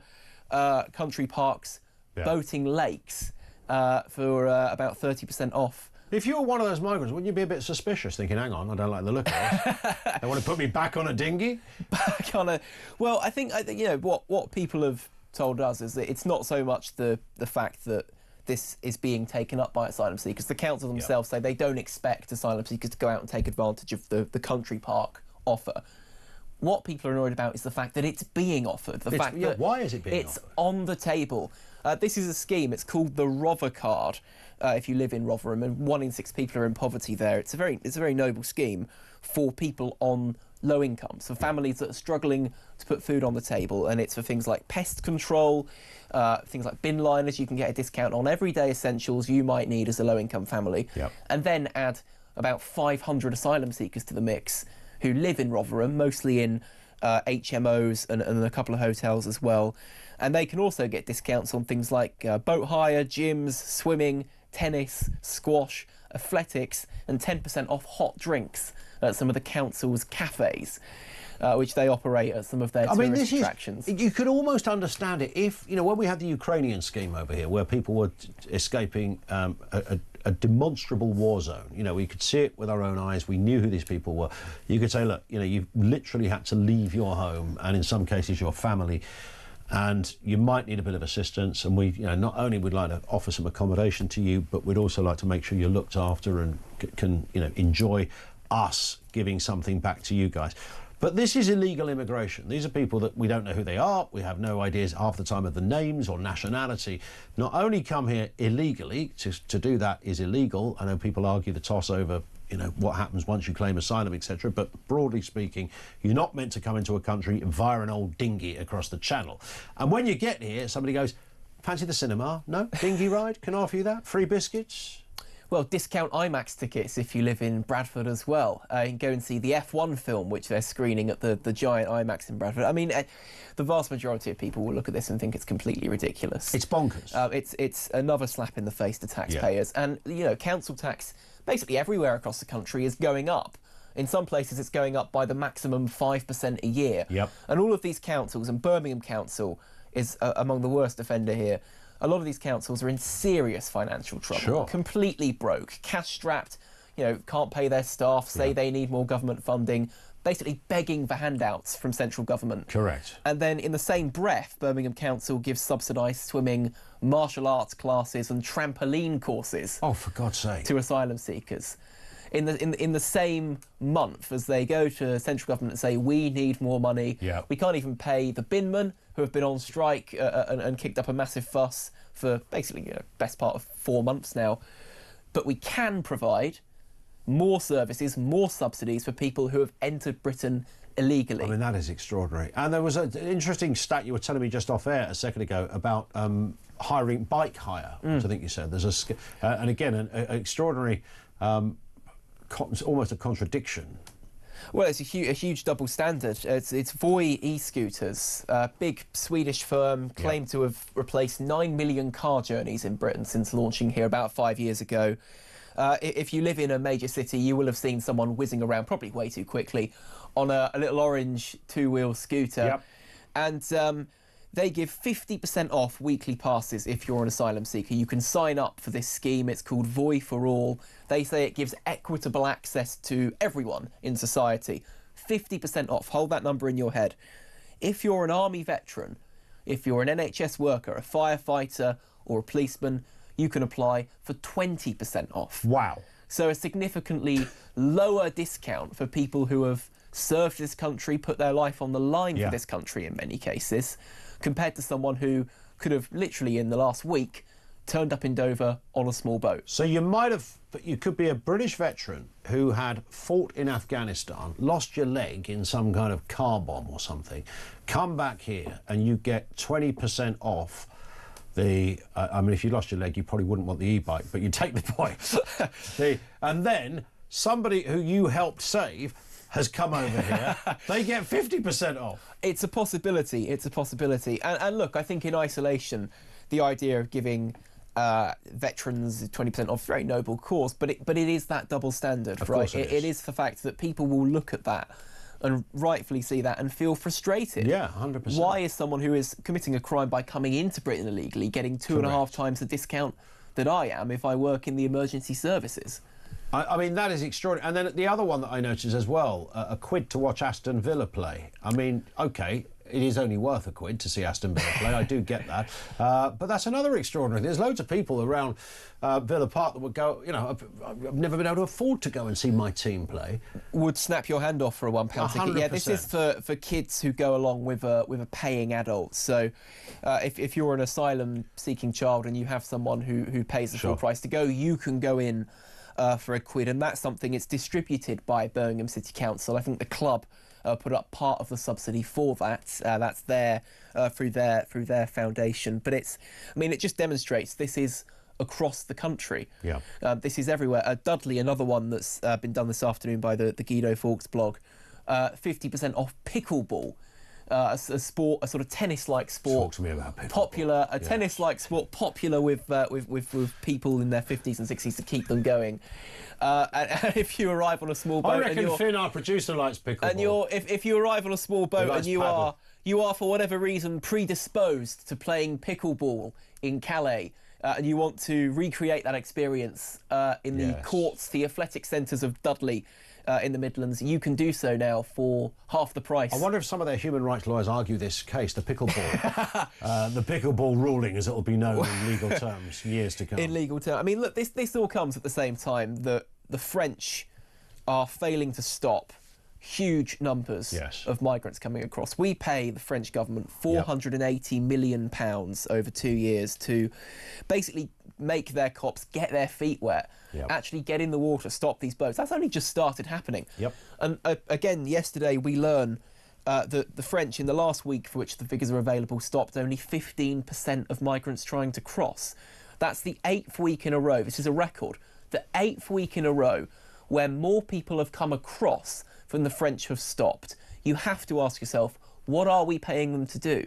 Country Park's boating lakes for about 30% off. If you were one of those migrants, wouldn't you be a bit suspicious, thinking, hang on, I don't like the look of this? They want to put me back on a dinghy? Back on a... Well, I think what people have told us is that it's not so much the fact that this is being taken up by asylum seekers. The council themselves say they don't expect asylum seekers to go out and take advantage of the country park offer. What people are annoyed about is the fact that it's being offered. Why is it being offered? It's on the table. This is a scheme. It's called the Rother Card. If you live in Rotherham, and 1 in 6 people are in poverty there. It's a very noble scheme for people on low income, so families that are struggling to put food on the table. And it's for things like pest control, things like bin liners. You can get a discount on everyday essentials you might need as a low income family. And then add about 500 asylum seekers to the mix who live in Rotherham, mostly in HMOs and a couple of hotels as well. And they can also get discounts on things like boat hire, gyms, swimming, tennis, squash, athletics, and 10% off hot drinks at some of the council's cafes. which they operate at some of their tourist attractions. You could almost understand it if, when we had the Ukrainian scheme over here, where people were escaping a demonstrable war zone. We could see it with our own eyes. We knew who these people were. You could say, look, you've literally had to leave your home, and in some cases your family, and you might need a bit of assistance. And we, not only would like to offer some accommodation to you, but we'd also like to make sure you're looked after and can, enjoy us giving something back to you guys. But this is illegal immigration. These are people that we don't know who they are. We have no ideas half the time of the names or nationality. Not only come here illegally, to do that is illegal. I know people argue the toss over, what happens once you claim asylum, etc. But broadly speaking, you're not meant to come into a country via an old dinghy across the channel. And when you get here, somebody goes, fancy the cinema? No? Dinghy ride? Can I offer you that? Free biscuits? Well, discount IMAX tickets if you live in Bradford as well. You can go and see the F1 film, which they're screening at the giant IMAX in Bradford. I mean, the vast majority of people will look at this and think it's completely ridiculous. It's bonkers. It's another slap in the face to taxpayers. Yeah. And, council tax basically everywhere across the country is going up. In some places, it's going up by the maximum 5% a year. Yep. And all of these councils, and Birmingham Council is among the worst offender here, a lot of these councils are in serious financial trouble, completely broke, cash-strapped, can't pay their staff, say they need more government funding, basically begging for handouts from central government. Correct. And then in the same breath, Birmingham Council gives subsidised swimming, martial arts classes and trampoline courses. Oh, for God's sake. To asylum seekers. In the same month as they go to central government and say, we need more money, we can't even pay the binmen who have been on strike and kicked up a massive fuss for basically best part of 4 months now. But we can provide more services, more subsidies for people who have entered Britain illegally. I mean, that is extraordinary. And there was an interesting stat you were telling me just off air a second ago about hiring bike hire, which I think you said. There's and again, an extraordinary... almost a contradiction. Well, it's a huge double standard. It's Voi e-scooters, a big Swedish firm, claimed to have replaced 9 million car journeys in Britain since launching here about 5 years ago. If you live in a major city, you will have seen someone whizzing around, probably way too quickly, on a little orange two-wheel scooter. And they give 50% off weekly passes if you're an asylum seeker. You can sign up for this scheme. It's called Voi for All. They say it gives equitable access to everyone in society. 50% off. Hold that number in your head. If you're an army veteran, if you're an NHS worker, a firefighter or a policeman, you can apply for 20% off. Wow. So a significantly lower discount for people who have served this country, put their life on the line for this country in many cases, compared to someone who could have literally in the last week turned up in Dover on a small boat. So you could be a British veteran who had fought in Afghanistan, lost your leg in some kind of car bomb or something, come back here and you get 20% off the... I mean, if you lost your leg, you probably wouldn't want the e-bike, but you take the point. And then somebody who you helped save has come over here, they get 50% off. It's a possibility, And look, I think in isolation, the idea of giving veterans 20% off, very noble cause, but it is that double standard, of right? It is the fact that people will look at that and rightfully see that and feel frustrated. Yeah, 100%. Why is someone who is committing a crime by coming into Britain illegally getting 2.5 times the discount that I am if I work in the emergency services? I mean, that is extraordinary. And then the other one that I noticed as well, a quid to watch Aston Villa play. I mean, OK, it is only worth a quid to see Aston Villa play. I do get that. But that's another extraordinary thing. There's loads of people around Villa Park that would go, I've never been able to afford to go and see my team play. Would snap your hand off for a £1 ticket. 100%. Yeah, this is for kids who go along with a paying adult. So if you're an asylum-seeking child and you have someone who pays the full price to go, you can go in for a quid, and that's something it's distributed by Birmingham City Council. I think the club put up part of the subsidy for that. That's there through their foundation. But it just demonstrates this is across the country. Yeah. This is everywhere. Dudley, another one that's been done this afternoon by the Guido Fawkes blog, 50% off pickleball. a sport, a sort of tennis-like sport. Talk to me about pickleball. Popular, a tennis-like sport, popular with people in their 50s and 60s to keep them going. And if you arrive on a small boat, I reckon Finn, our producer, likes pickleball. And if you arrive on a small boat and you are for whatever reason predisposed to playing pickleball in Calais, and you want to recreate that experience in the courts, the athletic centres of Dudley in the Midlands, you can do so now for half the price. I wonder if some of their human rights lawyers argue this case, the pickleball, the pickleball ruling, as it will be known in legal terms, years to come. In legal terms. I mean, look, this all comes at the same time that the French are failing to stop huge numbers of migrants coming across. We pay the French government £480 million over 2 years to basically make their cops get their feet wet, actually get in the water, stop these boats. That's only just started happening. And again, yesterday we learn that the French, in the last week for which the figures are available, stopped only 15% of migrants trying to cross. That's the 8th week in a row. This is a record. The 8th week in a row where more people have come across than the French have stopped. You have to ask yourself, what are we paying them to do?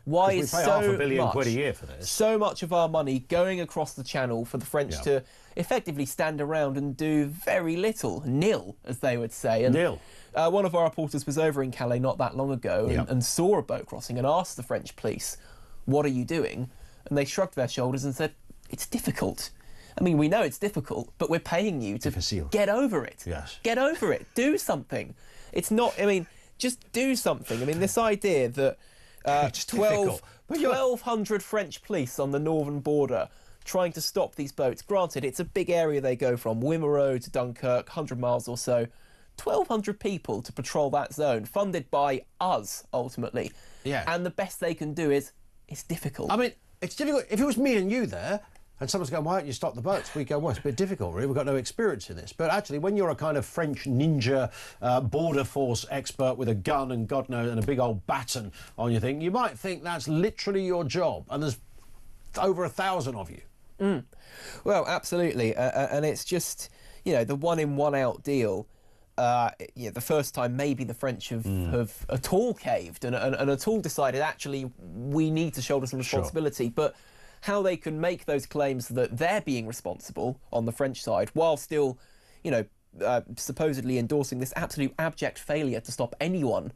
Why is we pay £500 million a year for this? So much of our money going across the channel for the French to effectively stand around and do very little, nil, as they would say. And nil. One of our reporters was over in Calais not that long ago and saw a boat crossing and asked the French police, what are you doing? And they shrugged their shoulders and said, it's difficult. I mean, we know it's difficult, but we're paying you to get over it. Get over it. Do something. It's not, I mean, just do something. I mean, this idea that 1,200 French police on the northern border trying to stop these boats. Granted, it's a big area they go from, Wimereux to Dunkirk, 100 miles or so. 1,200 people to patrol that zone, funded by us, ultimately. And the best they can do is, it's difficult. I mean, it's difficult. If it was me and you there, and someone's going, why don't you stop the boats? We go, well, it's a bit difficult, really. We've got no experience in this. But actually, when you're a kind of French ninja border force expert with a gun and God knows, and a big old baton on your thing, you might think that's literally your job. And there's over 1,000 of you. Well, absolutely. And it's just, you know, the one-in, one-out deal. The first time maybe the French have at all caved and at all decided, actually, we need to shoulder some responsibility. But how they can make those claims that they're being responsible on the French side while still, you know, supposedly endorsing this absolute abject failure to stop anyone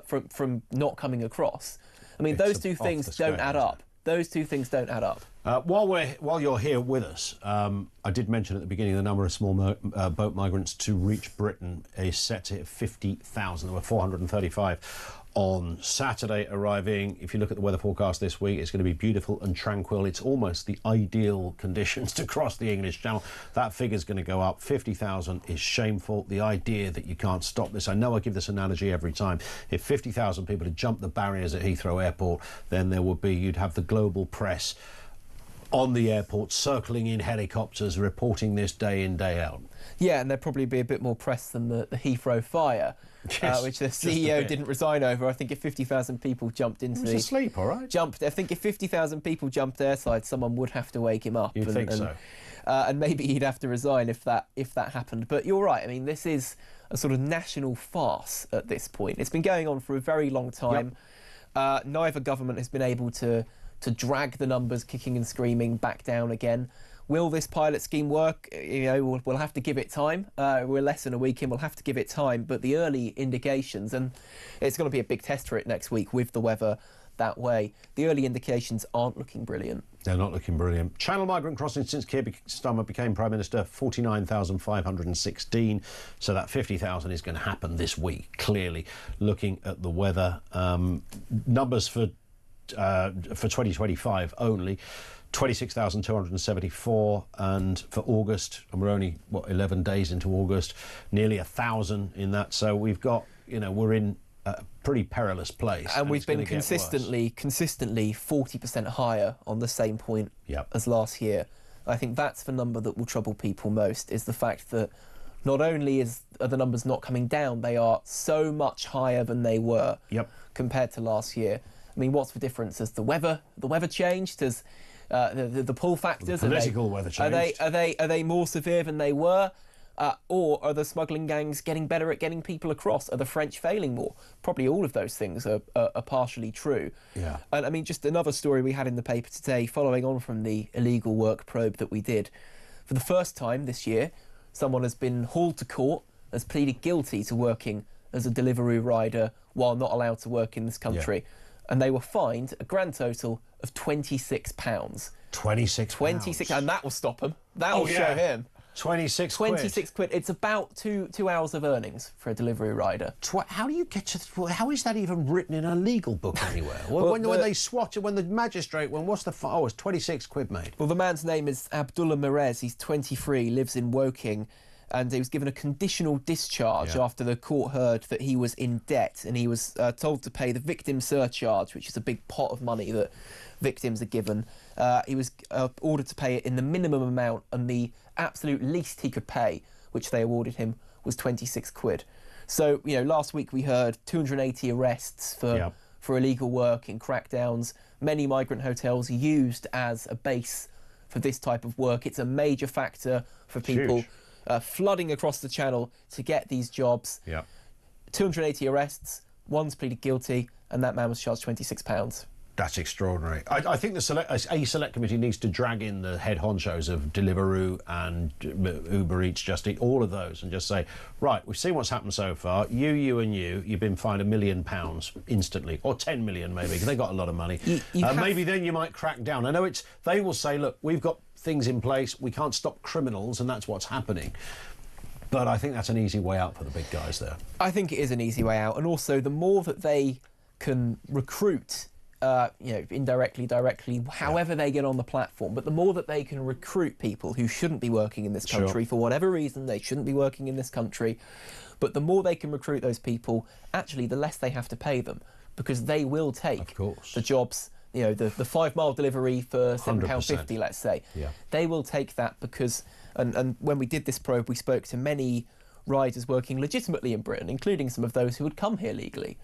from not coming across. I mean, those two things don't add up. Those two things don't add up. While you're here with us, I did mention at the beginning the number of small boat migrants to reach Britain is set to 50,000. There were 435 on Saturday arriving. If you look at the weather forecast this week, it's going to be beautiful and tranquil. It's almost the ideal conditions to cross the English Channel. That figure's going to go up. 50,000 is shameful. The idea that you can't stop this. I know I give this analogy every time. If 50,000 people had jumped the barriers at Heathrow Airport, then you'd have the global press on the airport, circling in helicopters, reporting this day in, day out. Yeah, and there'd probably be a bit more press than the Heathrow fire, which the CEO didn't resign over. I think if 50,000 people jumped into he was asleep, all right? I think if 50,000 people jumped airside, someone would have to wake him up. You'd think so. And maybe he'd have to resign if that happened. But you're right. I mean, this is a sort of national farce at this point. It's been going on for a very long time. Neither government has been able to drag the numbers kicking and screaming back down again. Will this pilot scheme work? You know, we'll have to give it time. We're less than a week in, we'll have to give it time. But the early indications, and it's going to be a big test for it next week with the weather that way, the early indications aren't looking brilliant. They're not looking brilliant. Channel migrant crossing since Keir Starmer became Prime Minister, 49,516. So that 50,000 is going to happen this week, clearly, looking at the weather. Numbers for 2025 only, 26,274, and for August, and we're only 11 days into August, nearly 1,000 in that. So we've got, you know, we're in a pretty perilous place, and we've been consistently 40% higher on the same point as last year. I think that's the number that will trouble people most, is the fact that not only are the numbers not coming down, they are so much higher than they were compared to last year. I mean, what's the difference? Has the weather changed? Has the pull factors, the political weather changed? Are they more severe than they were? Or are the smuggling gangs getting better at getting people across? Are the French failing more? Probably all of those things are partially true. Yeah. And I mean, just another story we had in the paper today, following on from the illegal work probe that we did. For the first time this year, someone has been hauled to court, has pleaded guilty to working as a delivery rider while not allowed to work in this country. Yeah. And they were fined a grand total of £26. 26, and that will stop him. That will show him. 26 quid. It's about two hours of earnings for a delivery rider. How do you get to? How is that even written in a legal book anywhere? when they swat it, when the magistrate, what's the? Oh, it's 26 quid, mate. Well, the man's name is Abdullah Merez. He's 23, lives in Woking, and he was given a conditional discharge after the court heard that he was in debt, and he was told to pay the victim surcharge, which is a big pot of money that victims are given. He was ordered to pay it in the minimum amount, and the absolute least he could pay, which they awarded him, was 26 quid. So, last week we heard 280 arrests for illegal work in crackdowns. Many migrant hotels are used as a base for this type of work. It's a major factor for people flooding across the channel to get these jobs. 280 arrests, one's pleaded guilty, and that man was charged £26. That's extraordinary. I think a select committee needs to drag in the head honchos of Deliveroo and Uber Eats, Just Eat, all of those, and just say, right, we've seen what's happened so far. You've been fined £1 million instantly, or 10 million maybe, because they got a lot of money. Maybe then you might crack down. I know they will say, look, we've got things in place, we can't stop criminals, and that's what's happening. But I think that's an easy way out for the big guys there. I think it is an easy way out, and also the more that they can recruit, indirectly, directly, however they get on the platform, but the more that they can recruit people who shouldn't be working in this country for whatever reason, they shouldn't be working in this country, but the more they can recruit those people, actually the less they have to pay them, because they will take the jobs, the 5 mile delivery for £7.50, let's say. They will take that because, and when we did this probe, we spoke to many riders working legitimately in Britain, including some of those who had come here legally.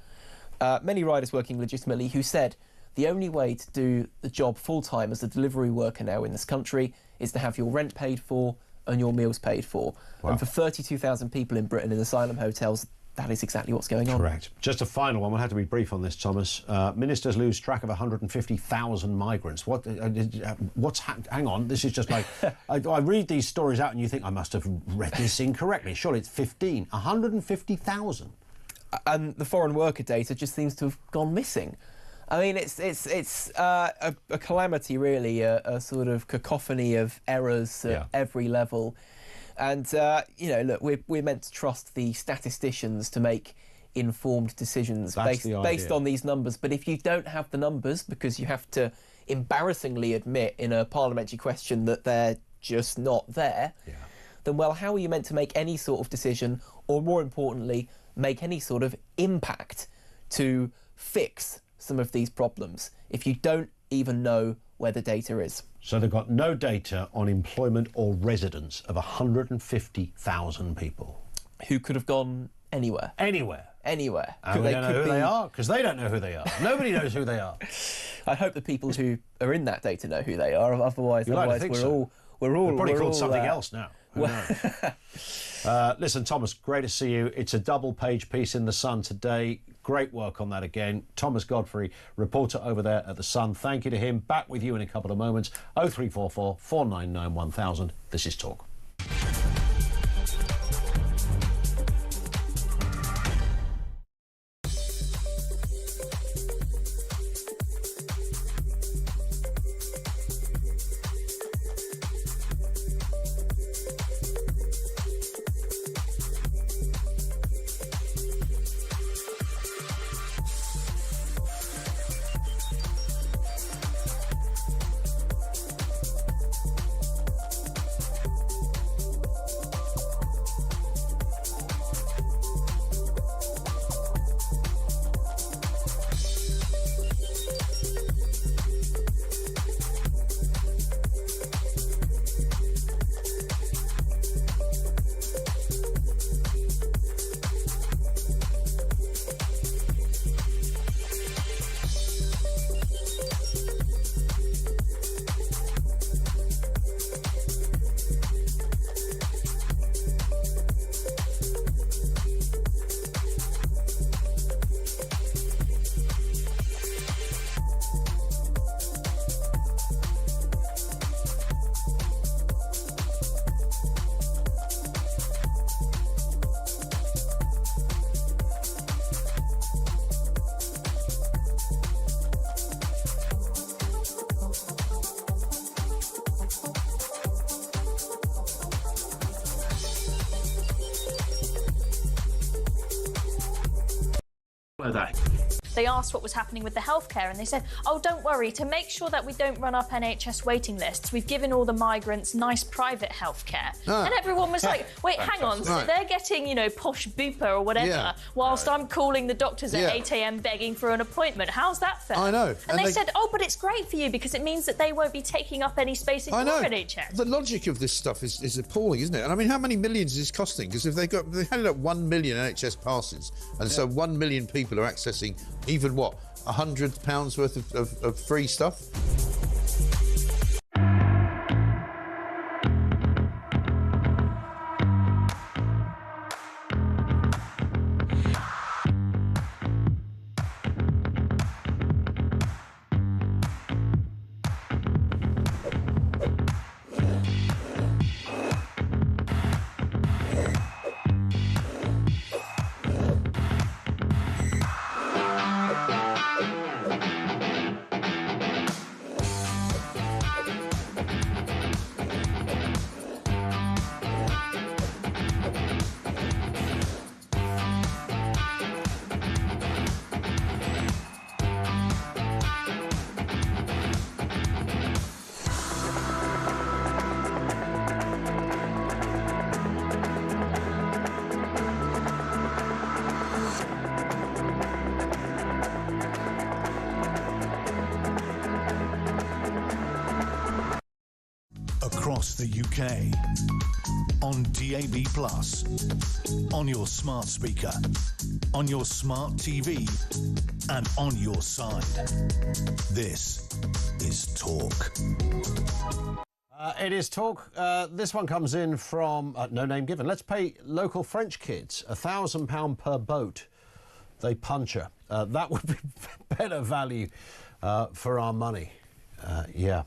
Many riders working legitimately who said the only way to do the job full-time as a delivery worker now in this country is to have your rent paid for and your meals paid for. Wow. And for 32,000 people in Britain in asylum hotels, that is exactly what's going on. Correct. Just a final one. We'll have to be brief on this, Thomas. Ministers lose track of 150,000 migrants. Hang on, this is just like... I read these stories out and you think, I must have read this incorrectly. Surely it's 150,000. And the foreign worker data just seems to have gone missing. I mean, it's a calamity, really, a sort of cacophony of errors at every level. And, look, we're meant to trust the statisticians to make informed decisions based on these numbers. But if you don't have the numbers, because you have to embarrassingly admit in a parliamentary question that they're just not there, then, well, how are you meant to make any sort of decision, or more importantly, make any sort of impact to fix some of these problems if you don't even know where the data is? So they've got no data on employment or residence of 150,000 people. Who could have gone anywhere. Anywhere. And we don't know who they are, because they don't know who they are. Nobody knows who they are. I hope the people who are in that data know who they are, otherwise we're all probably called something else now. Listen, Thomas, great to see you. It's a double-page piece in The Sun today. Great work on that again. Thomas Godfrey, reporter over there at The Sun. Thank you to him. Back with you in a couple of moments. 0344 499 1000. This is Talk. follow that. They asked what was happening with the healthcare, and they said, oh, don't worry, to make sure that we don't run up NHS waiting lists, we've given all the migrants nice private healthcare. Ah. And everyone was like, wait, hang on, so Right. they're getting, you know, posh Bupa or whatever, whilst I'm calling the doctors at 8 a.m. begging for an appointment. How's that fair? I know. And they said, oh, but it's great for you because it means that they won't be taking up any space in I know. your NHS. The logic of this stuff is appalling, isn't it? And I mean, how many millions is this costing? Because if they handed out 1 million NHS passes, and so 1 million people are accessing even what, £100 worth of free stuff? Across the UK, on DAB+, on your smart speaker, on your smart TV, and on your side. This is Talk. It is Talk. This one comes in from no name given. Let's pay local French kids £1,000 per boat they puncture. That would be better value for our money. Yeah.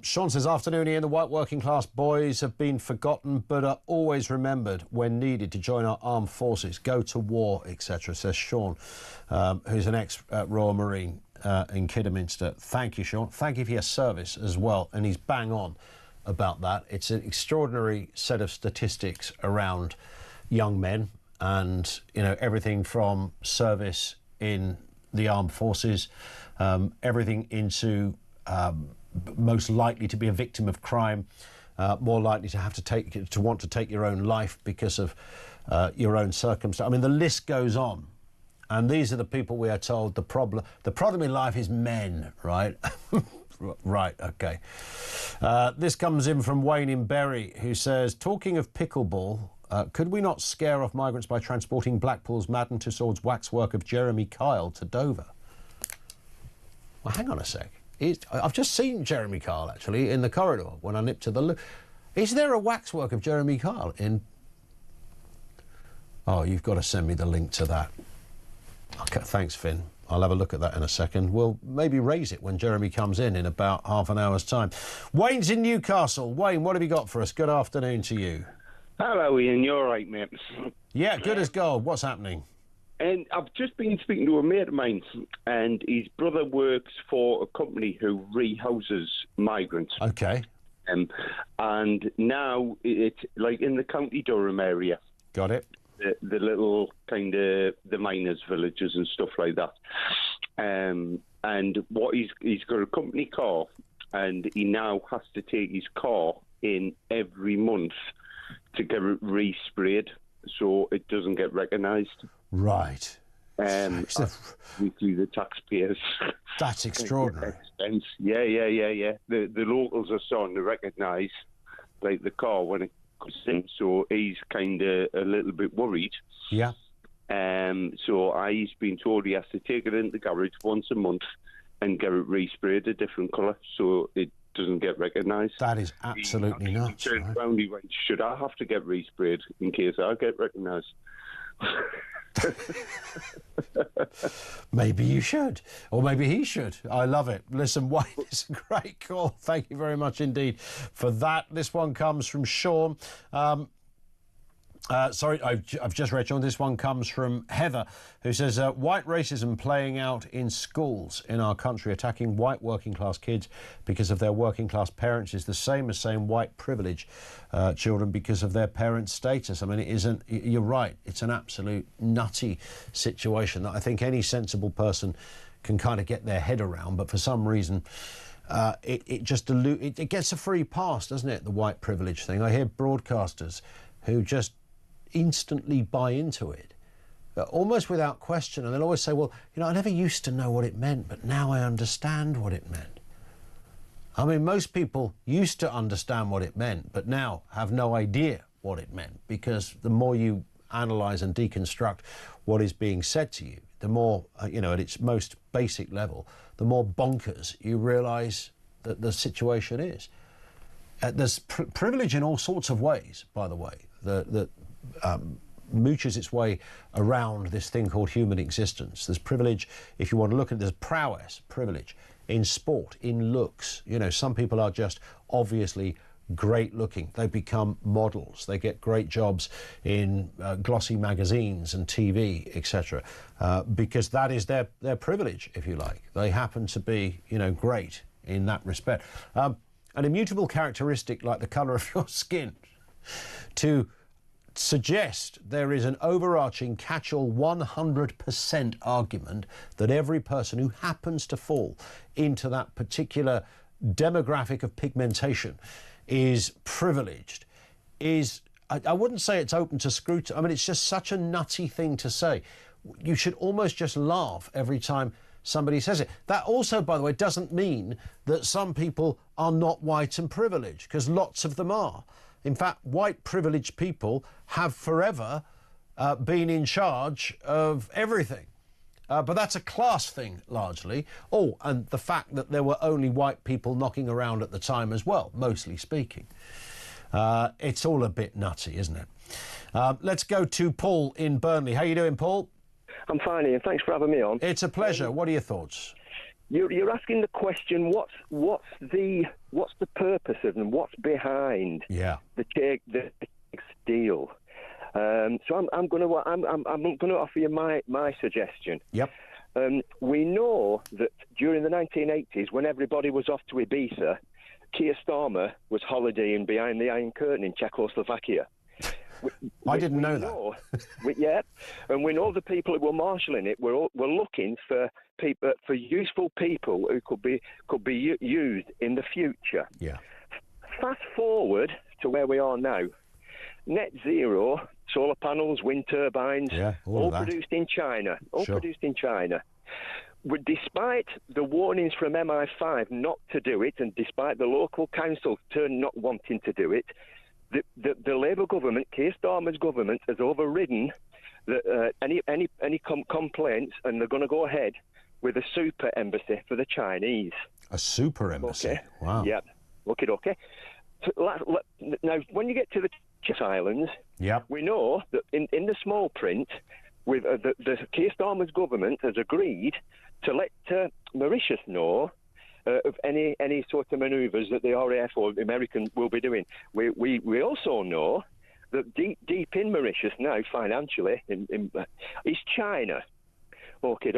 Sean says, afternoon, Ian. The white working class boys have been forgotten but are always remembered when needed to join our armed forces, go to war, etc., says Sean, who's an ex-Royal Marine in Kidderminster. Thank you, Sean. Thank you for your service as well. And he's bang on about that. It's an extraordinary set of statistics around young men and, you know, everything from service in the armed forces, everything into most likely to be a victim of crime, more likely to have to want to take your own life because of your own circumstance. I mean, the list goes on. And these are the people we are told the problem in life is men, right? Right, okay. This comes in from Wayne in Bury, who says, talking of pickleball, could we not scare off migrants by transporting Blackpool's Madden Tussauds waxwork of Jeremy Kyle to Dover? Well, hang on a sec. I've just seen Jeremy Kyle, actually, in the corridor when I nipped to the loo. Is there a waxwork of Jeremy Kyle in... Oh, you've got to send me the link to that. Okay, thanks, Finn. I'll have a look at that in a second. We'll maybe raise it when Jeremy comes in about half an hour's time. Wayne's in Newcastle. Wayne, what have you got for us? Good afternoon to you. Hello, Ian. You all right, mate? Yeah, good as gold. What's happening? And I've just been speaking to a mate of mine, and his brother works for a company who rehouses migrants. Okay. And now it's like in the County Durham area. Got it. The little kind of the miners' villages and stuff like that. And what he's got a company car, and he now has to take his car in every month to get it resprayed so it doesn't get recognised. Right. Through the taxpayers. That's extraordinary. Expense. Yeah. The locals are starting to recognise like the car when it comes in, so he's kind of a little bit worried. Yeah. So he's been told he has to take it into the garage once a month and get it resprayed a different colour so it doesn't get recognised. That is absolutely nuts. He turned around, he went, should I have to get resprayed in case I get recognised? Maybe you should, or maybe he should. I love it. Listen, Wayne, it's a great call. Thank you very much indeed for that. This one comes from Sean. Sorry, I've just read on. This one comes from Heather, who says, white racism playing out in schools in our country, attacking white working class kids because of their working class parents is the same as saying white privilege children because of their parents' status. I mean, it isn't, you're right, it's an absolute nutty situation that I think any sensible person can kind of get their head around, but for some reason it just it gets a free pass, doesn't it, the white privilege thing. I hear broadcasters who just instantly buy into it, almost without question, and they'll always say, well, you know, I never used to know what it meant, but now I understand what it meant. I mean, most people used to understand what it meant, but now have no idea what it meant, because the more you analyse and deconstruct what is being said to you, the more, you know, at its most basic level, the more bonkers you realise that the situation is. There's privilege in all sorts of ways, by the way, that mooches its way around this thing called human existence. There's privilege, if you want to look at it, there's prowess, privilege, in sport, in looks. You know, some people are just obviously great looking. They become models. They get great jobs in glossy magazines and TV, etc., because that is their privilege, if you like. They happen to be, you know, great in that respect. An immutable characteristic like the colour of your skin, to suggest there is an overarching catch-all 100% argument that every person who happens to fall into that particular demographic of pigmentation is privileged, is, I wouldn't say it's open to scrutiny. I mean, it's just such a nutty thing to say. You should almost just laugh every time somebody says it. That also, by the way, doesn't mean that some people are not white and privileged, because lots of them are. In fact, white privileged people have forever been in charge of everything. But that's a class thing, largely. Oh, and the fact that there were only white people knocking around at the time as well, mostly speaking. It's all a bit nutty, isn't it? Let's go to Paul in Burnley. How you doing, Paul? I'm fine, Ian. Thanks for having me on. It's a pleasure. What are your thoughts? You're asking the question, what's the purpose of and what's behind the Chagos deal? So I'm going to offer you my suggestion. Yep. We know that during the 1980s, when everybody was off to Ibiza, Keir Starmer was holidaying behind the Iron Curtain in Czechoslovakia. I didn't know that. Yeah, and we know the people who were marshalling it were looking for people, for useful people who could be used in the future. Yeah. Fast forward to where we are now. Net zero, solar panels, wind turbines, all produced in China. Produced in China. Despite the warnings from MI5 not to do it, and despite the local council not wanting to do it, the Labour government, Keir Starmer's government, has overridden any complaints, and they're going to go ahead with a super embassy for the Chinese. A super embassy? Okay. Wow. Yeah. Okay. So, now, when you get to the Chagos Islands, we know that in the small print, with the Keir Starmer's government has agreed to let Mauritius know of any sort of manoeuvres that the RAF or the American will be doing. We also know that deep in Mauritius now, financially, is China. Okay.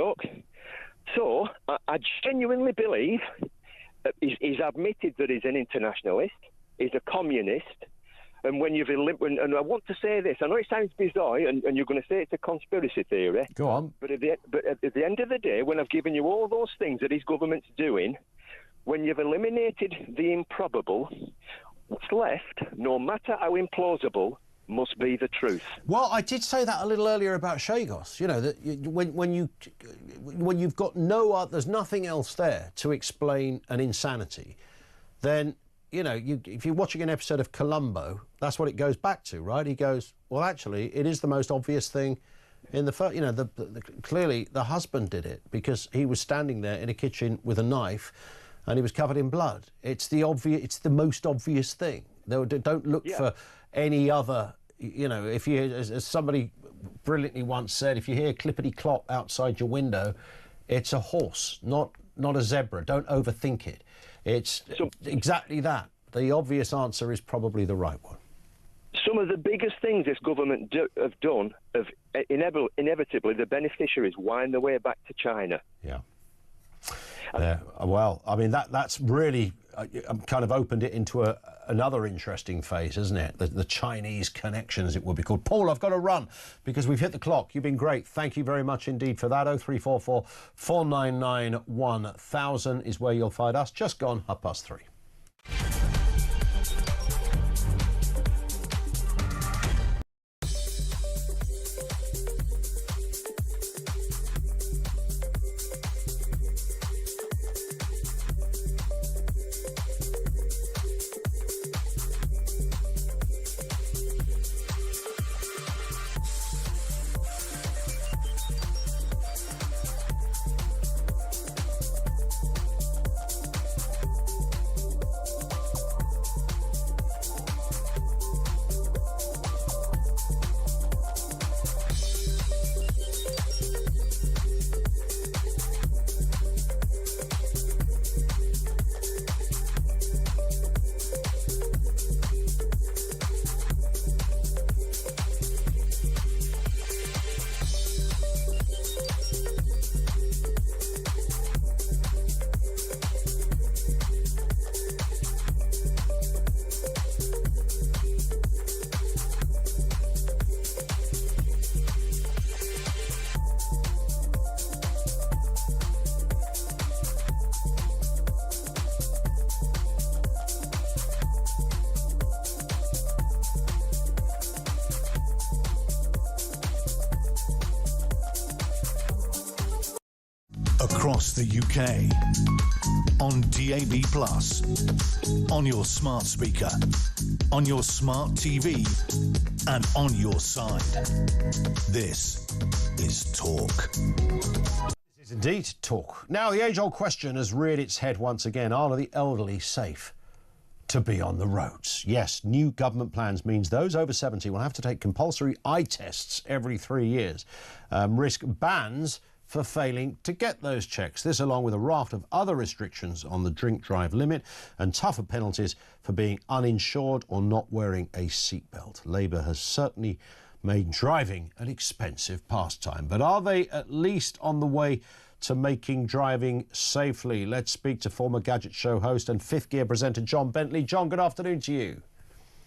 So I genuinely believe he's admitted that he's an internationalist, he's a communist, and when and I want to say this, I know it sounds bizarre, and you're going to say it's a conspiracy theory. Go on. But at the end of the day, when I've given you all those things that his government's doing, when you've eliminated the improbable, what's left, no matter how implausible, must be the truth. Well, I did say that a little earlier about Chagos. You know, that when you've got there's nothing else there to explain an insanity, then, you know, if you're watching an episode of Columbo, that's what it goes back to, right? He goes, well, actually, it is the most obvious thing in the first. You know, clearly the husband did it because he was standing there in a kitchen with a knife, and he was covered in blood. It's the most obvious thing. Don't look for any other. You know, if you, as somebody brilliantly once said, if you hear clippity-clop outside your window, it's a horse, not a zebra. Don't overthink it. It's exactly that. The obvious answer is probably the right one. some of the biggest things this government have done have inevitably the beneficiaries wind their way back to China. Yeah. Well, I mean, that's really kind of opened it into another interesting phase, isn't it? The Chinese connection, as it would be called. Paul, I've got to run because we've hit the clock. You've been great. Thank you very much indeed for that. 0344 499 1000 is where you'll find us. Just gone 3:30. Across the UK, on DAB+, on your smart speaker, on your smart TV, and on your side. This is Talk. This is indeed Talk. Now, the age-old question has reared its head once again. Are the elderly safe to be on the roads? Yes, new government plans means those over 70 will have to take compulsory eye tests every 3 years, risk bans for failing to get those checks. This along with a raft of other restrictions on the drink-drive limit and tougher penalties for being uninsured or not wearing a seatbelt. Labour has certainly made driving an expensive pastime. But are they at least on the way to making driving safely? Let's speak to former Gadget Show host and Fifth Gear presenter John Bentley. John, good afternoon to you.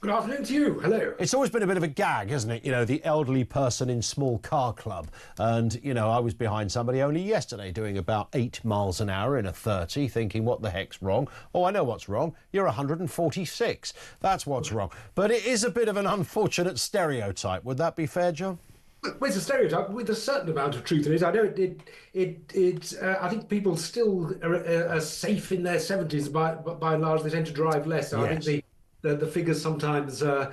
Good afternoon to you. Hello. It's always been a bit of a gag, hasn't it? You know, the elderly person in small car club. And, you know, I was behind somebody only yesterday doing about 8 miles an hour in a 30, thinking, what the heck's wrong? Oh, I know what's wrong. You're 146. That's what's wrong. But it is a bit of an unfortunate stereotype. Would that be fair, John? Well, it's a stereotype with a certain amount of truth in it. I know I think people still are safe in their 70s by and large. They tend to drive less. So yes. I think the figures sometimes are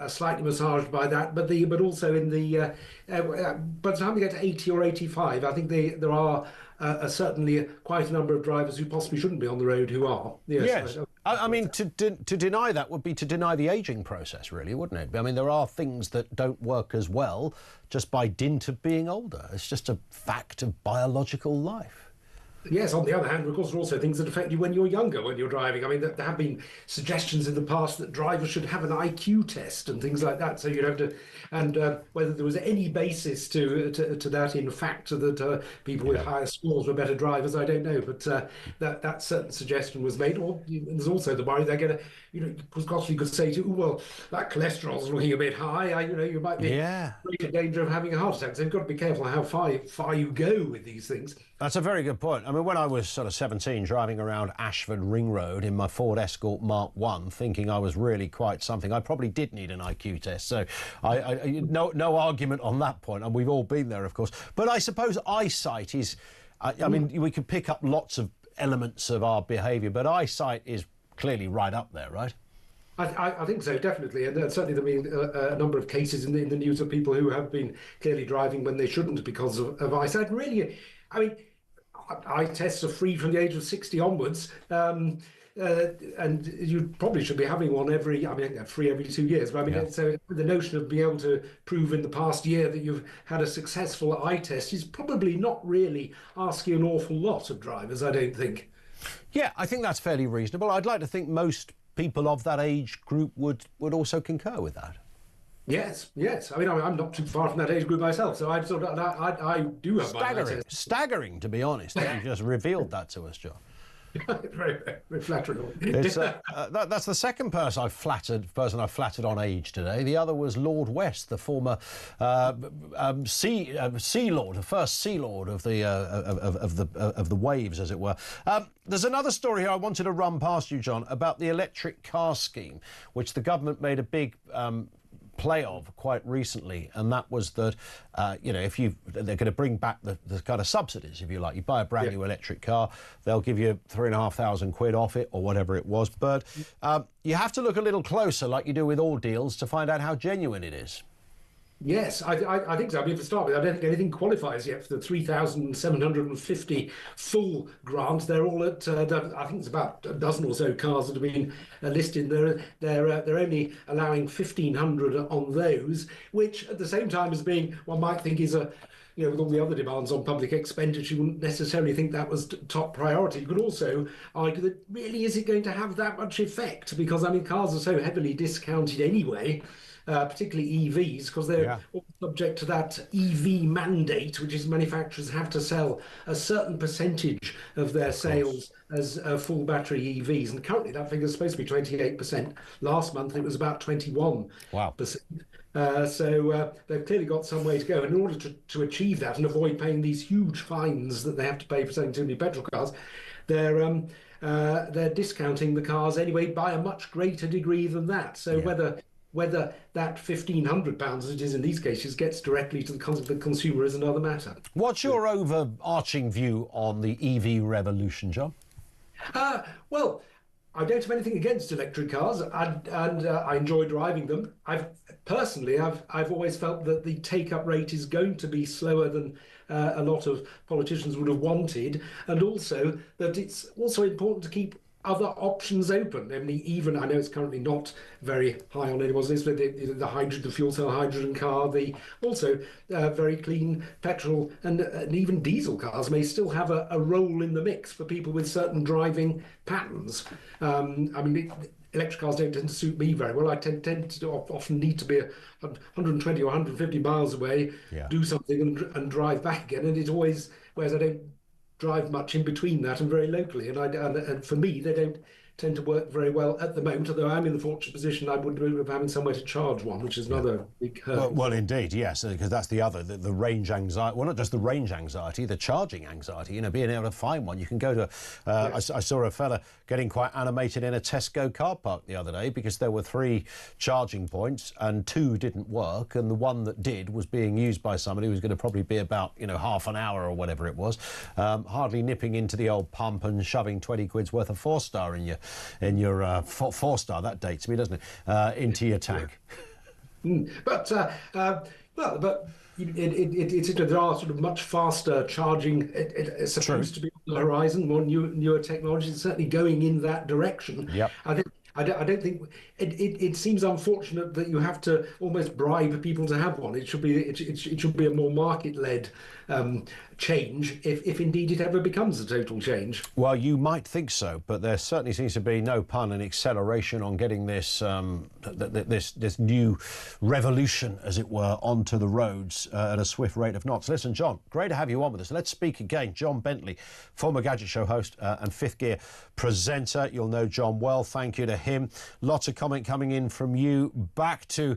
slightly massaged by that, but also in the by the time we get to 80 or 85, I think there are certainly quite a number of drivers who possibly shouldn't be on the road who are. Yes. I mean, to deny that would be to deny the ageing process, really, wouldn't it? I mean, there are things that don't work as well just by dint of being older. It's just a fact of biological life. Yes, on the other hand, of course, there are also things that affect you when you're younger, when you're driving. I mean, there have been suggestions in the past that drivers should have an IQ test and things like that. So you'd have to, and whether there was any basis to that, in fact, that people with higher scores were better drivers, I don't know. But that certain suggestion was made. Or there's also the worry they're going to, because you could say to, well, that cholesterol's looking a bit high. You might be in greater danger of having a heart attack. So you've got to be careful how far you go with these things. That's a very good point. I mean, when I was sort of 17, driving around Ashford Ring Road in my Ford Escort Mark I, thinking I was really quite something, I probably did need an IQ test. So no argument on that point. And we've all been there, of course. But I suppose eyesight is, I mean, we could pick up lots of elements of our behaviour, but eyesight is clearly right up there, right? I think so, definitely. And certainly there have been a number of cases in the news of people who have been clearly driving when they shouldn't because of eyesight. Really, I mean, eye tests are free from the age of 60 onwards, and you probably should be having one free every 2 years. But I mean, so the notion of being able to prove in the past year that you've had a successful eye test is probably not really asking an awful lot of drivers, I don't think. Yeah, I think that's fairly reasonable. I'd like to think most people of that age group would also concur with that. Yes, yes. I mean, I'm not too far from that age group myself, so I do have staggering, staggering, to be honest. That you just revealed that to us, John. very, very flattering. That's the second person I've flattered on age today. The other was Lord West, the former Sea Lord, the first Sea Lord of the waves, as it were. There's another story here I wanted to run past you, John, about the electric car scheme, which the government made a big play of quite recently, and that was that if they're going to bring back the kind of subsidies, if you like. You buy a brand new electric car, they'll give you £3,500 off it or whatever it was, but you have to look a little closer, like you do with all deals, to find out how genuine it is. Yes, I think so. I mean, for start with, I don't think anything qualifies yet for the 3,750 full grant. They're all at, I think it's about a dozen or so cars that have been listed. They're only allowing 1,500 on those, which at the same time as being, one might think is with all the other demands on public expenditure, you wouldn't necessarily think that was top priority. You could also argue that really, is it going to have that much effect? Because, I mean, cars are so heavily discounted anyway. Particularly EVs, because they're all subject to that EV mandate, which is manufacturers have to sell a certain percentage of their sales as full battery EVs. And currently that figure is supposed to be 28%. Last month it was about 21%. Wow. So they've clearly got some way to go. And in order to achieve that and avoid paying these huge fines that they have to pay for selling too many petrol cars, they're discounting the cars anyway by a much greater degree than that. So whether that £1,500, as it is in these cases, gets directly to the consumer is another matter. What's your overarching view on the EV revolution, John? Well, I don't have anything against electric cars, and I enjoy driving them. I've always felt that the take-up rate is going to be slower than a lot of politicians would have wanted, and also that it's also important to keep other options open. I mean, even I know it's currently not very high on anyone's list, but the fuel cell hydrogen car, the also very clean petrol and even diesel cars may still have a role in the mix for people with certain driving patterns. I mean, electric cars don't tend to suit me very well. I tend to often need to be 120 or 150 miles away, do something and drive back again, and it always, whereas I don't drive much in between that and very locally, and for me they don't tend to work very well at the moment, although I'm in the fortunate position I would be having somewhere to charge one, which is another big hurdle. Well, indeed, yes, because that's the other, the range anxiety. Well, not just the range anxiety, the charging anxiety, being able to find one. You can go to, I saw a fella getting quite animated in a Tesco car park the other day because there were 3 charging points and 2 didn't work, and the one that did was being used by somebody who was going to probably be about, half an hour or whatever it was, hardly nipping into the old pump and shoving 20 quid's worth of 4-star in your 4-star, that dates me, doesn't it, into your tank. But there are sort of much faster charging. It's supposed to be on the horizon, more newer technologies, certainly going in that direction. Yep. I don't think it seems unfortunate that you have to almost bribe people to have one. It should be a more market-led change, if indeed it ever becomes a total change. Well, you might think so, but there certainly seems to be, no pun, an acceleration on getting this this new revolution, as it were, onto the roads at a swift rate of knots. Listen, John, great to have you on with us. Let's speak again. John Bentley, former Gadget Show host and Fifth Gear presenter. You'll know John well. Thank you to him. Lots of comment coming in from you. Back to,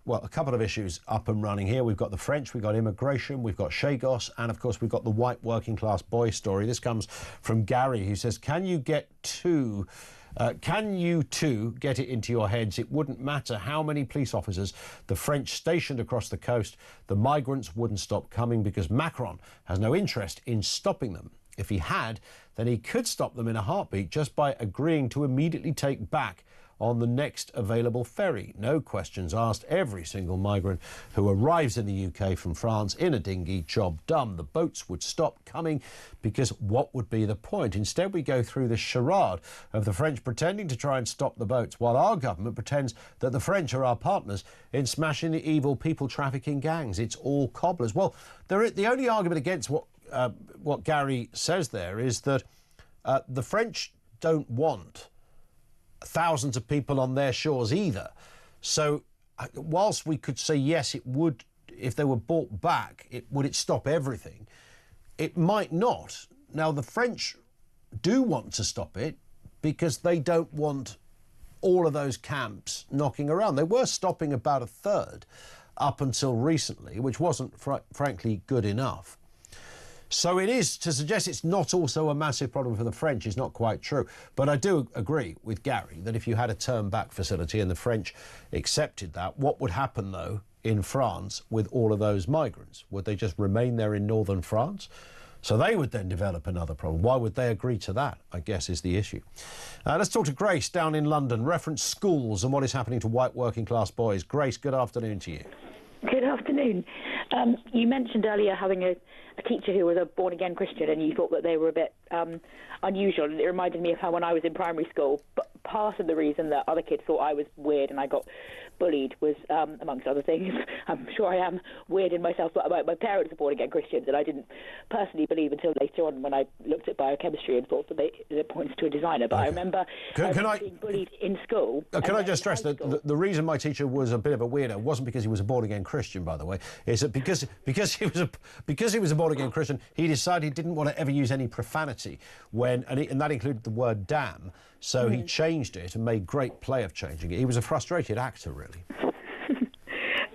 well, a couple of issues up and running here. We've got the French, we've got immigration, we've got Chagos, and of course we've got the white working class boy story. This comes from Gary, who says, can you two get it into your heads it wouldn't matter how many police officers the French stationed across the coast, the migrants wouldn't stop coming because Macron has no interest in stopping them. If he had, then he could stop them in a heartbeat just by agreeing to immediately take back on the next available ferry. No questions asked. Every single migrant who arrives in the UK from France in a dinghy, job done. The boats would stop coming because what would be the point? Instead, we go through this charade of the French pretending to try and stop the boats while our government pretends that the French are our partners in smashing the evil people trafficking gangs. It's all cobblers. Well, the only argument against what Gary says there is that the French don't want thousands of people on their shores either. So whilst we could say yes, it would, if they were brought back, would it stop everything? It might not. Now, the French do want to stop it because they don't want all of those camps knocking around. They were stopping about a third up until recently, which wasn't, frankly, good enough. So it is, to suggest it's not also a massive problem for the French is not quite true. But I do agree with Gary that if you had a turn-back facility and the French accepted that, what would happen, though, in France with all of those migrants? Would they just remain there in northern France? So they would then develop another problem. Why would they agree to that, I guess, is the issue. Let's talk to Grace down in London. Reference schools and what is happening to white working-class boys. Grace, good afternoon to you. Good afternoon. You mentioned earlier having a teacher who was a born-again Christian, and you thought that they were a bit unusual. And it reminded me of how when I was in primary school, part of the reason that other kids thought I was weird and I got bullied was, amongst other things, I'm sure I am weird in myself, but my parents are born-again Christians, and I didn't personally believe until later on when I looked at biochemistry and thought that it points to a designer. But okay. I remember being bullied in school. Can I just stress that the reason my teacher was a bit of a weirdo wasn't because he was a born-again Christian, by the way, is that because he was a born-again Christian, he decided he didn't want to ever use any profanity and that included the word damn. So he changed it and made great play of changing it. He was a frustrated actor, really.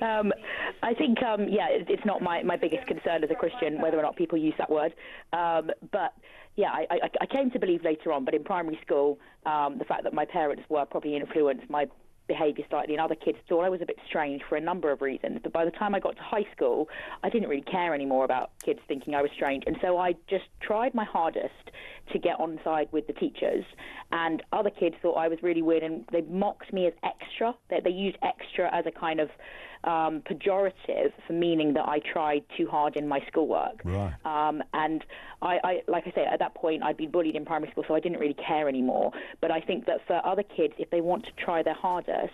I think, it's not my biggest concern as a Christian whether or not people use that word. But, yeah, I came to believe later on, but in primary school, the fact that my parents were probably influenced my behaviour slightly, and other kids thought I was a bit strange for a number of reasons. But by the time I got to high school, I didn't really care anymore about kids thinking I was strange, and so I just tried my hardest to get on side with the teachers, and other kids thought I was really weird, and they mocked me as extra. They used extra as a kind of pejorative for meaning that I tried too hard in my schoolwork. Right. And I, like I say, at that point I'd been bullied in primary school, so I didn't really care anymore. But I think that for other kids, if they want to try their hardest,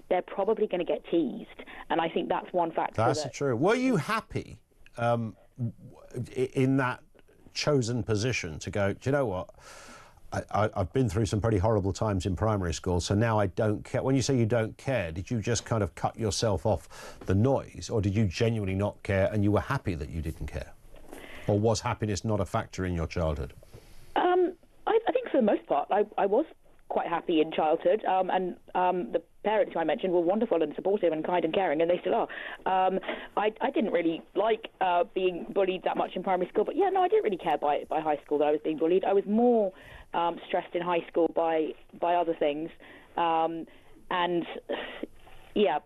they're probably going to get teased. And I think that's one factor. That's true. Were you happy in that chosen position to go, do you know what? I've been through some pretty horrible times in primary school, so now I don't care. When you say you don't care, did you just kind of cut yourself off the noise, or did you genuinely not care and you were happy that you didn't care? Or was happiness not a factor in your childhood? I think for the most part, I was quite happy in childhood, and the parents who I mentioned were wonderful and supportive and kind and caring, and they still are. I didn't really like being bullied that much in primary school, but yeah, no, I didn't really care by high school that I was being bullied. I was more stressed in high school by other things, and yeah,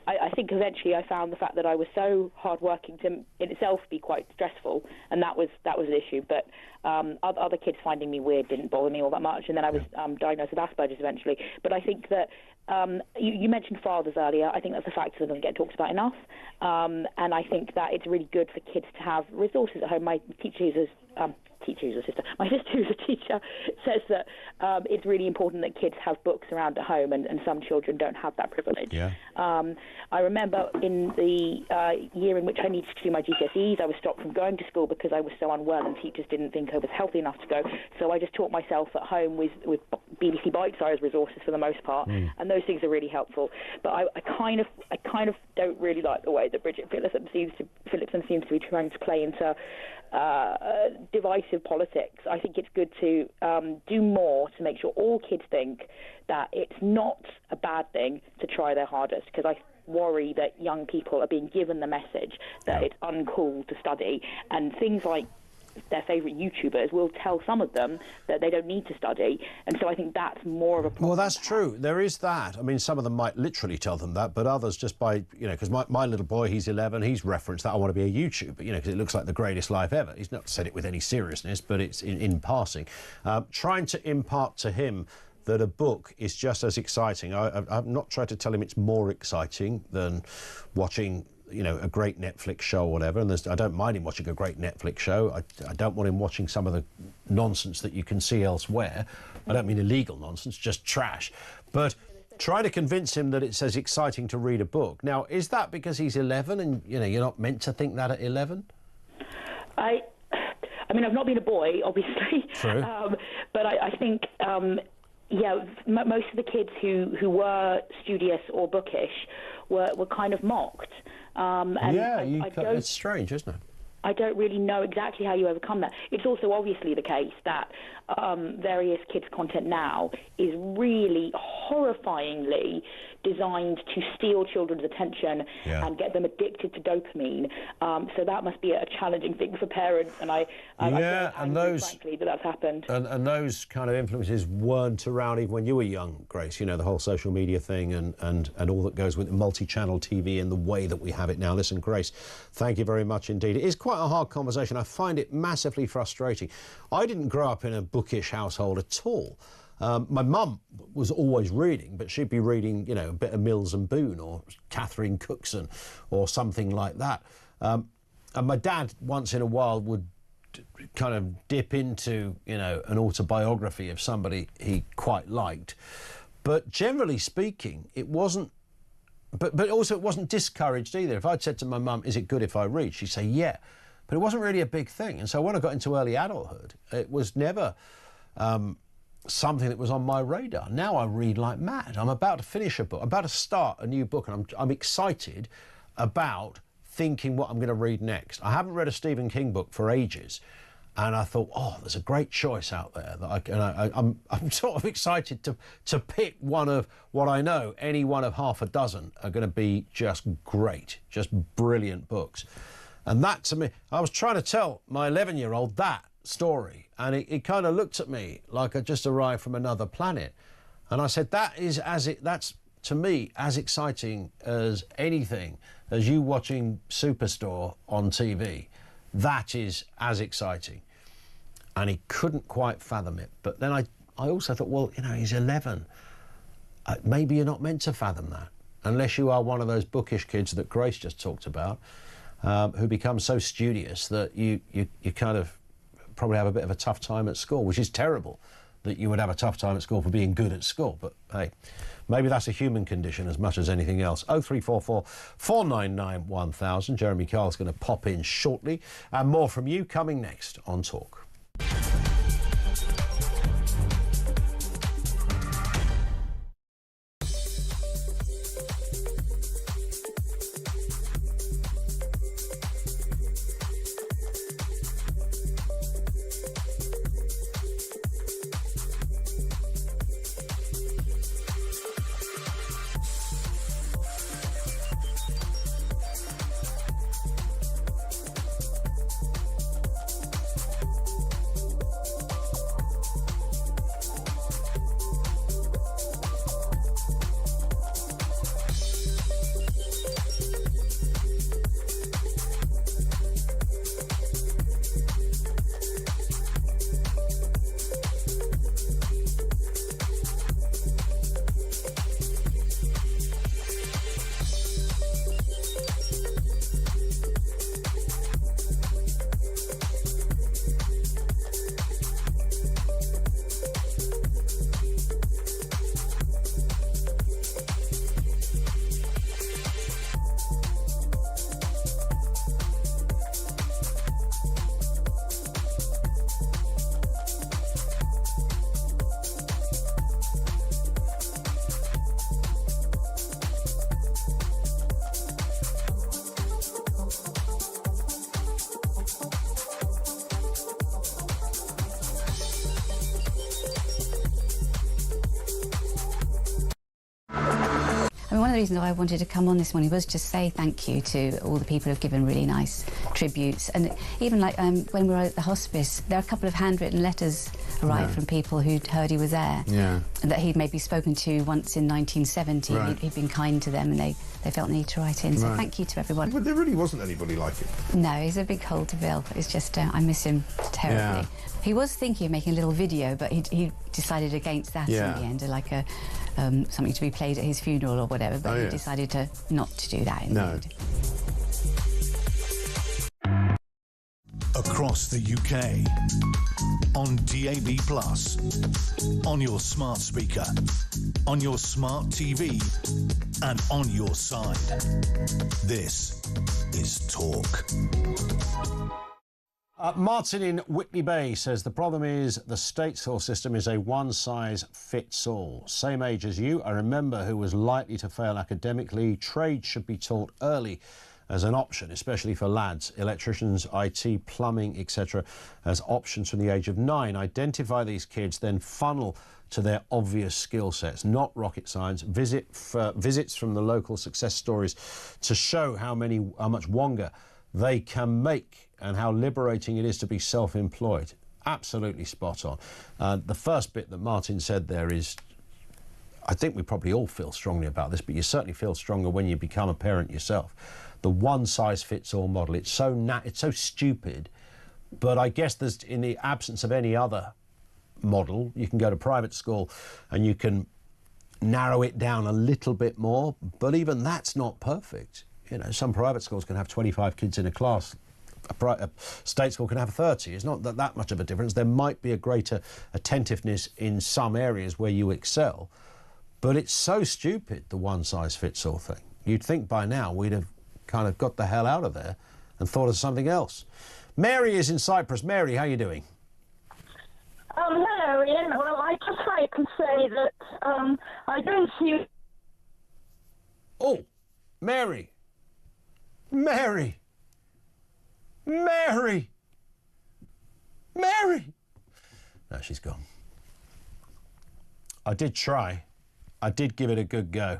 I think eventually I found the fact that I was so hardworking to in itself be quite stressful, and that was an issue. But other kids finding me weird didn't bother me all that much, and then I was diagnosed with Asperger's eventually. But I think that you mentioned fathers earlier. I think that's a factor that doesn't get talked about enough, and I think that it's really good for kids to have resources at home. My teacher who's a sister. My sister, who's a teacher, says that it's really important that kids have books around at home, and some children don't have that privilege. Yeah. I remember in the year in which I needed to do my GCSEs, I was stopped from going to school because I was so unwell, and teachers didn't think I was healthy enough to go. So I just taught myself at home with BBC bite-sized resources for the most part, and those things are really helpful. But I kind of don't really like the way that Bridget Phillipson seems to be trying to play into divisive politics. I think it's good to do more to make sure all kids think that it's not a bad thing to try their hardest, because I worry that young people are being given the message that it's uncool to study, and things like their favourite YouTubers will tell some of them that they don't need to study, and so I think that's more of a problem. Well, that's true. There is that. I mean, some of them might literally tell them that, but others just by, because my little boy, he's 11, he's referenced that I want to be a YouTuber, because it looks like the greatest life ever. He's not said it with any seriousness, but it's in passing. Trying to impart to him that a book is just as exciting. I've not tried to tell him it's more exciting than watching a great Netflix show or whatever, and I don't mind him watching a great Netflix show. I don't want him watching some of the nonsense that you can see elsewhere. I don't mean illegal nonsense, just trash. But try to convince him that it's as exciting to read a book. Now, is that because he's 11 and, you're not meant to think that at 11? I mean, I've not been a boy, obviously. True. But I think... most of the kids who were studious or bookish were kind of mocked. It's strange, isn't it? I don't really know exactly how you overcome that. It's also obviously the case that various kids' content now is really horrifyingly designed to steal children's attention and get them addicted to dopamine. So that must be a challenging thing for parents, and I'm frankly, that that's happened. And those kind of influences weren't around even when you were young, Grace. You know, the whole social media thing and all that goes with multi-channel TV and the way that we have it now. Listen, Grace, thank you very much indeed. It is quite a hard conversation. I find it massively frustrating. I didn't grow up in a bookish household at all. My mum was always reading, but she'd be reading, you know, a bit of Mills and Boon or Catherine Cookson or something like that. And my dad, once in a while, would kind of dip into, you know, an autobiography of somebody he quite liked. But generally speaking, it wasn't, but also it wasn't discouraged either. If I'd said to my mum, is it good if I read? She'd say, yeah. But it wasn't really a big thing. And so when I got into early adulthood, it was never something that was on my radar. Now I read like mad. I'm about to finish a book. I'm about to start a new book, and I'm excited about thinking what I'm going to read next. I haven't read a Stephen King book for ages, and I thought, oh, there's a great choice out there that I'm sort of excited to pick one of what I know. Any one of half a dozen are going to be just great, just brilliant books. And that, to me, I was trying to tell my 11-year-old that story, and it kind of looked at me like I just arrived from another planet. And I said, that's to me as exciting as anything as you watching Superstore on TV. That is as exciting. And he couldn't quite fathom it. But then I also thought, well, you know, he's 11. Maybe you're not meant to fathom that, unless you are one of those bookish kids that Grace just talked about, who become so studious that you kind of probably have a bit of a tough time at school, which is terrible that you would have a tough time at school for being good at school. But hey, maybe that's a human condition as much as anything else. 0344 499 1000. Jeremy Carl's going to pop in shortly, and more from you coming next on Talk. One of the reasons I wanted to come on this morning was just say thank you to all the people who've given really nice tributes. And even like when we were at the hospice, there are a couple of handwritten letters arrived from people who'd heard he was there. Yeah. That he'd maybe spoken to once in 1970. Right. He'd been kind to them, and they felt the need to write in. So thank you to everyone. But there really wasn't anybody like him. No, he's a big hole to fill. It's just, I miss him terribly. Yeah. He was thinking of making a little video, but he decided against that in the end, like a something to be played at his funeral or whatever, but he decided not to do that in the end. Across the UK, on DAB+, on your smart speaker, on your smart TV, and on your side. This is Talk. Martin in Whitley Bay says the problem is the state school system is a one-size-fits-all. Same age as you, I remember who was likely to fail academically. Trade should be taught early as an option, especially for lads. Electricians, IT, plumbing, etc. as options from the age of 9. Identify these kids, then funnel to their obvious skill sets, not rocket science. Visits from the local success stories to show how much wonga they can make and how liberating it is to be self-employed. Absolutely spot on. The first bit that Martin said there is, I think we probably all feel strongly about this, but you certainly feel stronger when you become a parent yourself. The one-size-fits-all model, it's so stupid, but I guess there's, in the absence of any other model, you can go to private school and you can narrow it down a little bit more, but even that's not perfect. You know, some private schools can have 25 kids in a class. A state school can have 30. It's not that much of a difference. There might be a greater attentiveness in some areas where you excel, but it's so stupid, the one-size-fits-all thing. You'd think by now we'd have kind of got the hell out of there and thought of something else. Mary is in Cyprus. Mary, how are you doing? Hello, Ian. Well, I just like to say that I don't see... Oh, Mary. Mary. Mary. Mary. No, she's gone. I did try. I did give it a good go.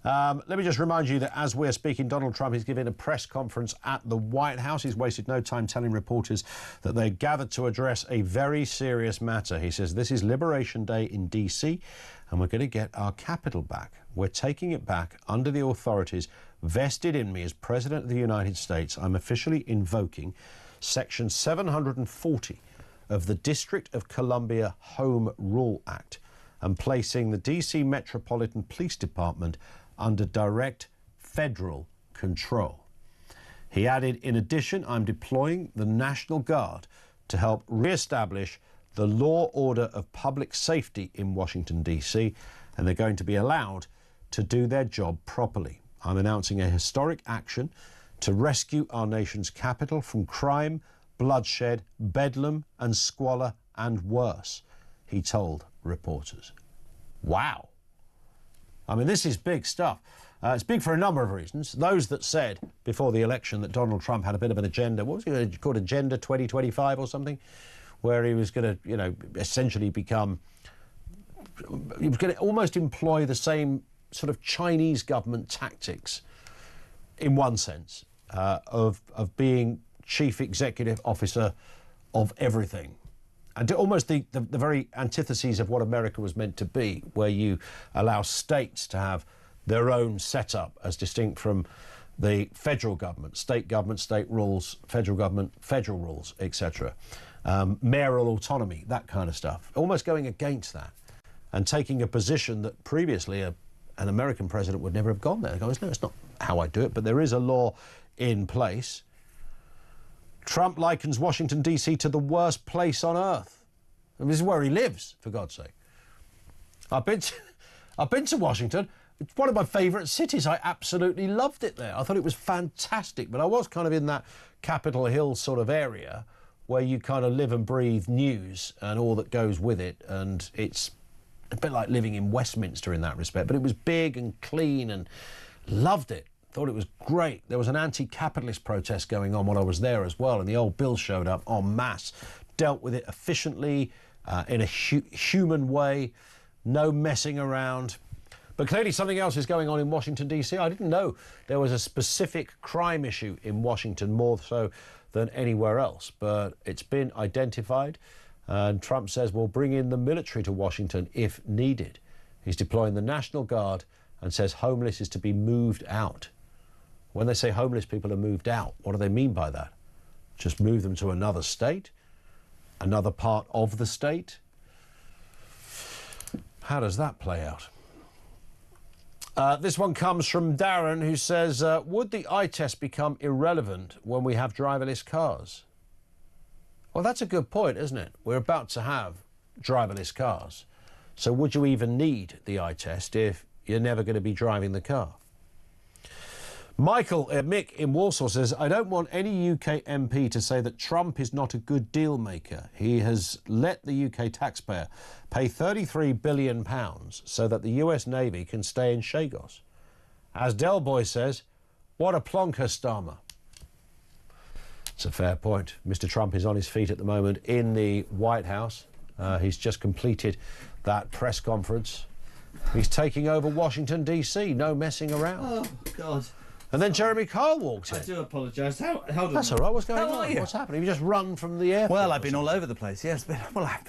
Let me just remind you that as we're speaking, Donald Trump is giving a press conference at the White House. He's wasted no time telling reporters that they gathered to address a very serious matter. He says, this is Liberation Day in D.C. and we're going to get our capital back. We're taking it back under the authorities vested in me as President of the United States. I'm officially invoking Section 740 of the District of Columbia Home Rule Act and placing the D.C. Metropolitan Police Department under direct federal control. He added, in addition, I'm deploying the National Guard to help re-establish the law order of public safety in Washington, D.C., and they're going to be allowed to do their job properly. I'm announcing a historic action to rescue our nation's capital from crime, bloodshed, bedlam and squalor and worse, he told reporters. Wow. I mean, this is big stuff. It's big for a number of reasons. Those that said before the election that Donald Trump had a bit of an agenda, what was it called, Agenda 2025 or something, where he was going to, you know, essentially become, he was going to almost employ the same sort of Chinese government tactics, in one sense, of being chief executive officer of everything. And almost the very antitheses of what America was meant to be, where you allow states to have their own setup as distinct from the federal government, state rules, federal government, federal rules, etc. Mayoral autonomy, that kind of stuff. Almost going against that and taking a position that previously an American president would never have gone there. He goes, no, it's not how I do it, but there is a law in place. Trump likens Washington, D.C. to the worst place on earth. And this is where he lives, for God's sake. I've been to Washington. It's one of my favourite cities. I absolutely loved it there. I thought it was fantastic. But I was kind of in that Capitol Hill sort of area where you kind of live and breathe news and all that goes with it. And it's a bit like living in Westminster in that respect. But it was big and clean and loved it. Thought it was great. There was an anti-capitalist protest going on when I was there as well, and the old Bill showed up en masse, dealt with it efficiently, in a human way, no messing around. But clearly something else is going on in Washington, D.C. I didn't know there was a specific crime issue in Washington, more so than anywhere else, but it's been identified, and Trump says we'll bring in the military to Washington if needed. He's deploying the National Guard and says homeless is to be moved out. When they say homeless people are moved out, what do they mean by that? Just move them to another state? Another part of the state? How does that play out? This one comes from Darren, who says, would the eye test become irrelevant when we have driverless cars? Well, that's a good point, isn't it? We're about to have driverless cars. So would you even need the eye test if you're never going to be driving the car? Mick in Warsaw says, I don't want any UK MP to say that Trump is not a good deal maker. He has let the UK taxpayer pay £33 billion so that the US Navy can stay in Chagos. As Del Boy says, what a plonker Starmer. It's a fair point. Mr. Trump is on his feet at the moment in the White House. He's just completed that press conference. He's taking over Washington, D.C. No messing around. Oh, God. And then Jeremy Kyle walked in. I do apologise. Hold on. That's all right. What's going How on? are you? What's happening? You just run from the airport? Well, I've been all over the place, yes. But, well, I've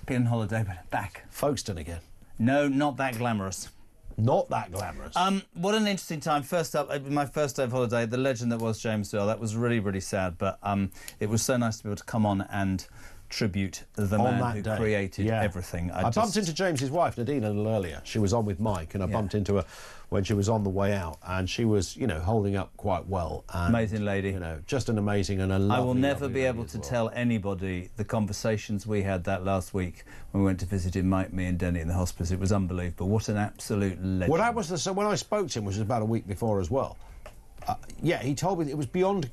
been on holiday, but back. Folkestone again? No, not that glamorous. Not that glamorous? What an interesting time. First up, my first day of holiday, the legend that was James Earl. That was really, really sad. But it was so nice to be able to come on and tribute the man who created everything. I bumped into James's wife, Nadine, a little earlier. She was on with Mike, and I bumped into her when she was on the way out, and she was, you know, holding up quite well. And, amazing lady. You know, just an amazing and a lovely, I will never lovely be able to tell anybody the conversations we had that last week when we went to visit him, Mike, me and Denny in the hospice. It was unbelievable. What an absolute legend. Well, that was so when I spoke to him, which was about a week before as well, he told me that it was beyond